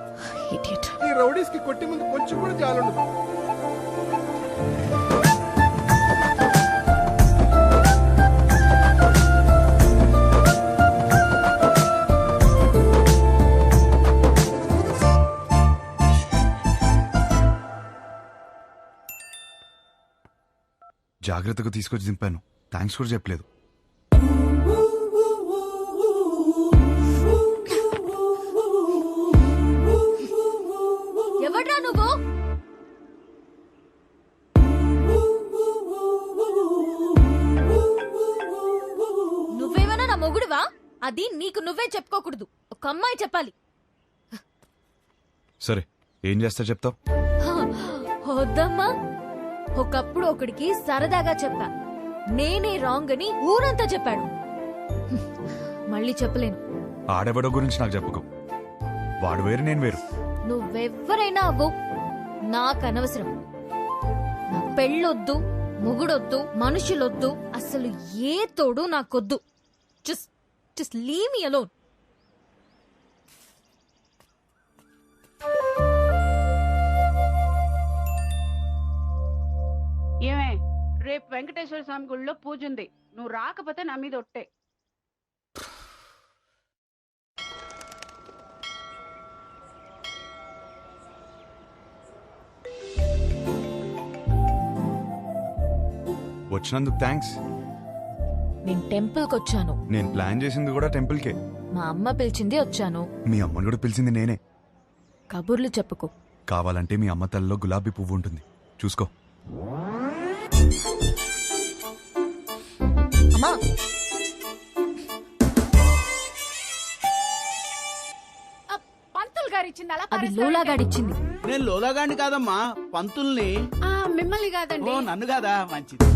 ఈ రౌడీస్ కి కొట్టి ముందు కొంచెం కూడా జాలుండదు. జాగ్రత్తగా తీసుకొచ్చి దింపాను. థ్యాంక్స్ కూడా చెప్పలేదు. ఎవడ్రా నువ్వు? నువ్వేమైనా నా మొగుడువా? అది నీకు నువ్వే చెప్పుకోకూడదు, ఒక అమ్మాయి చెప్పాలి. సరే, ఏం చేస్తా చెప్తావు? వద్దమ్మా. ఒకప్పుడు ఒకడికి సరదాగా చెప్పా, నేనే రాంగ్ అని ఊరంతా చెప్పాడు. మళ్ళీ చెప్పలేను. ఆడెవడో గురించి నాకు చెప్పుకో. వాడు వేరు, నేను వేరు. నువ్వెవ్వరైనా అవ్వు, నాకు అనవసరం. నా పెళ్ళొద్దు, మొగుడొద్దు, మనుషులొద్దు, అసలు ఏ తోడు నాకొద్దు. Just leave me alone. ఏమే, రేపు వెంకటేశ్వర స్వామి గుడిలో పూజ ఉంది. నువ్వు రాకపోతే నా మీద ఒట్టే. వచ్చినందుకు థ్యాంక్స్. నేను టెంపుల్కి వచ్చాను. నేను ప్లాన్ చేసింది కూడా టెంపుల్కే. మా అమ్మ పిలిచింది వచ్చాను. మీ అమ్మని కూడా పిలిచింది నేనే. కబుర్లు చెప్పుకో. కావాలంటే మీ అమ్మ తల్లిలో గులాబీ పువ్వు ఉంటుంది, చూసుకో. అమ్మా, పంతులు గారు ఇచ్చింది అలా అది లోలాగాడిచ్చింది. నేను లోలాగాండి కాదమ్మా, పంతుల్ని. మిమ్మల్ని కాదండి. ఓ నన్ను కాదా? మంచిది.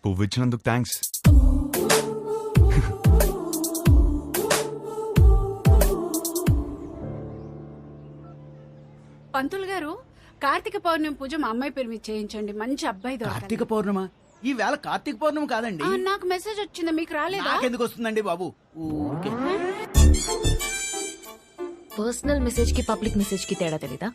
పువ్వు ఇచ్చినందుకు థ్యాంక్స్. పంతులు గారు, కార్తీక పౌర్ణమి పూజ మా అమ్మాయి పేరు మీద చేయించండి. మంచి అబ్బాయి దొరకాలి. కార్తీక పౌర్ణమ? ఈ వేళ కార్తీక పౌర్ణమి కాదండి. నాకు మెసేజ్ వచ్చింది, మీకు రాలేదా? నాకెందుకు వస్తుందండి బాబు? ఊరికే. పర్సనల్ మెసేజ్ కి పబ్లిక్ మెసేజ్ కి తేడా తెలీదా?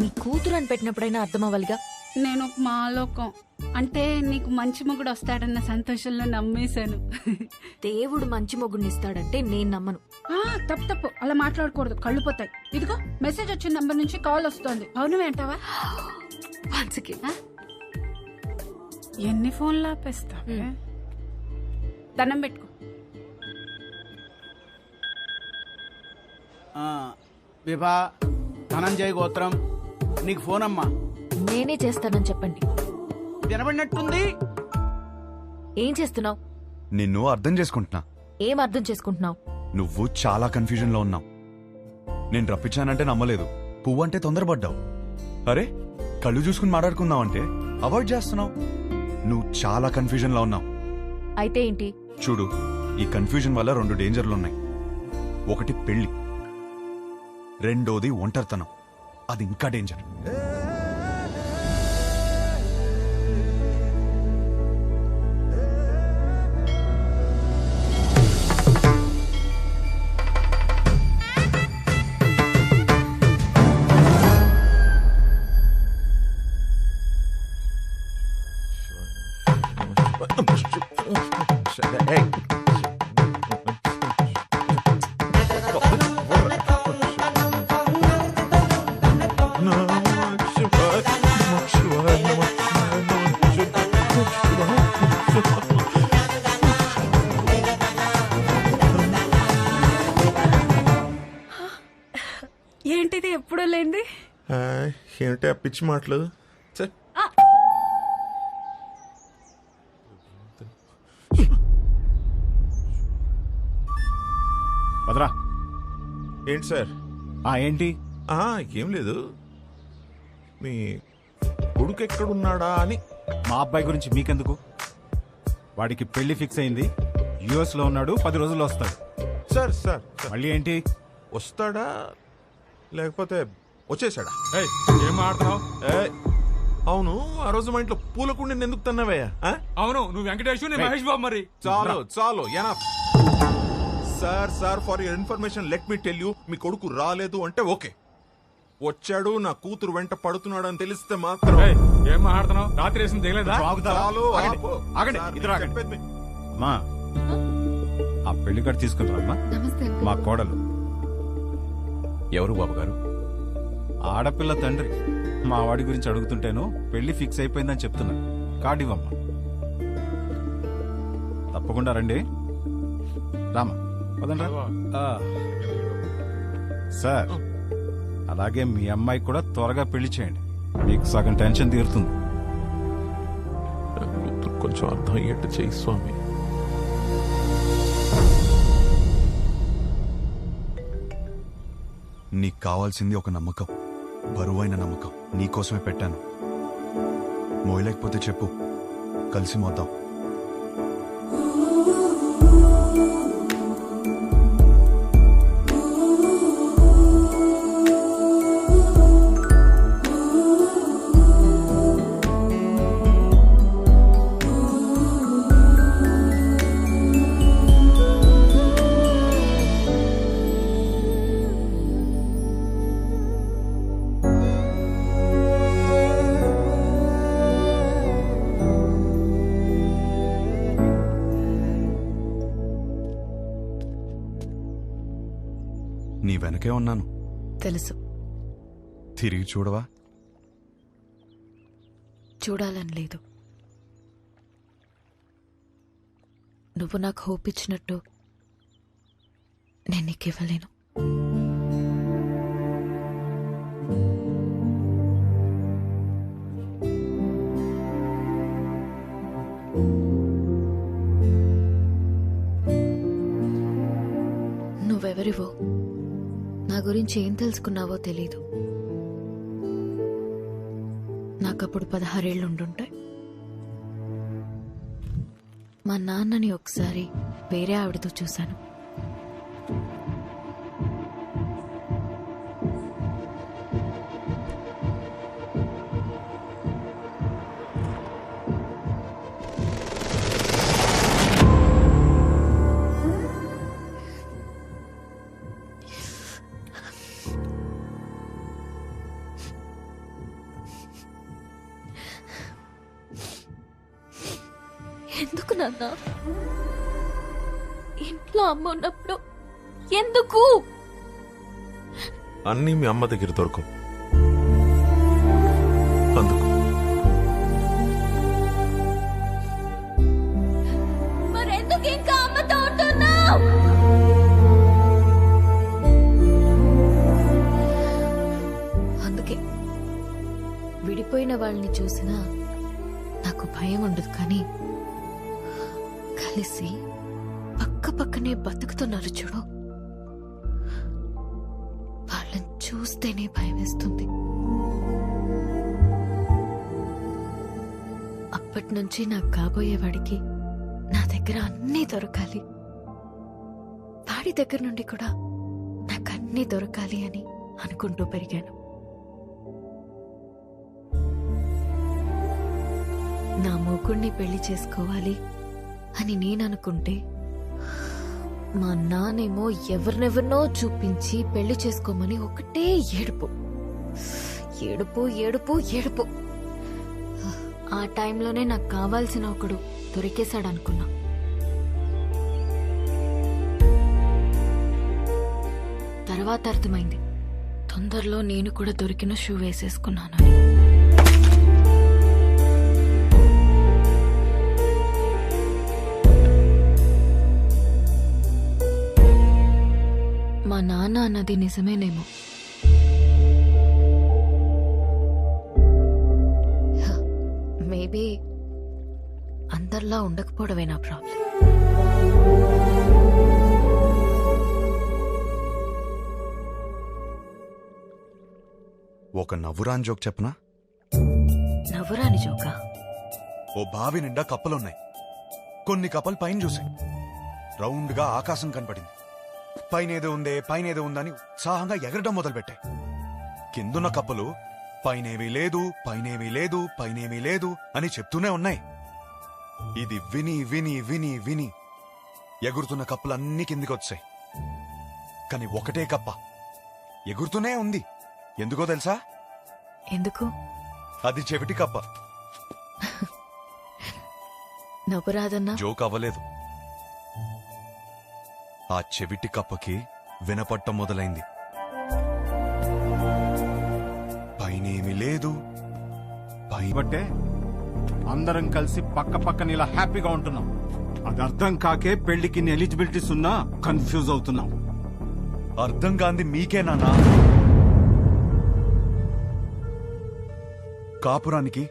నీ కూతురు అని పెట్టినప్పుడైనా అర్థం అవ్వాలిగా. నేను ఒక మాలోకం అంటే నీకు మంచి మొగుడు వస్తాడన్న సంతోషంలో నమ్మేశాను. దేవుడు మంచి మొగుడిని ఇస్తాడంటే నేను నమ్మను. తప్పు అలా మాట్లాడకూడదు, కళ్ళు పోతాయి. ఇదిగో మెసేజ్ వచ్చిన నంబర్ నుంచి కాల్ వస్తోంది. అవును అంటావా? ఎన్ని ఫోన్లు ఆపేస్తా? దండం పెట్టుకో. విభా ధనంజయ గోత్రం, నీకు ఫోన్ అమ్మా. నేనే చేస్తానని చెప్పండి. వినబడినట్టుంది. ఏం చేస్తున్నావు? నిన్ను అర్థం చేసుకుంటున్నా. ఏం అర్థం చేసుకుంటున్నావు? నువ్వు చాలా కన్ఫ్యూజన్ లో ఉన్నావు. నేను రప్పించానంటే నమ్మలేదు. పువ్వు అంటే తొందరపడ్డావు. అరే, కళ్ళు చూసుకుని మాట్లాడుకుందాం అంటే అవాయిడ్ చేస్తున్నావు. నువ్వు చాలా కన్ఫ్యూజన్ లో ఉన్నావు. అయితే ఏంటి? చూడు, ఈ కన్ఫ్యూజన్ వల్ల 2 డేంజర్లున్నాయి. ఒకటి పెళ్లి, రెండోది ఒంటరితనం. అది ఇంకా డేంజర్. ఏంటిది ఎప్పుడూ లేంది? ఏంటి ఆ పిచ్చి మాటలు? వదరా. ఏంటి సార్? ఏంటి? ఏం లేదు, మీ కొడుకు ఎక్కడున్నాడా అని. మా అబ్బాయి గురించి మీకెందుకు? వాడికి పెళ్లి ఫిక్స్ అయింది, యుఎస్ లో ఉన్నాడు, 10 రోజుల్లో వస్తాడు. సార్ సార్ మళ్ళీ ఏంటి? వస్తాడా లేకపోతే వచ్చేసాడా? ఏం మాట్లాడుతున్నావు? అవును, ఆ రోజు మా ఇంట్లో పూలకుండి ఎందుకు తన్నావయ్యా? అవును, నువ్వు వెంకటేష్, నేను మహేష్ బాబు. మరి చాలు enough. Sir for your information let me tell you, మీ కొడుకు రాలేదు అంటే ఓకే, వచ్చాడు నా కూతురు వెంట పడుతున్నాడు అని తెలిస్తే మాత్రం. ఏం మాట్లాడుతున్నావు? రాత్రి వేసిన దిగలేదా? అమ్మా, ఆ పెళ్లి కార్డు తీసుకుంటారమ్మా. మా కోడలు. ఎవరు బాబు గారు? ఆడపిల్ల తండ్రి. మా వాడి గురించి అడుగుతుంటేను పెళ్లి ఫిక్స్ అయిపోయిందని చెప్తున్నా. కార్డు ఇవ్వమ్మా. తప్పకుండా రండి. రామా సార్, అలాగే మీ అమ్మాయి కూడా త్వరగా పెళ్లి చేయండి, మీకు సగం టెన్షన్ తీరుతుంది. కొంచెం అర్థం అయ్యేట్టు చేయి స్వామి. నీకు కావాల్సింది ఒక నమ్మకం, బరువైన నమ్మకం. నీకోసమే పెట్టాను. మోయలేకపోతే చెప్పు, కలిసి మోద్దాం. నీ వెనకే ఉన్నాను. తెలుసు. తిరిగి చూడవా? చూడాలని లేదు. నువ్వు నాకు హోప్ ఇచ్చినట్టు నేను నీకు ఇవ్వలేను. నువ్వెవరివో, నా గురించి ఏం తెలుసుకున్నావో తెలీదు. నాకప్పుడు 16 ఏళ్ళు ఉండుంటాయి. మా నాన్నని ఒకసారి వేరే ఆవిడతో చూశాను. ఎందుకు నాన్న? ఇంట్లో అమ్మ ఉన్నప్పుడు ఎందుకు? అన్నీ మీ అమ్మ దగ్గర దొరకవు, అందుకు. మరెందుకు ఇంకా అమ్మతో ఉంటున్నావు? అందుకే విడిపోయిన వాళ్ళని చూసినా నాకు భయం ఉండదు, కానీ కలిసి పక్క పక్కనే బతుకుతున్నారు చూడు, వాళ్ళని చూస్తేనే భయం వేస్తుంది. అప్పటి నుంచి నాకు కాబోయేవాడికి నా దగ్గర అన్నీ దొరకాలి, వాడి దగ్గర నుండి కూడా నాకు అన్నీ దొరకాలి అని అనుకుంటూ పెరిగాను. నా మొగుణ్ణి పెళ్లి చేసుకోవాలి అని నేననుకుంటే మా నాన్నేమో ఎవరినెవరినో చూపించి పెళ్లి చేసుకోమని ఒకటే ఏడుపు ఏడుపు ఏడుపు ఏడుపు. ఆ టైంలోనే నాకు కావాల్సిన ఒకడు దొరికేశాడనుకున్నా. తర్వాత అర్థమైంది, తొందరలో నేను కూడా దొరికిన షూ వేసేసుకున్నానని. మా నాన్న అన్నది నిజమేనేమో. మేబీ అందరిలా ఉండకపోవడమే నా ప్రాబ్లం. ఒక నవ్వురాని జోక్ చెప్పనా? నవ్వురాని జోకా? ఓ బావి నిండా కప్పలున్నాయి. కొన్ని కప్పలు పైన చూసాయి. రౌండ్ గా ఆకాశం కనపడింది. పైనేదో ఉందని ఉత్సాహంగా ఎగరడం మొదలుపెట్టాయి. కిందున్న కప్పలు పైనేమీ లేదు అని చెప్తూనే ఉన్నాయి. ఇది విని విని విని విని ఎగురుతున్న కప్పలన్నీ కిందికొచ్చాయి. కాని ఒకటే కప్ప ఎగురుతూనే ఉంది. ఎందుకో తెలుసా? ఎందుకు? అది చెవిటి కప్ప. నవ్వు రాదన్నా? జోక్ అవ్వలేదు. ఆ చెవిటి కప్పకి వినపట్టం మొదలైంది. పైనేమి లేదు. బట్టే అందరం కలిసి పక్క పక్కన ఇలా హ్యాపీగా ఉంటున్నాం. అది అర్థం కాకే పెళ్లికి ఎలిజిబిలిటీస్ ఉన్నా కన్ఫ్యూజ్ అవుతున్నాం. అర్థం కాంది మీకే నాన్నా. కాపురానికి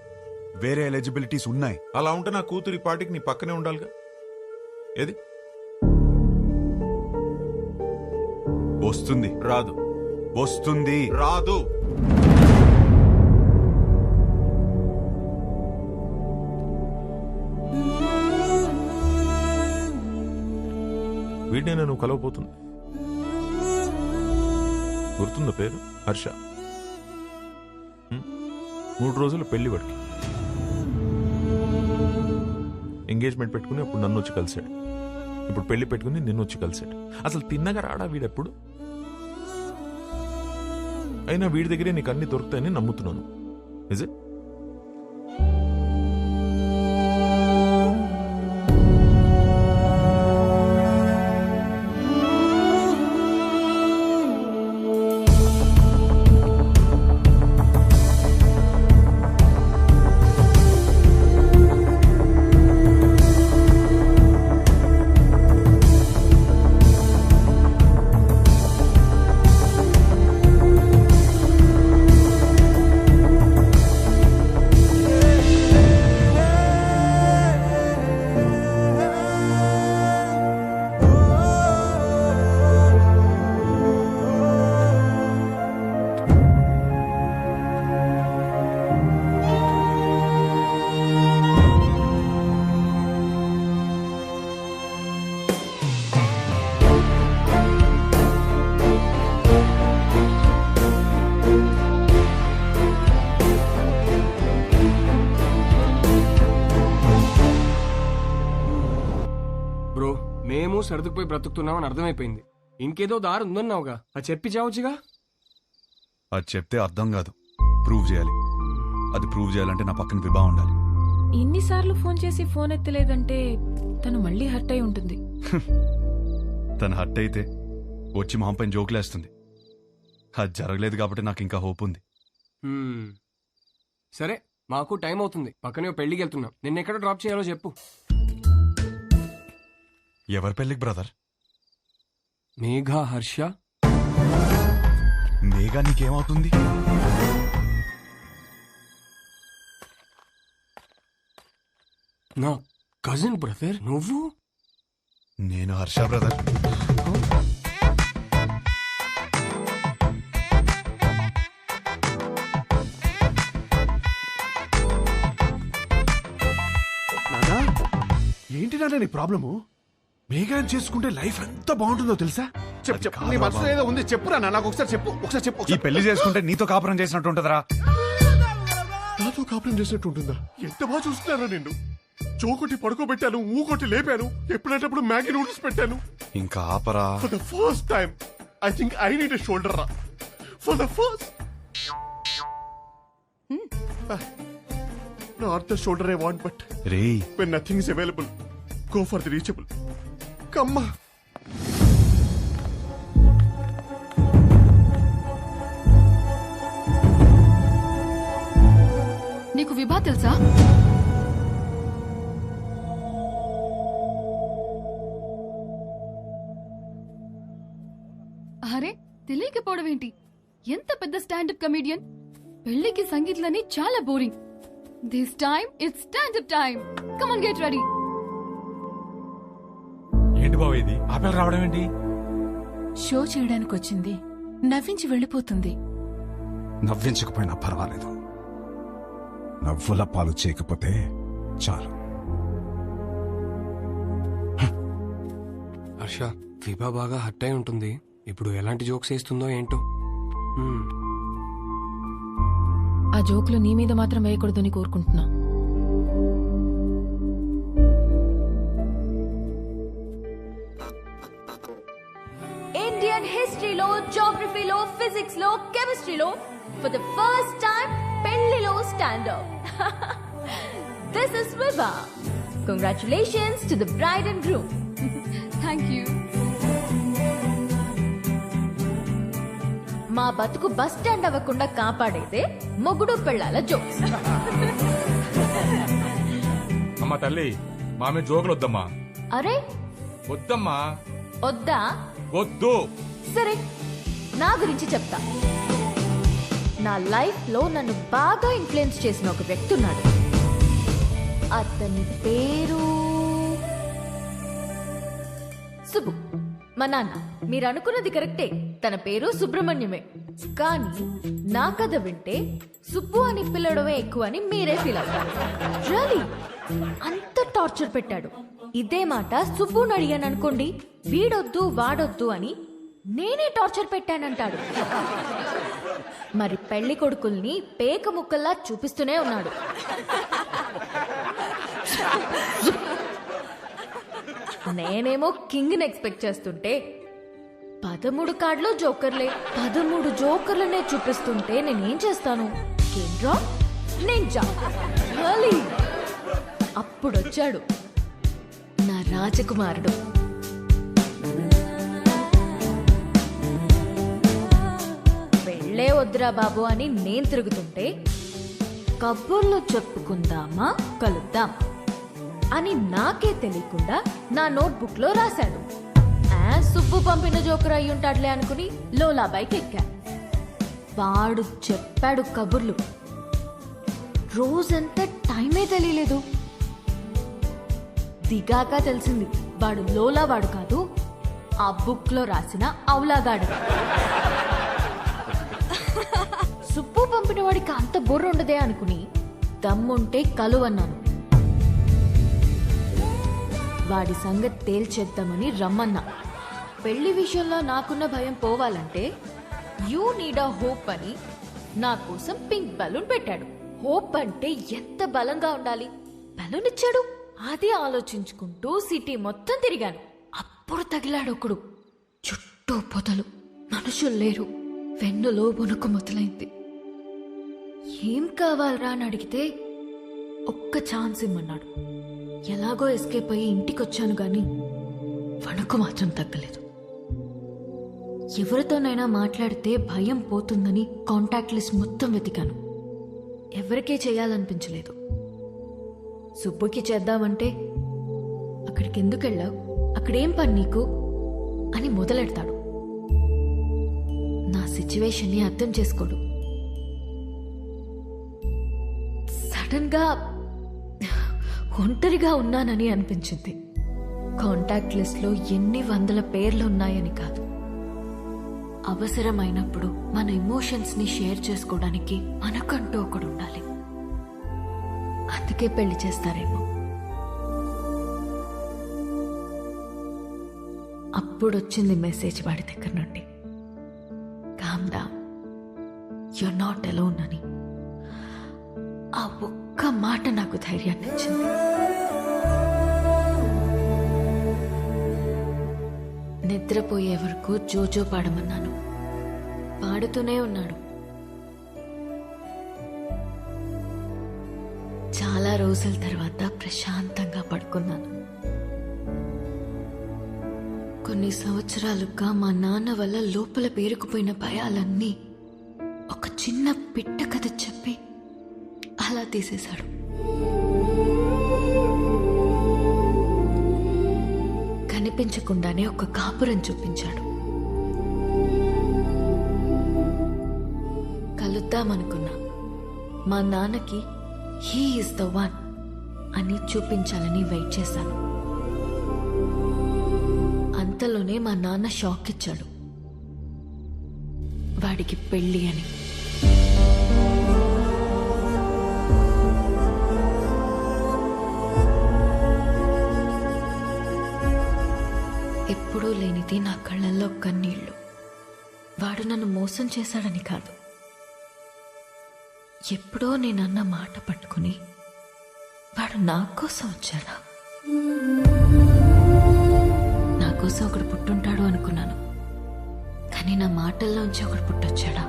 వేరే ఎలిజిబిలిటీస్ ఉన్నాయి. అలా ఉంటే నా కూతురి పాటికి నీ పక్కనే ఉండాలిగా. ఏది వస్తుంది? రాదు. వస్తుంది? రాదు. వీడినే నువ్వు కలవబోతుంది. గుర్తుందా పేరు? హర్ష. 3 రోజులు పెళ్లి వాడికి. ఎంగేజ్మెంట్ పెట్టుకుని అప్పుడు నన్ను వచ్చి కలిశాడు. ఇప్పుడు పెళ్లి పెట్టుకుని నిన్ను వచ్చి కలిశాడు. అసలు తిన్నగా రాడా వీడెప్పుడు? అయినా వీడి దగ్గరే నీకు అన్ని దొరుకుతాయని నమ్ముతున్నాను. Is it? బ్రో, మేము సర్దుకుపోయి బ్రతుకుతున్నామని అర్థమైపోయింది. ఇంకేదో దారి ఉందన్నావుగా, అది చెప్పి చావచ్చుగా. అది చెప్తే అర్థం కాదు, ప్రూవ్ చేయాలి. అది ప్రూవ్ చేయాలంటే నా పక్కన విభా ఉండాలి. ఇన్నిసార్లు ఫోన్ చేసి ఫోన్ ఎత్తలేదంటే తను మళ్ళీ హర్ట్ అయి ఉంటుంది. తను హర్ట్ అయితే వచ్చి మొహం పైన జోకులేస్తుంది. అది జరగలేదు కాబట్టి నాకు ఇంకా హోప్ ఉంది. సరే, మాకు టైం అవుతుంది. పక్కనే పెళ్లికి వెళ్తున్నాం. నిన్నెక్కడ డ్రాప్ చేయాలో చెప్పు. ఎవరి పెళ్లికి బ్రదర్? మేఘా, హర్ష. మేఘా నీకేమవుతుంది? నా కజిన్ బ్రదర్. నువ్వు? నేను హర్ష బ్రదర్. నానా, ఏంటి నాన్న నీ ప్రాబ్లము? మేఘాన్ని చేసుకుంటే లైఫ్ ఎంత బాగుంటుందో తెలుసా? చెప్పు చెప్పు, నీ మనసులో ఏదో ఉంది, చెప్పురా నాన్న. నాకు ఒకసారి చెప్పు, ఒకసారి చెప్పు. ఈ పెళ్లి చేసుకుంటే నీతో కాపురం చేసినట్టు ఉంటుందిరా. నాతో కాపురం చేసినట్టు ఉంటుందా? ఎంత బాగా చూస్తున్నారా నిన్ను. చోకొట్టి పడుకోబెట్టాను, ఊకొట్టి లేపాను, ఎప్పుడైనప్పుడు మ్యాగీ నూడిల్స్ పెట్టాను. ఇంకా ఆపరా. For the first time I think I need a shoulder రా. For the first not the shoulder I want, but రేయ్, when nothing is available, go for the reachable. Come on. నీకు విభా తెలుసా? అరే, తెలియకపోవడం ఏంటి? ఎంత పెద్ద స్టాండప్ కమీడియన్. పెళ్లికి సంగీత్లని చాలా boring. This time, it's stand-up time. Come on, get ready. ఏంటి బావ ఇది ఆ పిల్ల రావడం ఏంటి? షో చేయడానికి వచ్చింది, నవ్వించి వెళ్ళిపోతుంది. నవ్వించకపోయినా పర్వాలేదు, నవ్వుల పాలు చేయకపోతే చాలు. హర్ష, విభా బాగా హర్ట్ అయి ఉంటుంది. ఇప్పుడు ఎలాంటి జోక్స్ వేస్తుందో ఏంటో. ఆ జోకులు నీ మీద మాత్రం వేయకూడదని కోరుకుంటున్నా. ఇండియన్ హిస్టరీలో, జాగ్రఫీలో, ఫిజిక్స్ లో, కెమిస్ట్రీలో ఫర్ ద ఫస్ట్ టైం పెళ్లిలో stand up. This is Vibha. Congratulations to the bride and groom. Thank you. మా బతుకు బస్ స్టాండ్ అవ్వకుండా కాపాడేదే మొగుడు పెళ్ళాల జోక్స్. అమ్మా తల్లి, మా మీద జోకులు వద్దమ్మా. అరే వద్దమ్మా. వద్దా? వద్దు. సరే, నా గురించి చెప్తా. నా లైఫ్ లో నన్ను బాగా ఇన్ఫ్లుయెన్స్ చేసిన ఒక వ్యక్తి ఉన్నాడు. అతని పేరు సుబ్బు. మా నాన్న. మీరు అనుకున్నది కరెక్టే, తన పేరు సుబ్రహ్మణ్యమే. కానీ నా కథ వింటే సుబ్బు అని పిల్లడమే ఎక్కువ అని మీరే ఫీల్ అవుతారు. రియలీ అంత టార్చర్ పెట్టాడు. ఇదే మాట సుబ్బుని అడిగాను అనుకోండి, వీడొద్దు వాడొద్దు అని నేనే టార్చర్ పెట్టానంటాడు. మరి పెళ్లి కొడుకుల్ని పేక ముక్కల్లా చూపిస్తూనే ఉన్నాడు. నేనేమో కింగ్ ని ఎక్స్పెక్ట్ చేస్తుంటే 13 కార్డులో జోకర్లే. 13 జోకర్లనే చూపిస్తుంటే నేనేం చేస్తాను? కేంద్రా నింజా. అప్పుడొచ్చాడు నా రాజకుమారుడు. పెళ్ళే వద్దురా బాబు అని నేను తిరుగుతుంటే, కబుర్లు చెప్పుకుందామా, కలుద్దాం అని నాకే తెలియకుండా నా నోట్బుక్ లో రాశాడు. సుబ్బు పంపిన జోకర్ అయ్యుంటాడులే అనుకుని లోలాబాయికి ఎక్కా. వాడు చెప్పాడు కబుర్లు. రోజంతా టైమే తెలియలేదు. దిగాక తెలిసింది వాడు లోలా వాడు కాదు, ఆ బుక్ లో రాసిన అవులాగాడు. సుబ్బు పంపిన వాడికి అంత బుర్ర ఉండదే అనుకుని దమ్ముంటే కలువన్నాను. వాడి సంగతి తేల్చేద్దామని రమ్మన్నా. పెళ్లి విషయంలో నాకున్న భయం పోవాలంటే యూ నీడ్ అ హోప్ అని నా కోసం పింక్ బలూన్ పెట్టాడు. హోప్ అంటే ఎంత బలంగా ఉండాలి. బలూన్ ఇచ్చాడు. అది ఆలోచించుకుంటూ సిటీ మొత్తం తిరిగాను. అప్పుడు తగిలాడు ఒకడు. చుట్టూ పొదలు, మనుషులు లేరు. వెన్నులో వణుకు మొదలైంది. ఏం కావాలరా అని అడిగితే ఒక్క ఛాన్స్ ఇమ్మన్నాడు. ఎలాగో ఎస్కేప్ అయ్యి ఇంటికొచ్చాను గాని వణుకు మాత్రం తగ్గలేదు. ఎవరితోనైనా మాట్లాడితే భయం పోతుందని కాంటాక్ట్ లిస్ట్ మొత్తం వెతికాను. ఎవరికే చేయాలనిపించలేదు. సుబ్బుకి చేద్దామంటే అక్కడికి ఎందుకు వెళ్ళావు, అక్కడేం పని నీకు అని మొదలెడతాడు. నా సిచ్యువేషన్ని అర్థం చేసుకోడు. సడన్ గా ఒంటరిగా ఉన్నానని అనిపించింది. కాంటాక్ట్ లిస్ట్ లో ఎన్ని వందల పేర్లు ఉన్నాయని కాదు, అవసరమైనప్పుడు మన ఎమోషన్స్ ని షేర్ చేసుకోవడానికి మనకంటూ ఒకడు ఉండాలి. అందుకే పెళ్లి చేస్తారేమో. అప్పుడొచ్చింది మెసేజ్ వాడి దగ్గర నుండి, calm down, you're not alone అని. ఆ ఒక్క మాట నాకు ధైర్యాన్ని ఇచ్చింది. నిద్రపోయే వరకు జోజో పాడమన్నాను. పాడుతూనే ఉన్నాడు. చాలా రోజుల తర్వాత ప్రశాంతంగా పడుకున్నాను. కొన్ని సంవత్సరాలుగా మా నాన్న వల్ల లోపల పేరుకుపోయిన భయాలన్నీ ఒక చిన్న పిట్ట కథ చెప్పి అలా తీసేశాడు. కనిపించకుండానే ఒక కాపురం చూపించాడు. కలుద్దామనుకున్నా. మా నాన్నకి హీ ఈస్ ద వన్ అని చూపించాలని వెయిట్ చేశాను. అంతలోనే మా నాన్న షాక్ ఇచ్చాడు, వాడికి పెళ్ళి అని. ఎప్పుడూ లేనిది నా కళ్ళల్లో కన్నీళ్లు. వాడు నన్ను మోసం చేశాడని కాదు, ఎప్పుడో నేనన్న మాట పట్టుకుని వాడు నా కోసం వచ్చాడా? నా కోసం ఒకడు పుట్టుంటాడు అనుకున్నాను, కానీ నా మాటల్లోంచి ఒకడు పుట్టొచ్చాడా?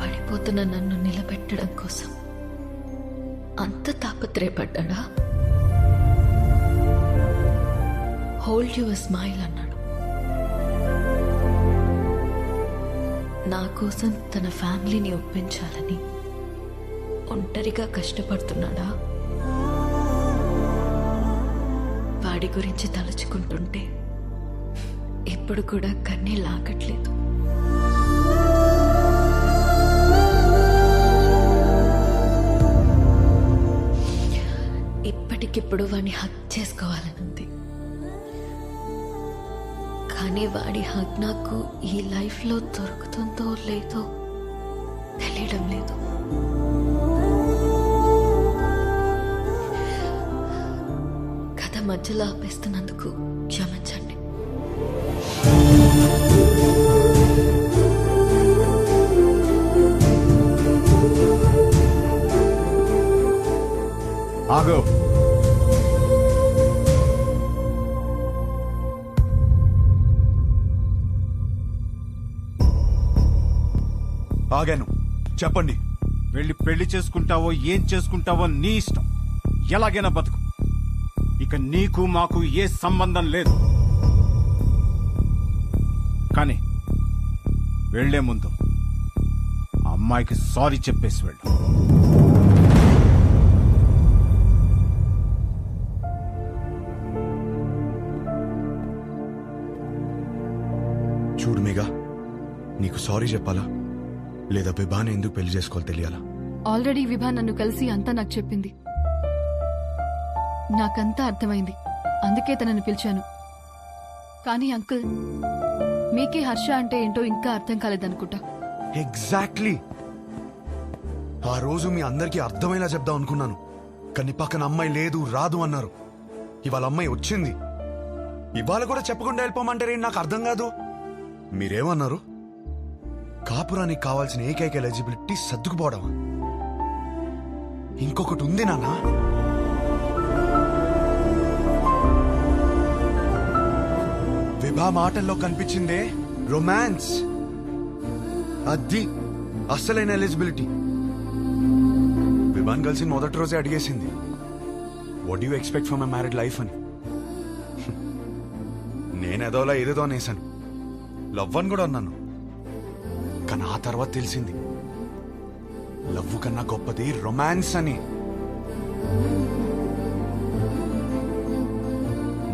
పడిపోతున్న నన్ను నిలబెట్టడం కోసం అంత తాపత్రయపడ్డా? హోల్డ్ యువర్ స్మైల్ అన్నాడు. నా కోసం తన ఫ్యామిలీని ఒప్పించాలని ఒంటరిగా కష్టపడుతున్నాడా? వాడి గురించి తలుచుకుంటుంటే ఇప్పుడు కూడా కన్నీళ్ళు ఆగట్లేదు. ఇప్పటికిప్పుడు వాడిని హక్ చేసుకోవాలనుంది, కానీ వాడి హక్ నాకు ఈ లైఫ్లో దొరుకుతుందో లేదో తెలియడం లేదు. కథ మధ్యలో ఆపేస్తున్నందుకు క్షమించండి. ఆగో. ఆగాను, చెప్పండి. వెళ్ళి పెళ్లి చేసుకుంటావో ఏం చేసుకుంటావో నీ ఇష్టం, ఎలాగైనా బతుకు. ఇక నీకు మాకు ఏ సంబంధం లేదు. కానీ వెళ్లే ముందు ఆ అమ్మాయికి సారీ చెప్పేసి వెళ్ళు. చూడు మేఘా, నీకు సారీ చెప్పాలా లేదా విభాని ఎందుకు పెళ్లి చేసుకోవాలి తెలియాలా? ఆల్రెడీ విభా నన్ను కలిసి అంతా నాకు చెప్పింది. నాకంతా అర్థమైంది, అందుకే తనను పిలిచాను. కానీ అంకుల్, మీకే హర్ష అంటే ఏంటో ఇంకా అర్థం కాలేదనుకుంటా. ఎగ్జాక్ట్లీ. ఆ రోజు మీ అందరికీ అర్థమయ్యేలా చెప్దాం అనుకున్నాను, కానీ పక్కన అమ్మాయి లేదు, రాదు అన్నారు. ఇవాళ అమ్మాయి వచ్చింది, ఇవాళ కూడా చెప్పకుండా వెళ్ళిపోమంటారే, నాకు అర్థం కాదు. మీరేమన్నారు? కాపురానికి కావాల్సిన ఏకైక ఎలిజిబిలిటీ సర్దుకుపోవడమా? ఇంకొకటి ఉంది నాన్న. విభా మాటల్లో కనిపించిందే రొమాన్స్. అది అస్సలైన ఎలిజిబిలిటీ. విభాన్ కలిసి మొదటి రోజే అడిగేసింది, what you expect from a married life అని. నేనేదోలా ఏదేదో అనేసాను, లవ్ అని కూడా అన్నాను. కానీ ఆ తర్వాత తెలిసింది, లవ్ కన్నా గొప్పది రొమాన్స్ అని.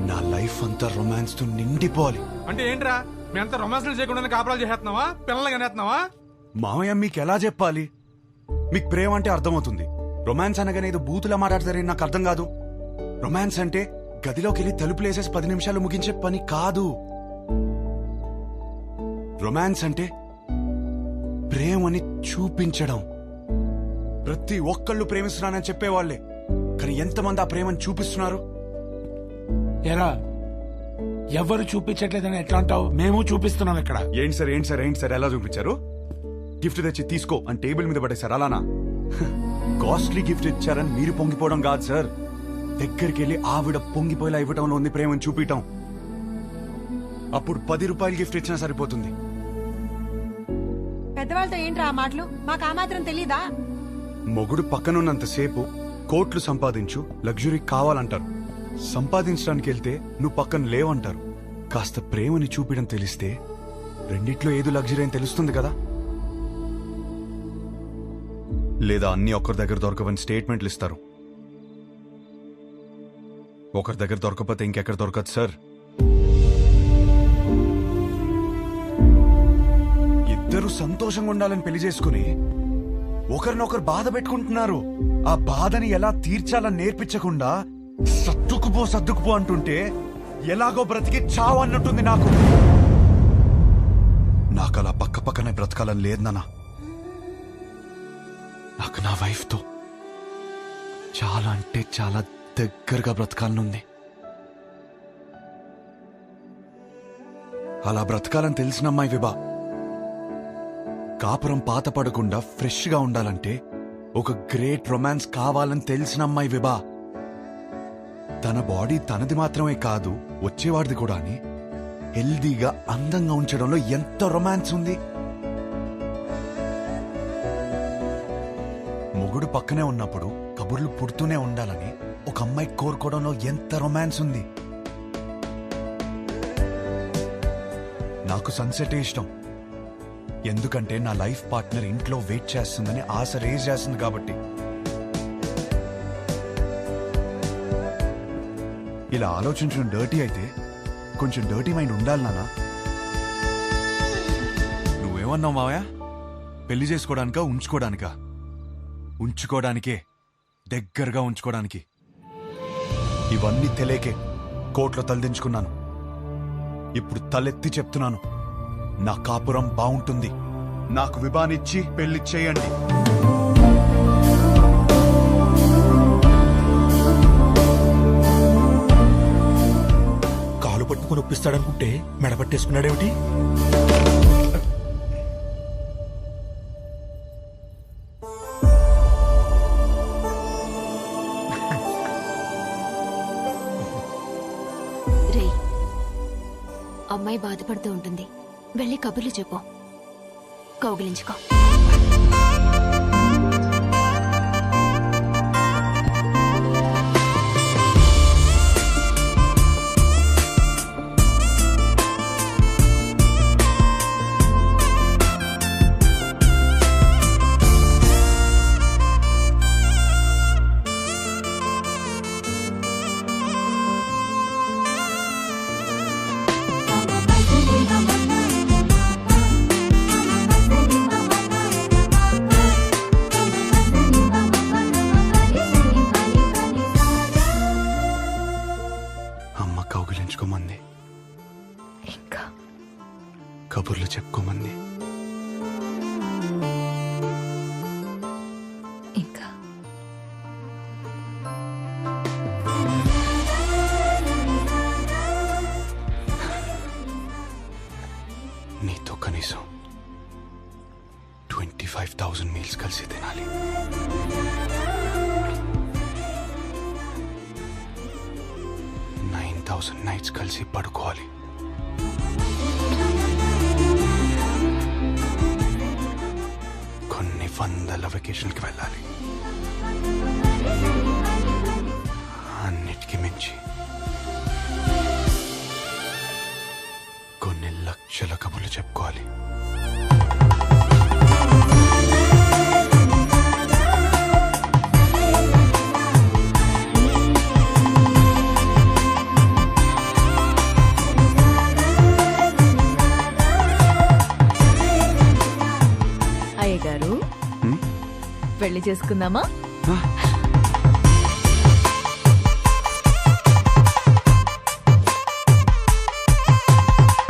నా లైఫ్ అంతా రొమాన్స్ తో నిండిపోవాలి. అంటే ఏంట్రా, మీ అంతా రొమాన్స్లు చేయకుండా కాపురాలు చేస్తున్నావా, పిల్లలు కనేస్తున్నావా? మామయ్య, మీకు ఎలా చెప్పాలి? మీకు ప్రేమ అంటే అర్థమవుతుంది, రొమాన్స్ అనగానే ఏదో బూతులా మాట్లాడతారని నాకు అర్థం కాదు. రొమాన్స్ అంటే గదిలోకి వెళ్ళి తలుపులేసేసి 10 నిమిషాలు ముగించే పని కాదు. రొమాన్స్ అంటే ప్రేమని చూపించడం. ప్రతి ఒక్కళ్ళు ప్రేమిస్తున్నానని చెప్పేవాళ్లే, కానీ ఎంతమంది ఆ ప్రేమను చూపిస్తున్నారు? ఎరా, ఎవరు చూపించట్లేదని ఎట్లా అంటావు? మేము చూపిస్తున్నాం ఇక్కడ. ఏంటి సార్, ఏంటి సార్, ఏంటి సార్, ఎలా చూపించారు? గిఫ్ట్ తెచ్చి తీసుకో అని టేబుల్ మీద పడేశారు, అలానా? కాస్ట్లీ గిఫ్ట్ ఇచ్చారని మీరు పొంగిపోవడం కాదు సార్, దగ్గరికి వెళ్ళి ఆవిడ పొంగిపోయేలా ఇవ్వటంలో ఉంది ప్రేమను చూపించటం. అప్పుడు 10 రూపాయలు గిఫ్ట్ ఇచ్చినా సరిపోతుంది. పెద్దవాళ్ళతో ఏంట్రా ఆ మాటలు? మాకు ఆ మాత్రం తెలీదా? మొగుడు పక్కనున్నంతసేపు కోట్లు సంపాదించు, లగ్జరీ కావాలంటారు. సంపాదించడానికి వెళ్తే నువ్వు పక్కన లేవంటారు. కాస్త ప్రేమని చూపించడం తెలిస్తే రెండిట్లో ఏదో లగ్జరీ అని తెలుస్తుంది కదా. లేదా అన్ని ఒకరి దగ్గర దొరకవని స్టేట్మెంట్లు ఇస్తారు. ఒకరి దగ్గర దొరకకపోతే ఇంకెక్కడ దొరకదు సార్. ఇద్దరు సంతోషంగా ఉండాలని పెళ్లి చేసుకుని ఒకరినొకరు బాధ పెట్టుకుంటున్నారు. ఆ బాధని ఎలా తీర్చాలని నేర్పించకుండా సర్దుకుపో అంటుంటే ఎలాగో బ్రతికి చావు అన్నట్టుంది నాకు. నాకు అలా పక్కనే బ్రతకాలని లేదు నాన్న. నాకు నా వైఫ్తో చాలా అంటే చాలా దగ్గరగా బ్రతకాలనుంది. అలా బ్రతకాలని తెలిసిన అమ్మాయి విభా. కాపురం పాత పడకుండా ఫ్రెష్ గా ఉండాలంటే ఒక గ్రేట్ రొమాన్స్ కావాలని తెలిసిన అమ్మాయి విభా. తన బాడీ తనది మాత్రమే కాదు, వచ్చేవాడిది కూడా అని హెల్దీగా అందంగా ఉంచడంలో ఎంత రొమాన్స్ ఉంది. మొగుడు పక్కనే ఉన్నప్పుడు కబుర్లు పుడుతూనే ఉండాలని ఒక అమ్మాయి కోరుకోవడంలో ఎంత రొమాన్స్ ఉంది. నాకు సన్సెట్ ఇష్టం. ఎందుకంటే నా లైఫ్ పార్ట్నర్ ఇంట్లో వెయిట్ చేస్తుందని ఆశ రేజ్ చేస్తుంది కాబట్టి. ఇలా ఆలోచించడం డర్టీ అయితే కొంచెం డర్టీ మైండ్ ఉండాలి నాన్న. నువ్వేమన్నావు మావయ్య? పెళ్లి చేసుకోవడానికా ఉంచుకోవడానికా? ఉంచుకోవడానికే, దగ్గరగా ఉంచుకోవడానికి. ఇవన్నీ తెలియకే కోర్టులో తలదించుకున్నాను. ఇప్పుడు తలెత్తి చెప్తున్నాను, నా కాపురం బాగుంటుంది. నాకు విభానిచ్చి పెళ్లి చేయండి. కాలు పట్టుకుని ఒప్పిస్తాడనుకుంటే మెడపట్టేసుకున్నాడేమిటి? రే, అమ్మాయి బాధపడుతూ ఉంటుంది, వెళ్ళి కబుర్లు చెప్పు, కౌగిలించుకో. కౌగిలించుకోమంది, ఇంకా కబుర్లు చెప్పుకోమంది. ఇంకా నీతో కనీసం 25,000 మీల్స్ కలిసి తినాలి. 9,000 నైట్స్ కలిసి పడుకోవాలి. కొన్ని వందల వెకేషన్కి వెళ్ళాలి. అన్నిటికీ మించి కొన్ని లక్షల కబుర్లు చెప్పుకోవాలి. అయ్య గారు, పెళ్లి చేసుకుందామా?